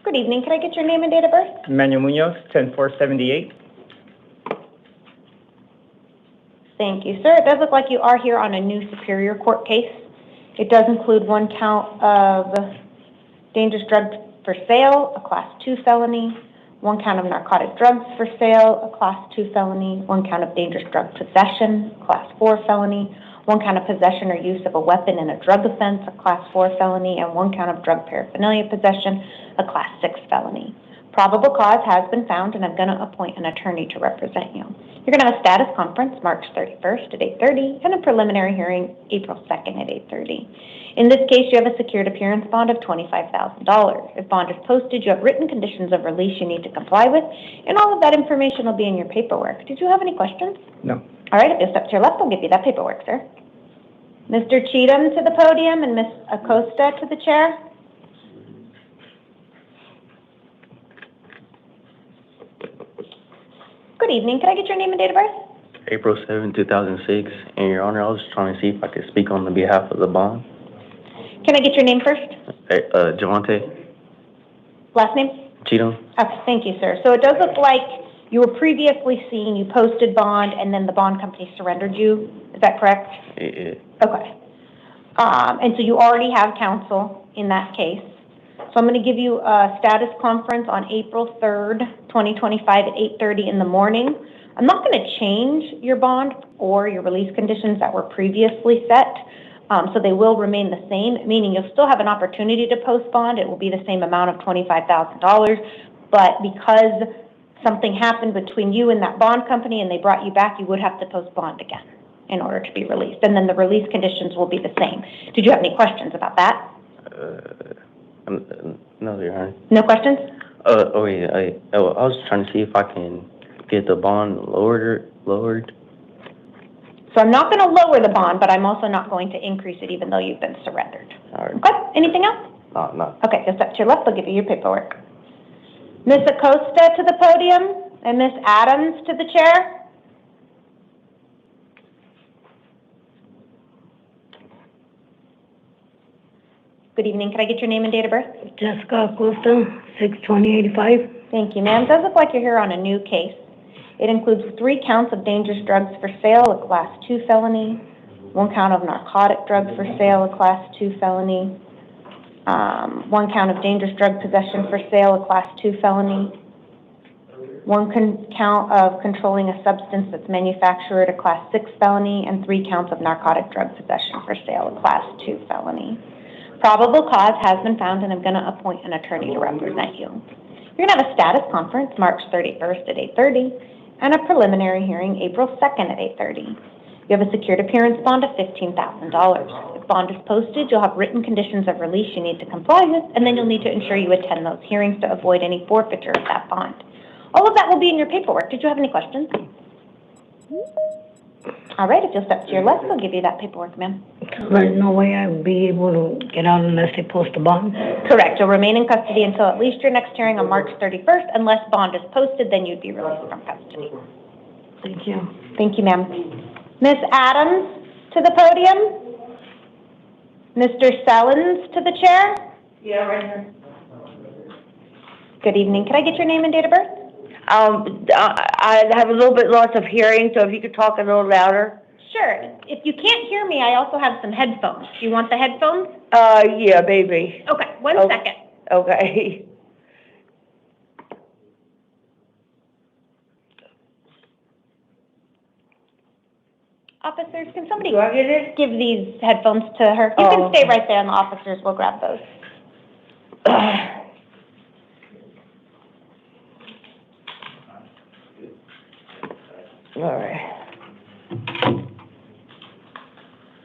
Good evening. Could I get your name and date of birth? Manuel Munoz, 10478. Thank you, sir. It does look like you are here on a new Superior Court case. It does include one count of dangerous drugs for sale, a Class 2 felony, one count of narcotic drugs for sale, a Class 2 felony, one count of dangerous drug possession, Class 4 felony, one count of possession or use of a weapon in a drug offense, a Class 4 felony, and one count of drug paraphernalia possession, a Class 6 felony. Probable cause has been found, and I'm going to appoint an attorney to represent you. You're going to have a status conference March 31st at 8:30 and a preliminary hearing April 2nd at 8:30. In this case, you have a secured appearance bond of $25,000. If bond is posted, you have written conditions of release you need to comply with, and all of that information will be in your paperwork. Did you have any questions? No. All right, if you step to your left, I'll give you that paperwork, sir. Mr. Cheatham to the podium and Ms. Acosta to the chair. Good evening. Can I get your name and date of birth? April 7, 2006. And Your Honor, I was trying to see if I could speak on the behalf of the bond. Can I get your name first? Javante Last name? Cheatham. Okay, thank you, sir. So it does look like you were previously seen, you posted bond, and then the bond company surrendered you. Is that correct? Yeah. Okay. And so you already have counsel in that case. So I'm going to give you a status conference on April 3rd, 2025 at 8:30 in the morning. I'm not going to change your bond or your release conditions that were previously set. So they will remain the same, meaning you'll still have an opportunity to post bond. It will be the same amount of $25,000. But because something happened between you and that bond company and they brought you back, you would have to post bond again in order to be released. And then the release conditions will be the same. Did you have any questions about that? No, Your Honor. No questions? I was trying to see if I can get the bond lowered. So I'm not going to lower the bond, but I'm also not going to increase it even though you've been surrendered. All right. Okay, anything else? No. Okay, just up to your left, I'll give you your paperwork. Ms. Acosta to the podium and Ms. Adams to the chair. Good evening. Can I get your name and date of birth? Jessica Acosta, 6/20/85. Thank you, ma'am. It does look like you're here on a new case. It includes 3 counts of dangerous drugs for sale, a Class 2 felony, 1 count of narcotic drugs for sale, a Class 2 felony, 1 count of dangerous drug possession for sale, a Class 2 felony, 1 count of controlling a substance that's manufactured, a Class 6 felony, and 3 counts of narcotic drug possession for sale, a Class 2 felony. Probable cause has been found, and I'm going to appoint an attorney to represent you. You're going to have a status conference March 31st at 8:30 and a preliminary hearing April 2nd at 8:30. You have a secured appearance bond of $15,000. If bond is posted, you'll have written conditions of release you need to comply with, and then you'll need to ensure you attend those hearings to avoid any forfeiture of that bond. All of that will be in your paperwork. Did you have any questions? All right, if you'll step to your left, I'll give you that paperwork, ma'am. There's no way I'll be able to get out unless they post a bond? Correct. You'll remain in custody until at least your next hearing on March 31st. Unless bond is posted, then you'd be released from custody. Thank you. Thank you, ma'am. Ms. Adams to the podium. Mr. Sellens to the chair. Yeah, right here. Good evening. Can I get your name and date of birth? I have a little bit loss of hearing, so if you could talk a little louder. Sure. If you can't hear me, I also have some headphones. Do you want the headphones? Yeah, baby. Okay, one second. Okay. Officers, can somebody give these headphones to her? You can stay right there and the officers will grab those. All right.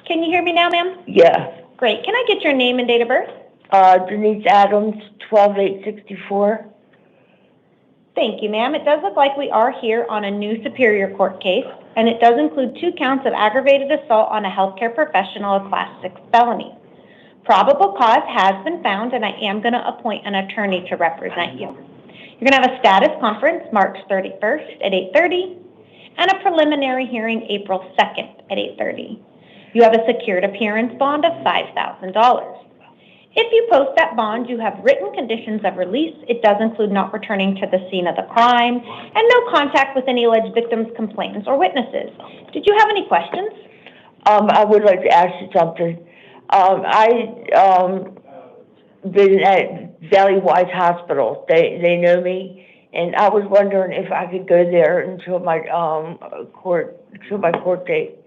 Can you hear me now, ma'am? Yeah. Great. Can I get your name and date of birth? Denise Adams, 12/8/64. Thank you, ma'am. It does look like we are here on a new Superior Court case, and it does include 2 counts of aggravated assault on a healthcare professional, a Class 6 felony. Probable cause has been found, and I am going to appoint an attorney to represent you. You're going to have a status conference March 31st at 8:30, and a preliminary hearing April 2nd at 8:30. You have a secured appearance bond of $5,000. If you post that bond, you have written conditions of release. It does include not returning to the scene of the crime and no contact with any alleged victims, complainants, or witnesses. Did you have any questions? I would like to ask you something. I been at Valley Wise Hospital. They know me, and I was wondering if I could go there until my court date.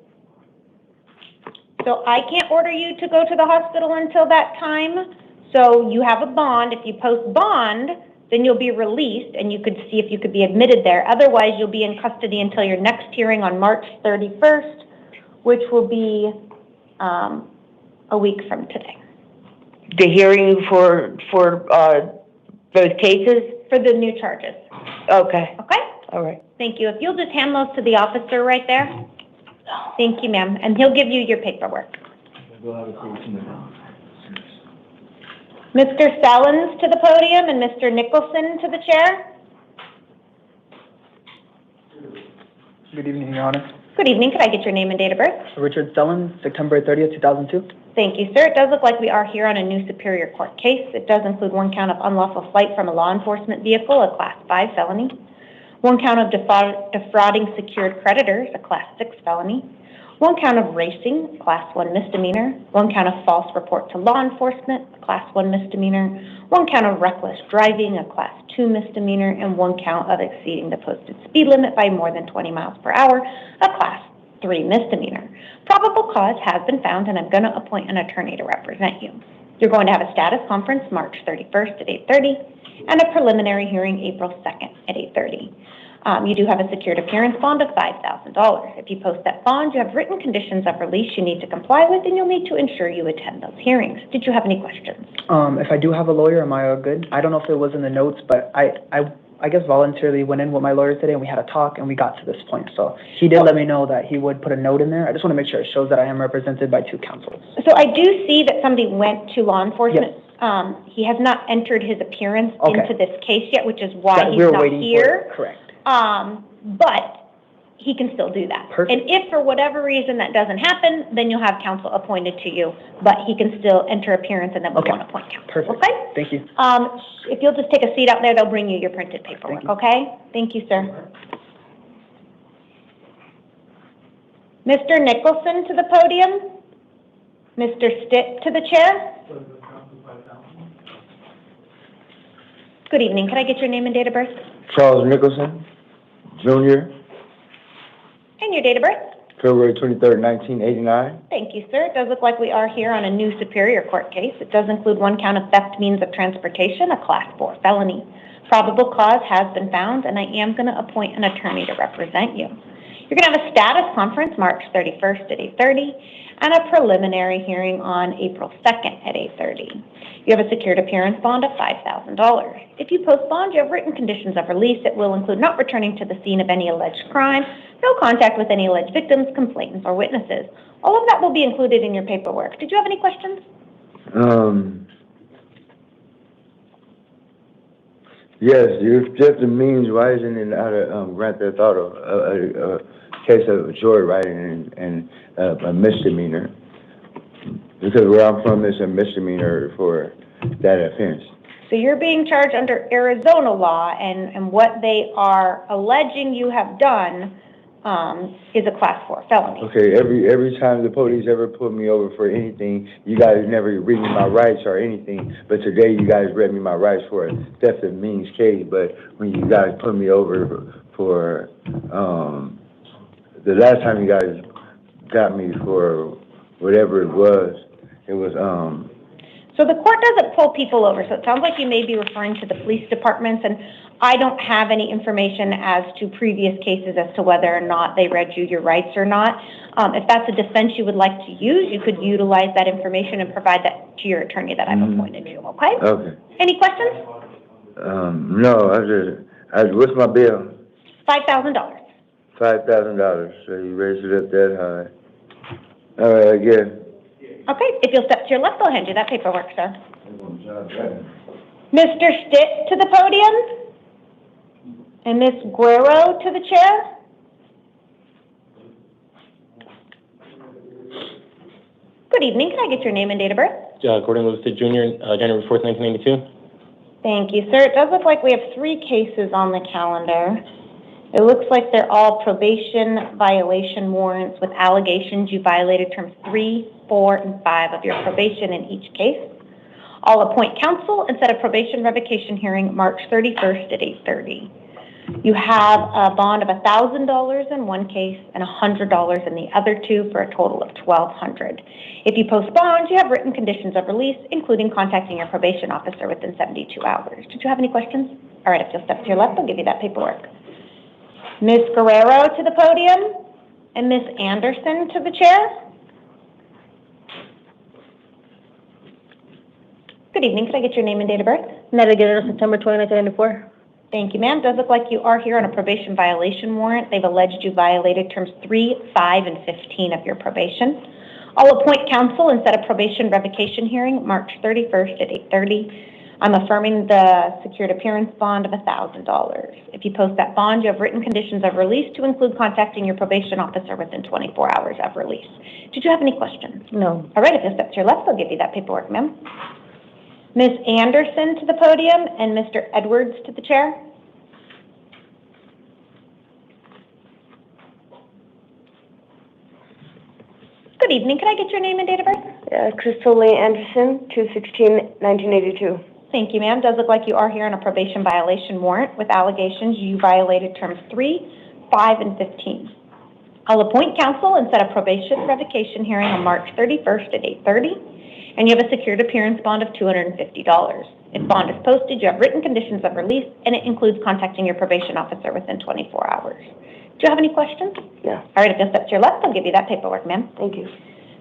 So I can't order you to go to the hospital until that time. So you have a bond. If you post bond, then you'll be released and you could see if you could be admitted there. Otherwise, you'll be in custody until your next hearing on March 31st, which will be a week from today. The hearing for both cases? For the new charges. Okay. Okay? All right. Thank you. If you'll just hand those to the officer right there. Thank you, ma'am. And he'll give you your paperwork. Mr. Sellens to the podium and Mr. Nicholson to the chair. Good evening, Your Honor. Good evening. Could I get your name and date of birth? Richard Sellens, September 30th, 2002. Thank you, sir. It does look like we are here on a new Superior Court case. It does include 1 count of unlawful flight from a law enforcement vehicle, a Class 5 felony. 1 count of defrauding secured creditors, a Class 6 felony. 1 count of racing, Class 1 misdemeanor. 1 count of false report to law enforcement, a Class 1 misdemeanor. 1 count of reckless driving, a Class 2 misdemeanor. And 1 count of exceeding the posted speed limit by more than 20 miles per hour, a Class 3 misdemeanor. Probable cause has been found, and I'm going to appoint an attorney to represent you. You're going to have a status conference March 31st at 8:30 and a preliminary hearing April 2nd at 8:30. You do have a secured appearance bond of $5,000. If you post that bond, you have written conditions of release you need to comply with, and you'll need to ensure you attend those hearings. Did you have any questions? If I do have a lawyer, am I all good? I don't know if it was in the notes, but I guess voluntarily went in with my lawyer today, and we had a talk, and we got to this point. So he did let me know that he would put a note in there. I just want to make sure it shows that I am represented by 2 counsels. So I do see that somebody went to law enforcement. Yes. He has not entered his appearance into this case yet, which is why he's not here. Correct. But he can still do that. Perfect. And if for whatever reason that doesn't happen, then you'll have counsel appointed to you, but he can still enter appearance and then we won't appoint counsel. Perfect. Okay? Thank you. If you'll just take a seat out there, they'll bring you your printed paperwork, okay? Thank you, sir. Mr. Nicholson to the podium. Mr. Stitt to the chair. Good evening. Could I get your name and date of birth? Charles Nicholson, Jr., And your date of birth? February 23rd, 1989. Thank you, sir. It does look like we are here on a new Superior Court case. It does include 1 count of theft means of transportation, a Class 4 felony. Probable cause has been found, and I am going to appoint an attorney to represent you. You're going to have a status conference March 31st at 8:30 and a preliminary hearing on April 2nd at 8:30. You have a secured appearance bond of $5,000. If you post bond, you have written conditions of release. It will include not returning to the scene of any alleged crime, no contact with any alleged victims, complainants, or witnesses. All of that will be included in your paperwork. Did you have any questions? Yes, if just the means, why isn't it out of Grand Theft Auto, a case of joyriding and a misdemeanor? Because where I'm from, it's a misdemeanor for that offense. So you're being charged under Arizona law, and what they are alleging you have done is a Class 4 felony. Okay, every time the police ever put me over for anything, you guys never read me my rights or anything, but today you guys read me my rights for a theft of means case, but when you guys put me over for, the last time you guys got me for whatever it was, So the court doesn't pull people over, so it sounds like you may be referring to the police departments, and I don't have any information as to previous cases as to whether or not they read you your rights or not. If that's a defense you would like to use, you could utilize that information and provide that to your attorney that I've appointed to, okay? Okay. Any questions? No, what's my bill? $5,000. $5,000, so you raised it up that high. All right, I guess. Okay, if you'll step to your left, I'll hand you that paperwork, sir. Mr. Stitt to the podium, and Ms. Guerrero to the chair. Good evening, can I get your name and date of birth? Gordon Lewis Jr., January 4th, 1992. Thank you, sir. It does look like we have 3 cases on the calendar. It looks like they're all probation violation warrants with allegations you violated terms 3, 4, and 5 of your probation in each case. I'll appoint counsel and set a probation revocation hearing March 31st at 8:30. You have a bond of $1,000 in one case and $100 in the other 2 for a total of $1,200. If you post bond, you have written conditions of release, including contacting your probation officer within 72 hours. Did you have any questions? All right, if you'll step to your left, I'll give you that paperwork. Ms. Guerrero to the podium, and Ms. Anderson to the chair. Good evening, could I get your name and date of birth? Netta Guerrero, September 20, 1994. Thank you, ma'am. Does look like you are here on a probation violation warrant. They've alleged you violated terms 3, 5, and 15 of your probation. I'll appoint counsel and set a probation revocation hearing March 31st at 8:30. I'm affirming the secured appearance bond of $1,000. If you post that bond, you have written conditions of release to include contacting your probation officer within 24 hours of release. Did you have any questions? No. All right, if you'll step to your left, I'll give you that paperwork, ma'am. Ms. Anderson to the podium and Mr. Edwards to the chair. Good evening. Can I get your name and date of birth? Crystal Lee Anderson, 2/16/1982. Thank you, ma'am. Does look like you are here on a probation violation warrant with allegations you violated terms 3, 5, and 15. I'll appoint counsel and set a probation revocation hearing on March 31st at 8:30. And you have a secured appearance bond of $250. If bond is posted, you have written conditions of release, and it includes contacting your probation officer within 24 hours. Do you have any questions? No. All right, if you'll step to your left, I'll give you that paperwork, ma'am. Thank you.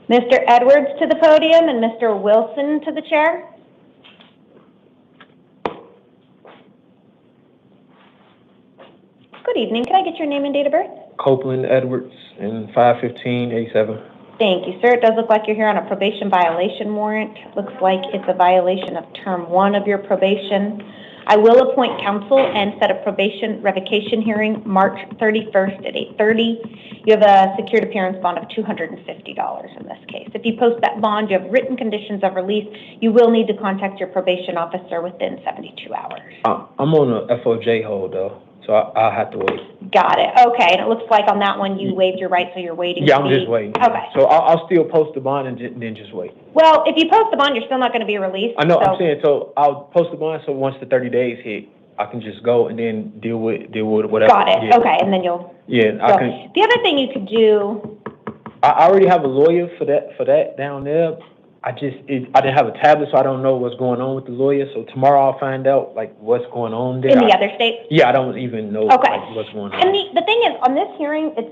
Mr. Edwards to the podium and Mr. Wilson to the chair. Good evening. Can I get your name and date of birth? Copeland Edwards in 5/15/87. Thank you, sir. It does look like you're here on a probation violation warrant. Looks like it's a violation of term 1 of your probation. I will appoint counsel and set a probation revocation hearing March 31st at 8:30. You have a secured appearance bond of $250 in this case. If you post that bond, you have written conditions of release. You will need to contact your probation officer within 72 hours. I'm on a FOJ hold though, so I'll have to wait. Got it. Okay, and it looks like on that one you waived your right, so you're waiting. Yeah, I'm just waiting. Okay. So I'll still post the bond and then just wait. Well, if you post the bond, you're still not going to be released. I know. So. I'm saying so I'll post the bond. So once the 30 days hit, I can just go and then deal with whatever. Got it. Yeah. Okay, and then you'll. Yeah, So, I can. the other thing you could do. I already have a lawyer for that down there. I didn't have a tablet, so I don't know what's going on with the lawyer. So tomorrow I'll find out like what's going on there. In the other states? Yeah, I don't even know Okay. like, what's going on. And the thing is, on this hearing, it's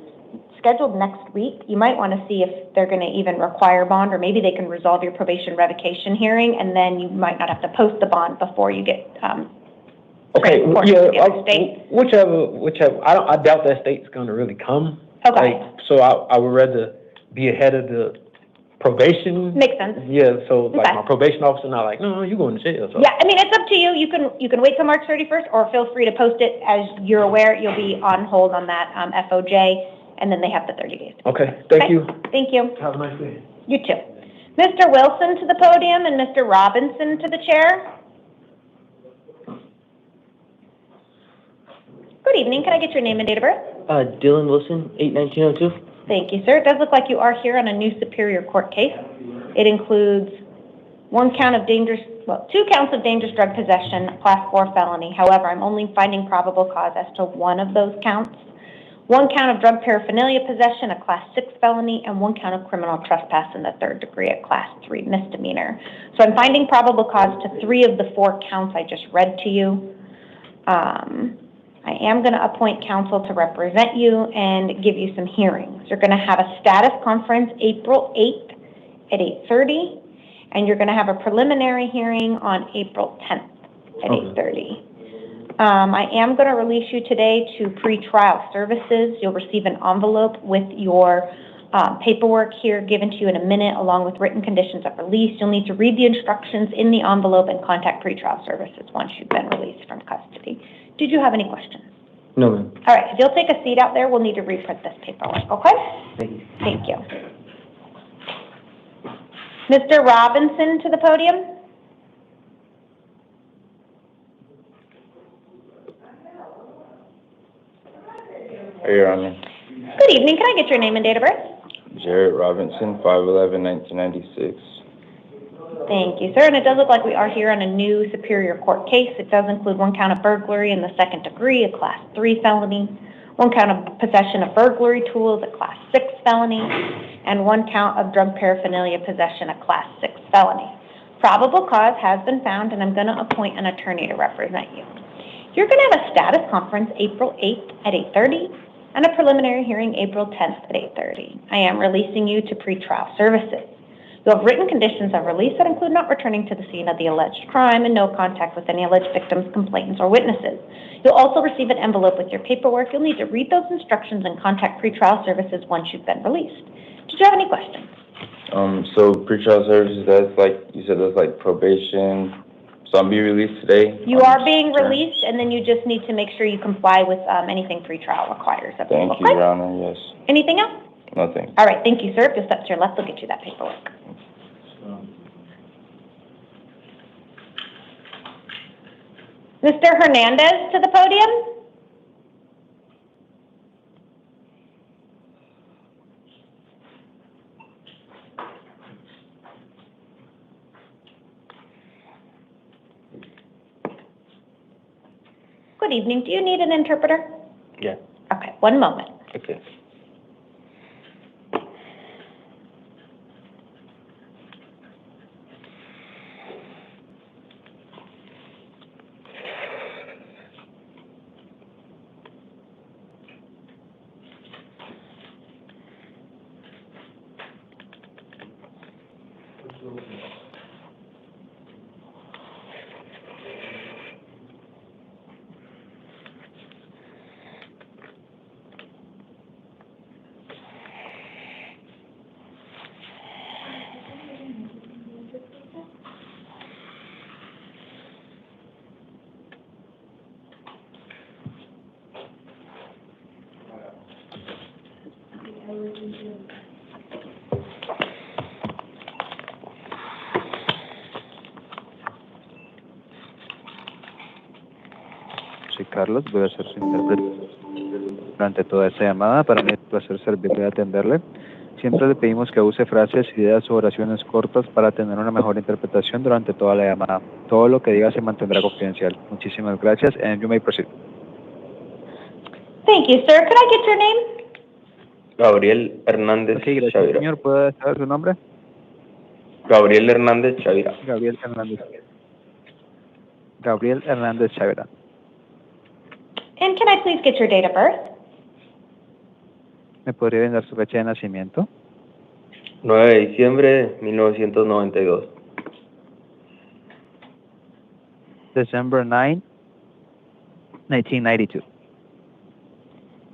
scheduled next week. You might want to see if they're going to even require bond, or maybe they can resolve your probation revocation hearing, and then you might not have to post the bond before you get Okay, transported to the other state. whichever. I doubt that state's going to really come. Okay. Like, so I would rather be ahead of the probation. Makes sense. Yeah, so like Okay. my probation officer not like, no, you're going to jail. So. Yeah, I mean, it's up to you. You can wait till March 31st, or feel free to post it. As you're aware, you'll be on hold on that FOJ, and then they have the 30 days. Okay, thank you. Thank you. Have a nice day. You too. Mr. Wilson to the podium and Mr. Robinson to the chair. Good evening. Can I get your name and date of birth? Dylan Wilson, 81902. Thank you, sir. It does look like you are here on a new Superior Court case. It includes two counts of dangerous drug possession, Class 4 felony. However, I'm only finding probable cause as to one of those counts. 1 count of drug paraphernalia possession, a Class 6 felony, and 1 count of criminal trespass in the 3rd degree, a Class 3 misdemeanor. So I'm finding probable cause to 3 of the 4 counts I just read to you. I am going to appoint counsel to represent you and give you some hearings. You're going to have a status conference April 8th at 8:30, and you're going to have a preliminary hearing on April 10th at 8:30. I am going to release you today to pretrial services. You'll receive an envelope with your paperwork here given to you in a minute, along with written conditions of release. You'll need to read the instructions in the envelope and contact pretrial services once you've been released from custody. Did you have any questions? No, ma'am. All right, if you'll take a seat out there, we'll need to reprint this paperwork, okay? Thank you. Thank you. Mr. Robinson to the podium. Hey, Your Honor. Good evening. Can I get your name and date of birth? Jared Robinson, 5/11/1996. Thank you, sir. And it does look like we are here on a new Superior Court case. It does include 1 count of burglary in the 2nd degree, a Class 3 felony, 1 count of possession of burglary tools, a Class 6 felony, and 1 count of drug paraphernalia possession, a Class 6 felony. Probable cause has been found, and I'm going to appoint an attorney to represent you. You're going to have a status conference April 8th at 8:30 and a preliminary hearing April 10th at 8:30. I am releasing you to pretrial services. You'll have written conditions of release that include not returning to the scene of the alleged crime and no contact with any alleged victims, complainants, or witnesses. You'll also receive an envelope with your paperwork. You'll need to read those instructions and contact pretrial services once you've been released. Did you have any questions? So pretrial services, that's like, you said that's like probation. So I'm being released today? You are being released, and then you just need to make sure you comply with anything pretrial requires of you. Thank you, Your Honor, yes. Anything else? Nothing. All right, thank you, sir. If you'll step to your left, we'll get you that paperwork. Mr. Hernandez to the podium. Good evening. Do you need an interpreter? Yeah. Okay, 1 moment. Okay. Soy Carlos, voy a ser su intérprete durante toda esa llamada. Para mí es un placer servirle y atenderle. Siempre le pedimos que use frases, ideas o oraciones cortas para tener una mejor interpretación durante toda la llamada. Todo lo que diga se mantendrá confidencial. Muchísimas gracias, and you may proceed. Thank you, sir. Could I get your name? Gabriel Hernández Chavira. Señor, ¿puede saber su nombre? Gabriel Hernández Chavira. Gabriel Hernández. Gabriel Hernández Chavira. And can I please get your date of birth? ¿Me podría brindar su fecha de nacimiento? 9 de diciembre de 1992. December 9, 1992.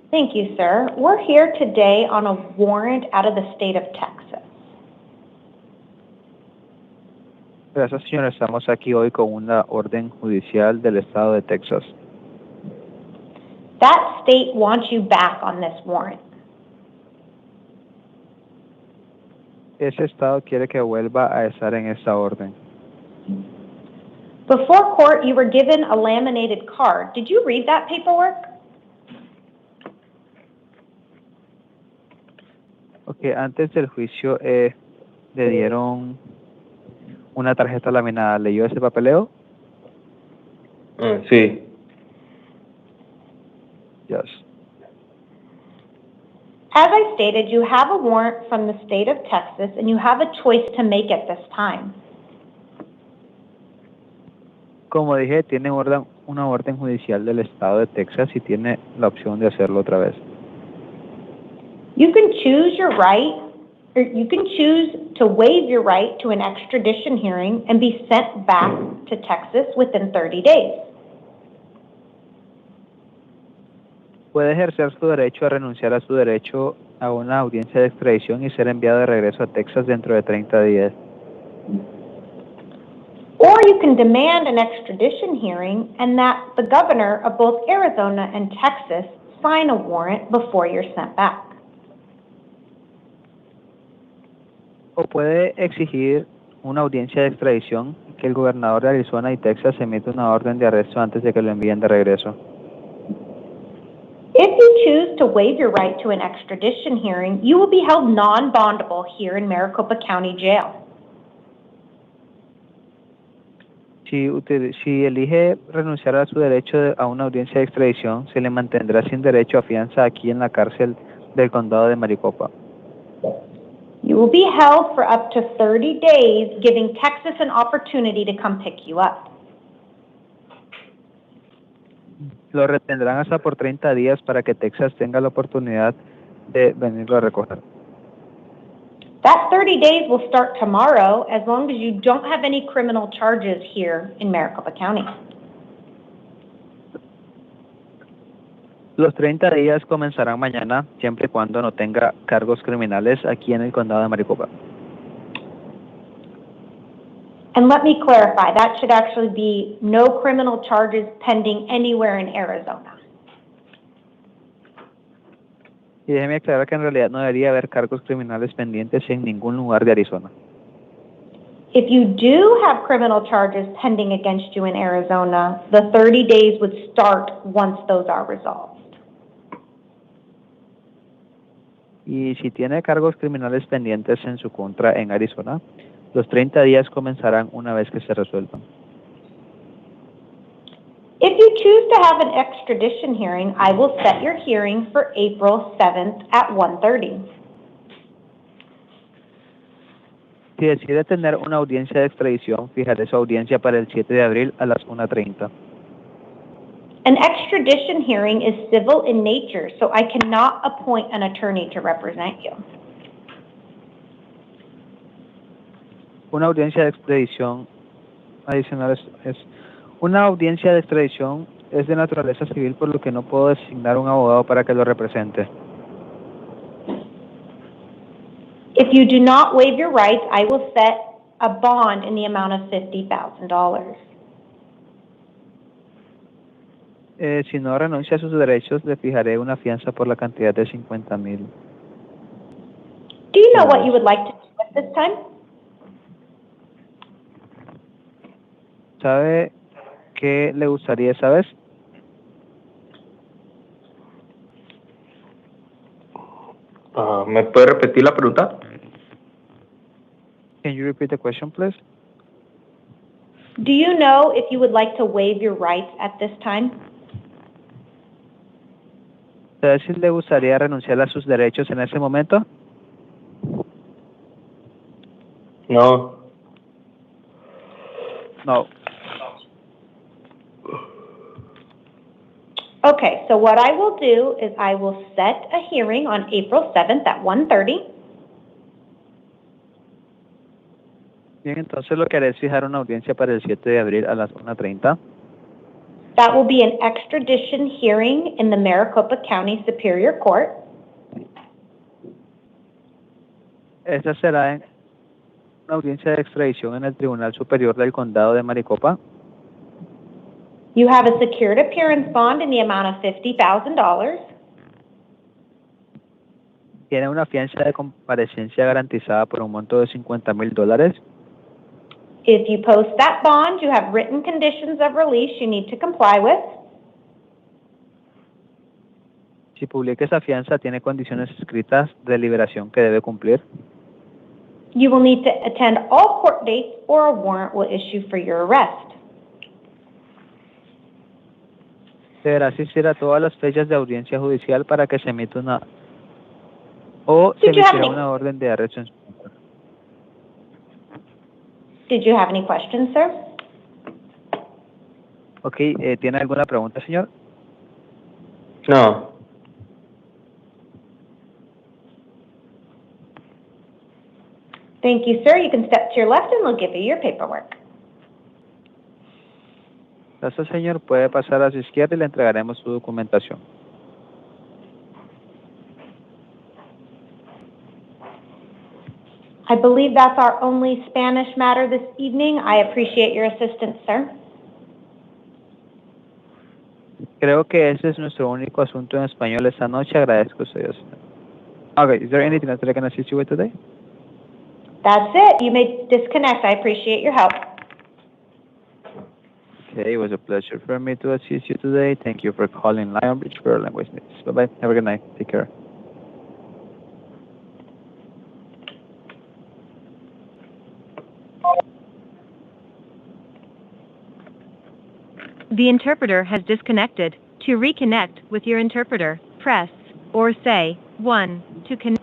Thank you, sir. We're here today on a warrant out of the state of Texas. Gracias, señor. Estamos aquí hoy con una orden judicial del estado de Texas. That state wants you back on this warrant. Ese estado quiere que vuelva a estar en esta orden. Before court, you were given a laminated card. Did you read that paperwork? que antes del juicio le dieron una tarjeta laminada. ¿Leyó ese papeleo? Sí. Yes. As I stated, you have a warrant from the state of Texas and you have a choice to make at this time. Como dije, tiene una orden judicial del estado de Texas y tiene la opción de hacerlo otra vez. You can choose your right, or you can choose to waive your right to an extradition hearing and be sent back to Texas within 30 days. Puede ejercer su derecho a renunciar a su derecho a una audiencia de extradición y ser enviado de regreso a Texas dentro de 30 días. Or you can demand an extradition hearing and that the governor of both Arizona and Texas sign a warrant before you're sent back. O puede exigir una audiencia de extradición que el gobernador de Arizona y Texas emita una orden de arresto antes de que lo envíen de regreso. If you choose to waive your right to an extradition hearing, you will be held non-bondable here in Maricopa County Jail. Si elige renunciar a su derecho a una audiencia de extradición, se le mantendrá sin derecho a fianza aquí en la cárcel del condado de Maricopa. You will be held for up to 30 days, giving Texas an opportunity to come pick you up. Lo retendrán hasta por 30 días para que Texas tenga la oportunidad de venirlo a recoger. That 30 days will start tomorrow as long as you don't have any criminal charges here in Maricopa County. Los 30 días comenzarán mañana, siempre y cuando no tenga cargos criminales aquí en el condado de Maricopa. And let me clarify, that should actually be no criminal charges pending anywhere in Arizona. Y déjeme aclarar que en realidad no debería haber cargos criminales pendientes en ningún lugar de Arizona. If you do have criminal charges pending against you in Arizona, the 30 days would start once those are resolved. Y si tiene cargos criminales pendientes en su contra en Arizona, los 30 días comenzarán una vez que se resuelvan. If you choose to have an extradition hearing, I will set your hearing for April 7th at 1:30. Si decide tener una audiencia de extradición, fijaré su audiencia para el 7 de abril a las 1:30. An extradition hearing is civil in nature, so I cannot appoint an attorney to represent you. Una audiencia de extradición adicional una audiencia de extradición es de naturaleza civil, por lo que no puedo designar un abogado para que lo represente. If you do not waive your rights, I will set a bond in the amount of $50,000. Si no renuncia a sus derechos, le fijaré una fianza por la cantidad de $50,000. Do you know what you would like to do at this time? ¿Sabe qué le gustaría esa vez? ¿Me puede repetir la pregunta? Can you repeat the question, please? Do you know if you would like to waive your rights at this time? ¿Sabe si le gustaría renunciar a sus derechos en ese momento? No. No. Okay, so what I will do is I will set a hearing on April 7th at 1:30. Bien, entonces lo que haré es fijar una audiencia para el 7 de abril a las 1:30. That will be an extradition hearing in the Maricopa County Superior Court. Esta será una audiencia de extradición en el Tribunal Superior del Condado de Maricopa. You have a secured appearance bond in the amount of $50,000. Tiene una fianza de comparecencia garantizada por un monto de $50,000. If you post that bond, you have written conditions of release you need to comply with. Si publica esa fianza, ¿tiene condiciones escritas de liberación que debe cumplir? You will need to attend all court dates or a warrant will issue for your arrest. Deberá asistir a todas las fechas de audiencia judicial para que se emita una o se emitirá una orden de arresto en su contra. Did you have any questions, sir? Ok, ¿tiene alguna pregunta, señor? No. Thank you, sir. You can step to your left and they'll give you your paperwork. Gracias, señor. Puede pasar a su izquierda y le entregaremos su documentación. I believe that's our only Spanish matter this evening. I appreciate your assistance, sir. Creo que ese es nuestro único asunto en español esta noche. Agradezco a ustedes. Okay, is there anything else that I can assist you with today? That's it. You may disconnect. I appreciate your help. Okay, it was a pleasure for me to assist you today. Thank you for calling Lionbridge for Language Needs. Bye-bye. Have a good night. Take care. The interpreter has disconnected. To reconnect with your interpreter, press or say 1 to connect.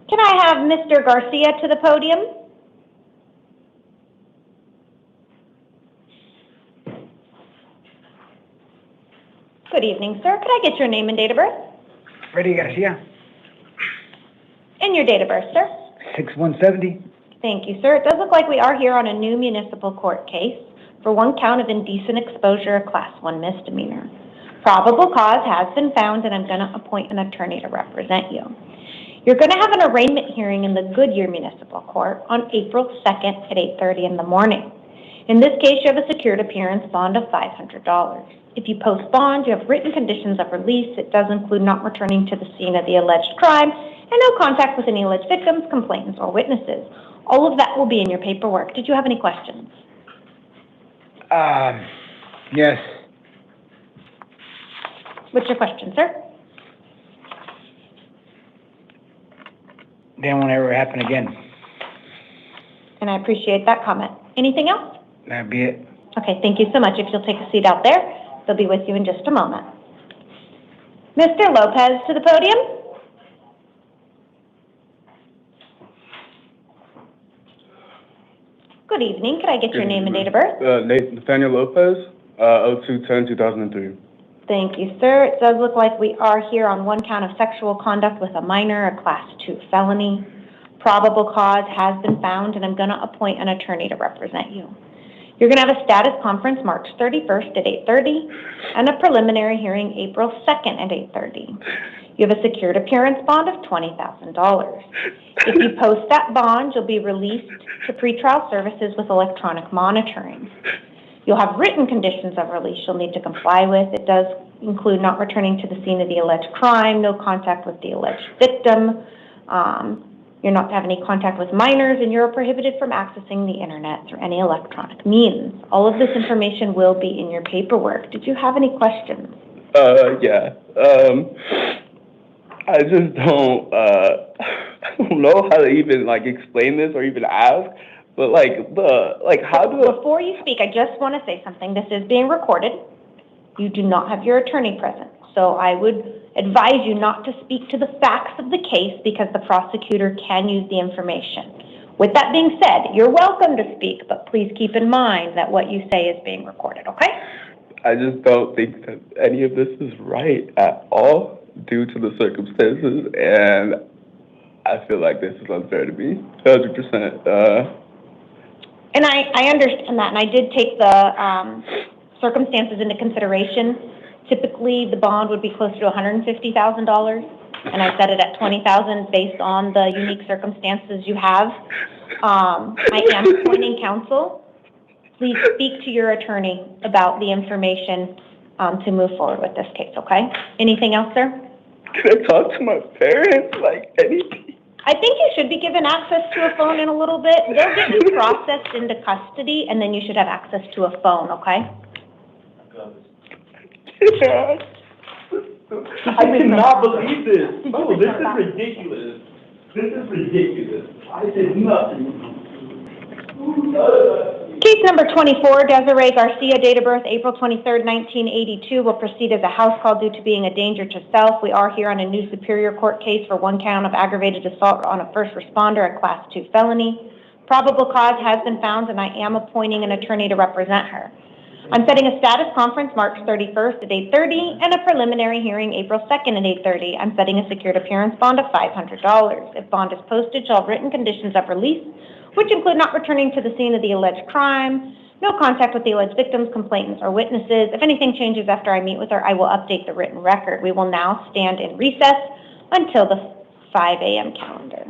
Can I have Mr. Garcia to the podium? Good evening, sir. Could I get your name and date of birth? Freddy Garcia, And your date of birth, sir? 6170. Thank you, sir. It does look like we are here on a new municipal court case for one count of indecent exposure, a Class 1 misdemeanor. Probable cause has been found, and I'm going to appoint an attorney to represent you. You're going to have an arraignment hearing in the Goodyear Municipal Court on April 2nd at 8:30 in the morning. In this case, you have a secured appearance bond of $500. If you post bond, you have written conditions of release. It does include not returning to the scene of the alleged crime and no contact with any alleged victims, complainants, or witnesses. All of that will be in your paperwork. Did you have any questions? Yes. What's your question, sir? That won't ever happen again. And I appreciate that comment. Anything else? That'd be it. Okay, thank you so much. If you'll take a seat out there, they'll be with you in just a moment. Mr. Lopez to the podium. Good evening. Could I get your name and date of birth? Nathaniel Lopez, 02/10/2003. Thank you, sir. It does look like we are here on one count of sexual conduct with a minor, a Class 2 felony. Probable cause has been found, and I'm going to appoint an attorney to represent you. You're going to have a status conference March 31st at 8:30 and a preliminary hearing April 2nd at 8:30. You have a secured appearance bond of $20,000. If you post that bond, you'll be released to pretrial services with electronic monitoring. You'll have written conditions of release you'll need to comply with. It does include not returning to the scene of the alleged crime, no contact with the alleged victim. You're not to have any contact with minors, and you're prohibited from accessing the internet through any electronic means. All of this information will be in your paperwork. Did you have any questions? Yeah. I just don't, I don't know how to even, like, explain this or even ask, but, how do Before you speak, I just want to say something. This is being recorded. You do not have your attorney present, so I would advise you not to speak to the facts of the case because the prosecutor can use the information. With that being said, you're welcome to speak, but please keep in mind that what you say is being recorded, okay? I just don't think that any of this is right at all due to the circumstances, and I feel like this is unfair to me, 100%. And I understand that, and I did take the circumstances into consideration. Typically, the bond would be closer to $150,000, and I set it at $20,000 based on the unique circumstances you have. I am appointing counsel. Please speak to your attorney about the information to move forward with this case, okay? Anything else, sir? Can I talk to my parents? Like, anything? I think you should be given access to a phone in a little bit. They'll get you processed into custody, and then you should have access to a phone, okay? Yeah. I cannot believe this. Oh, this is ridiculous. This is ridiculous. I did nothing. Case number 24, Desiree Garcia, date of birth April 23rd, 1982, will proceed as a house call due to being a danger to self. We are here on a new Superior Court case for 1 count of aggravated assault on a first responder, a Class 2 felony. Probable cause has been found, and I am appointing an attorney to represent her. I'm setting a status conference March 31st at 8:30 and a preliminary hearing April 2nd at 8:30. I'm setting a secured appearance bond of $500. If bond is posted, shall have written conditions of release, which include not returning to the scene of the alleged crime, no contact with the alleged victims, complainants, or witnesses. If anything changes after I meet with her, I will update the written record. We will now stand in recess until the 5 a.m. calendar.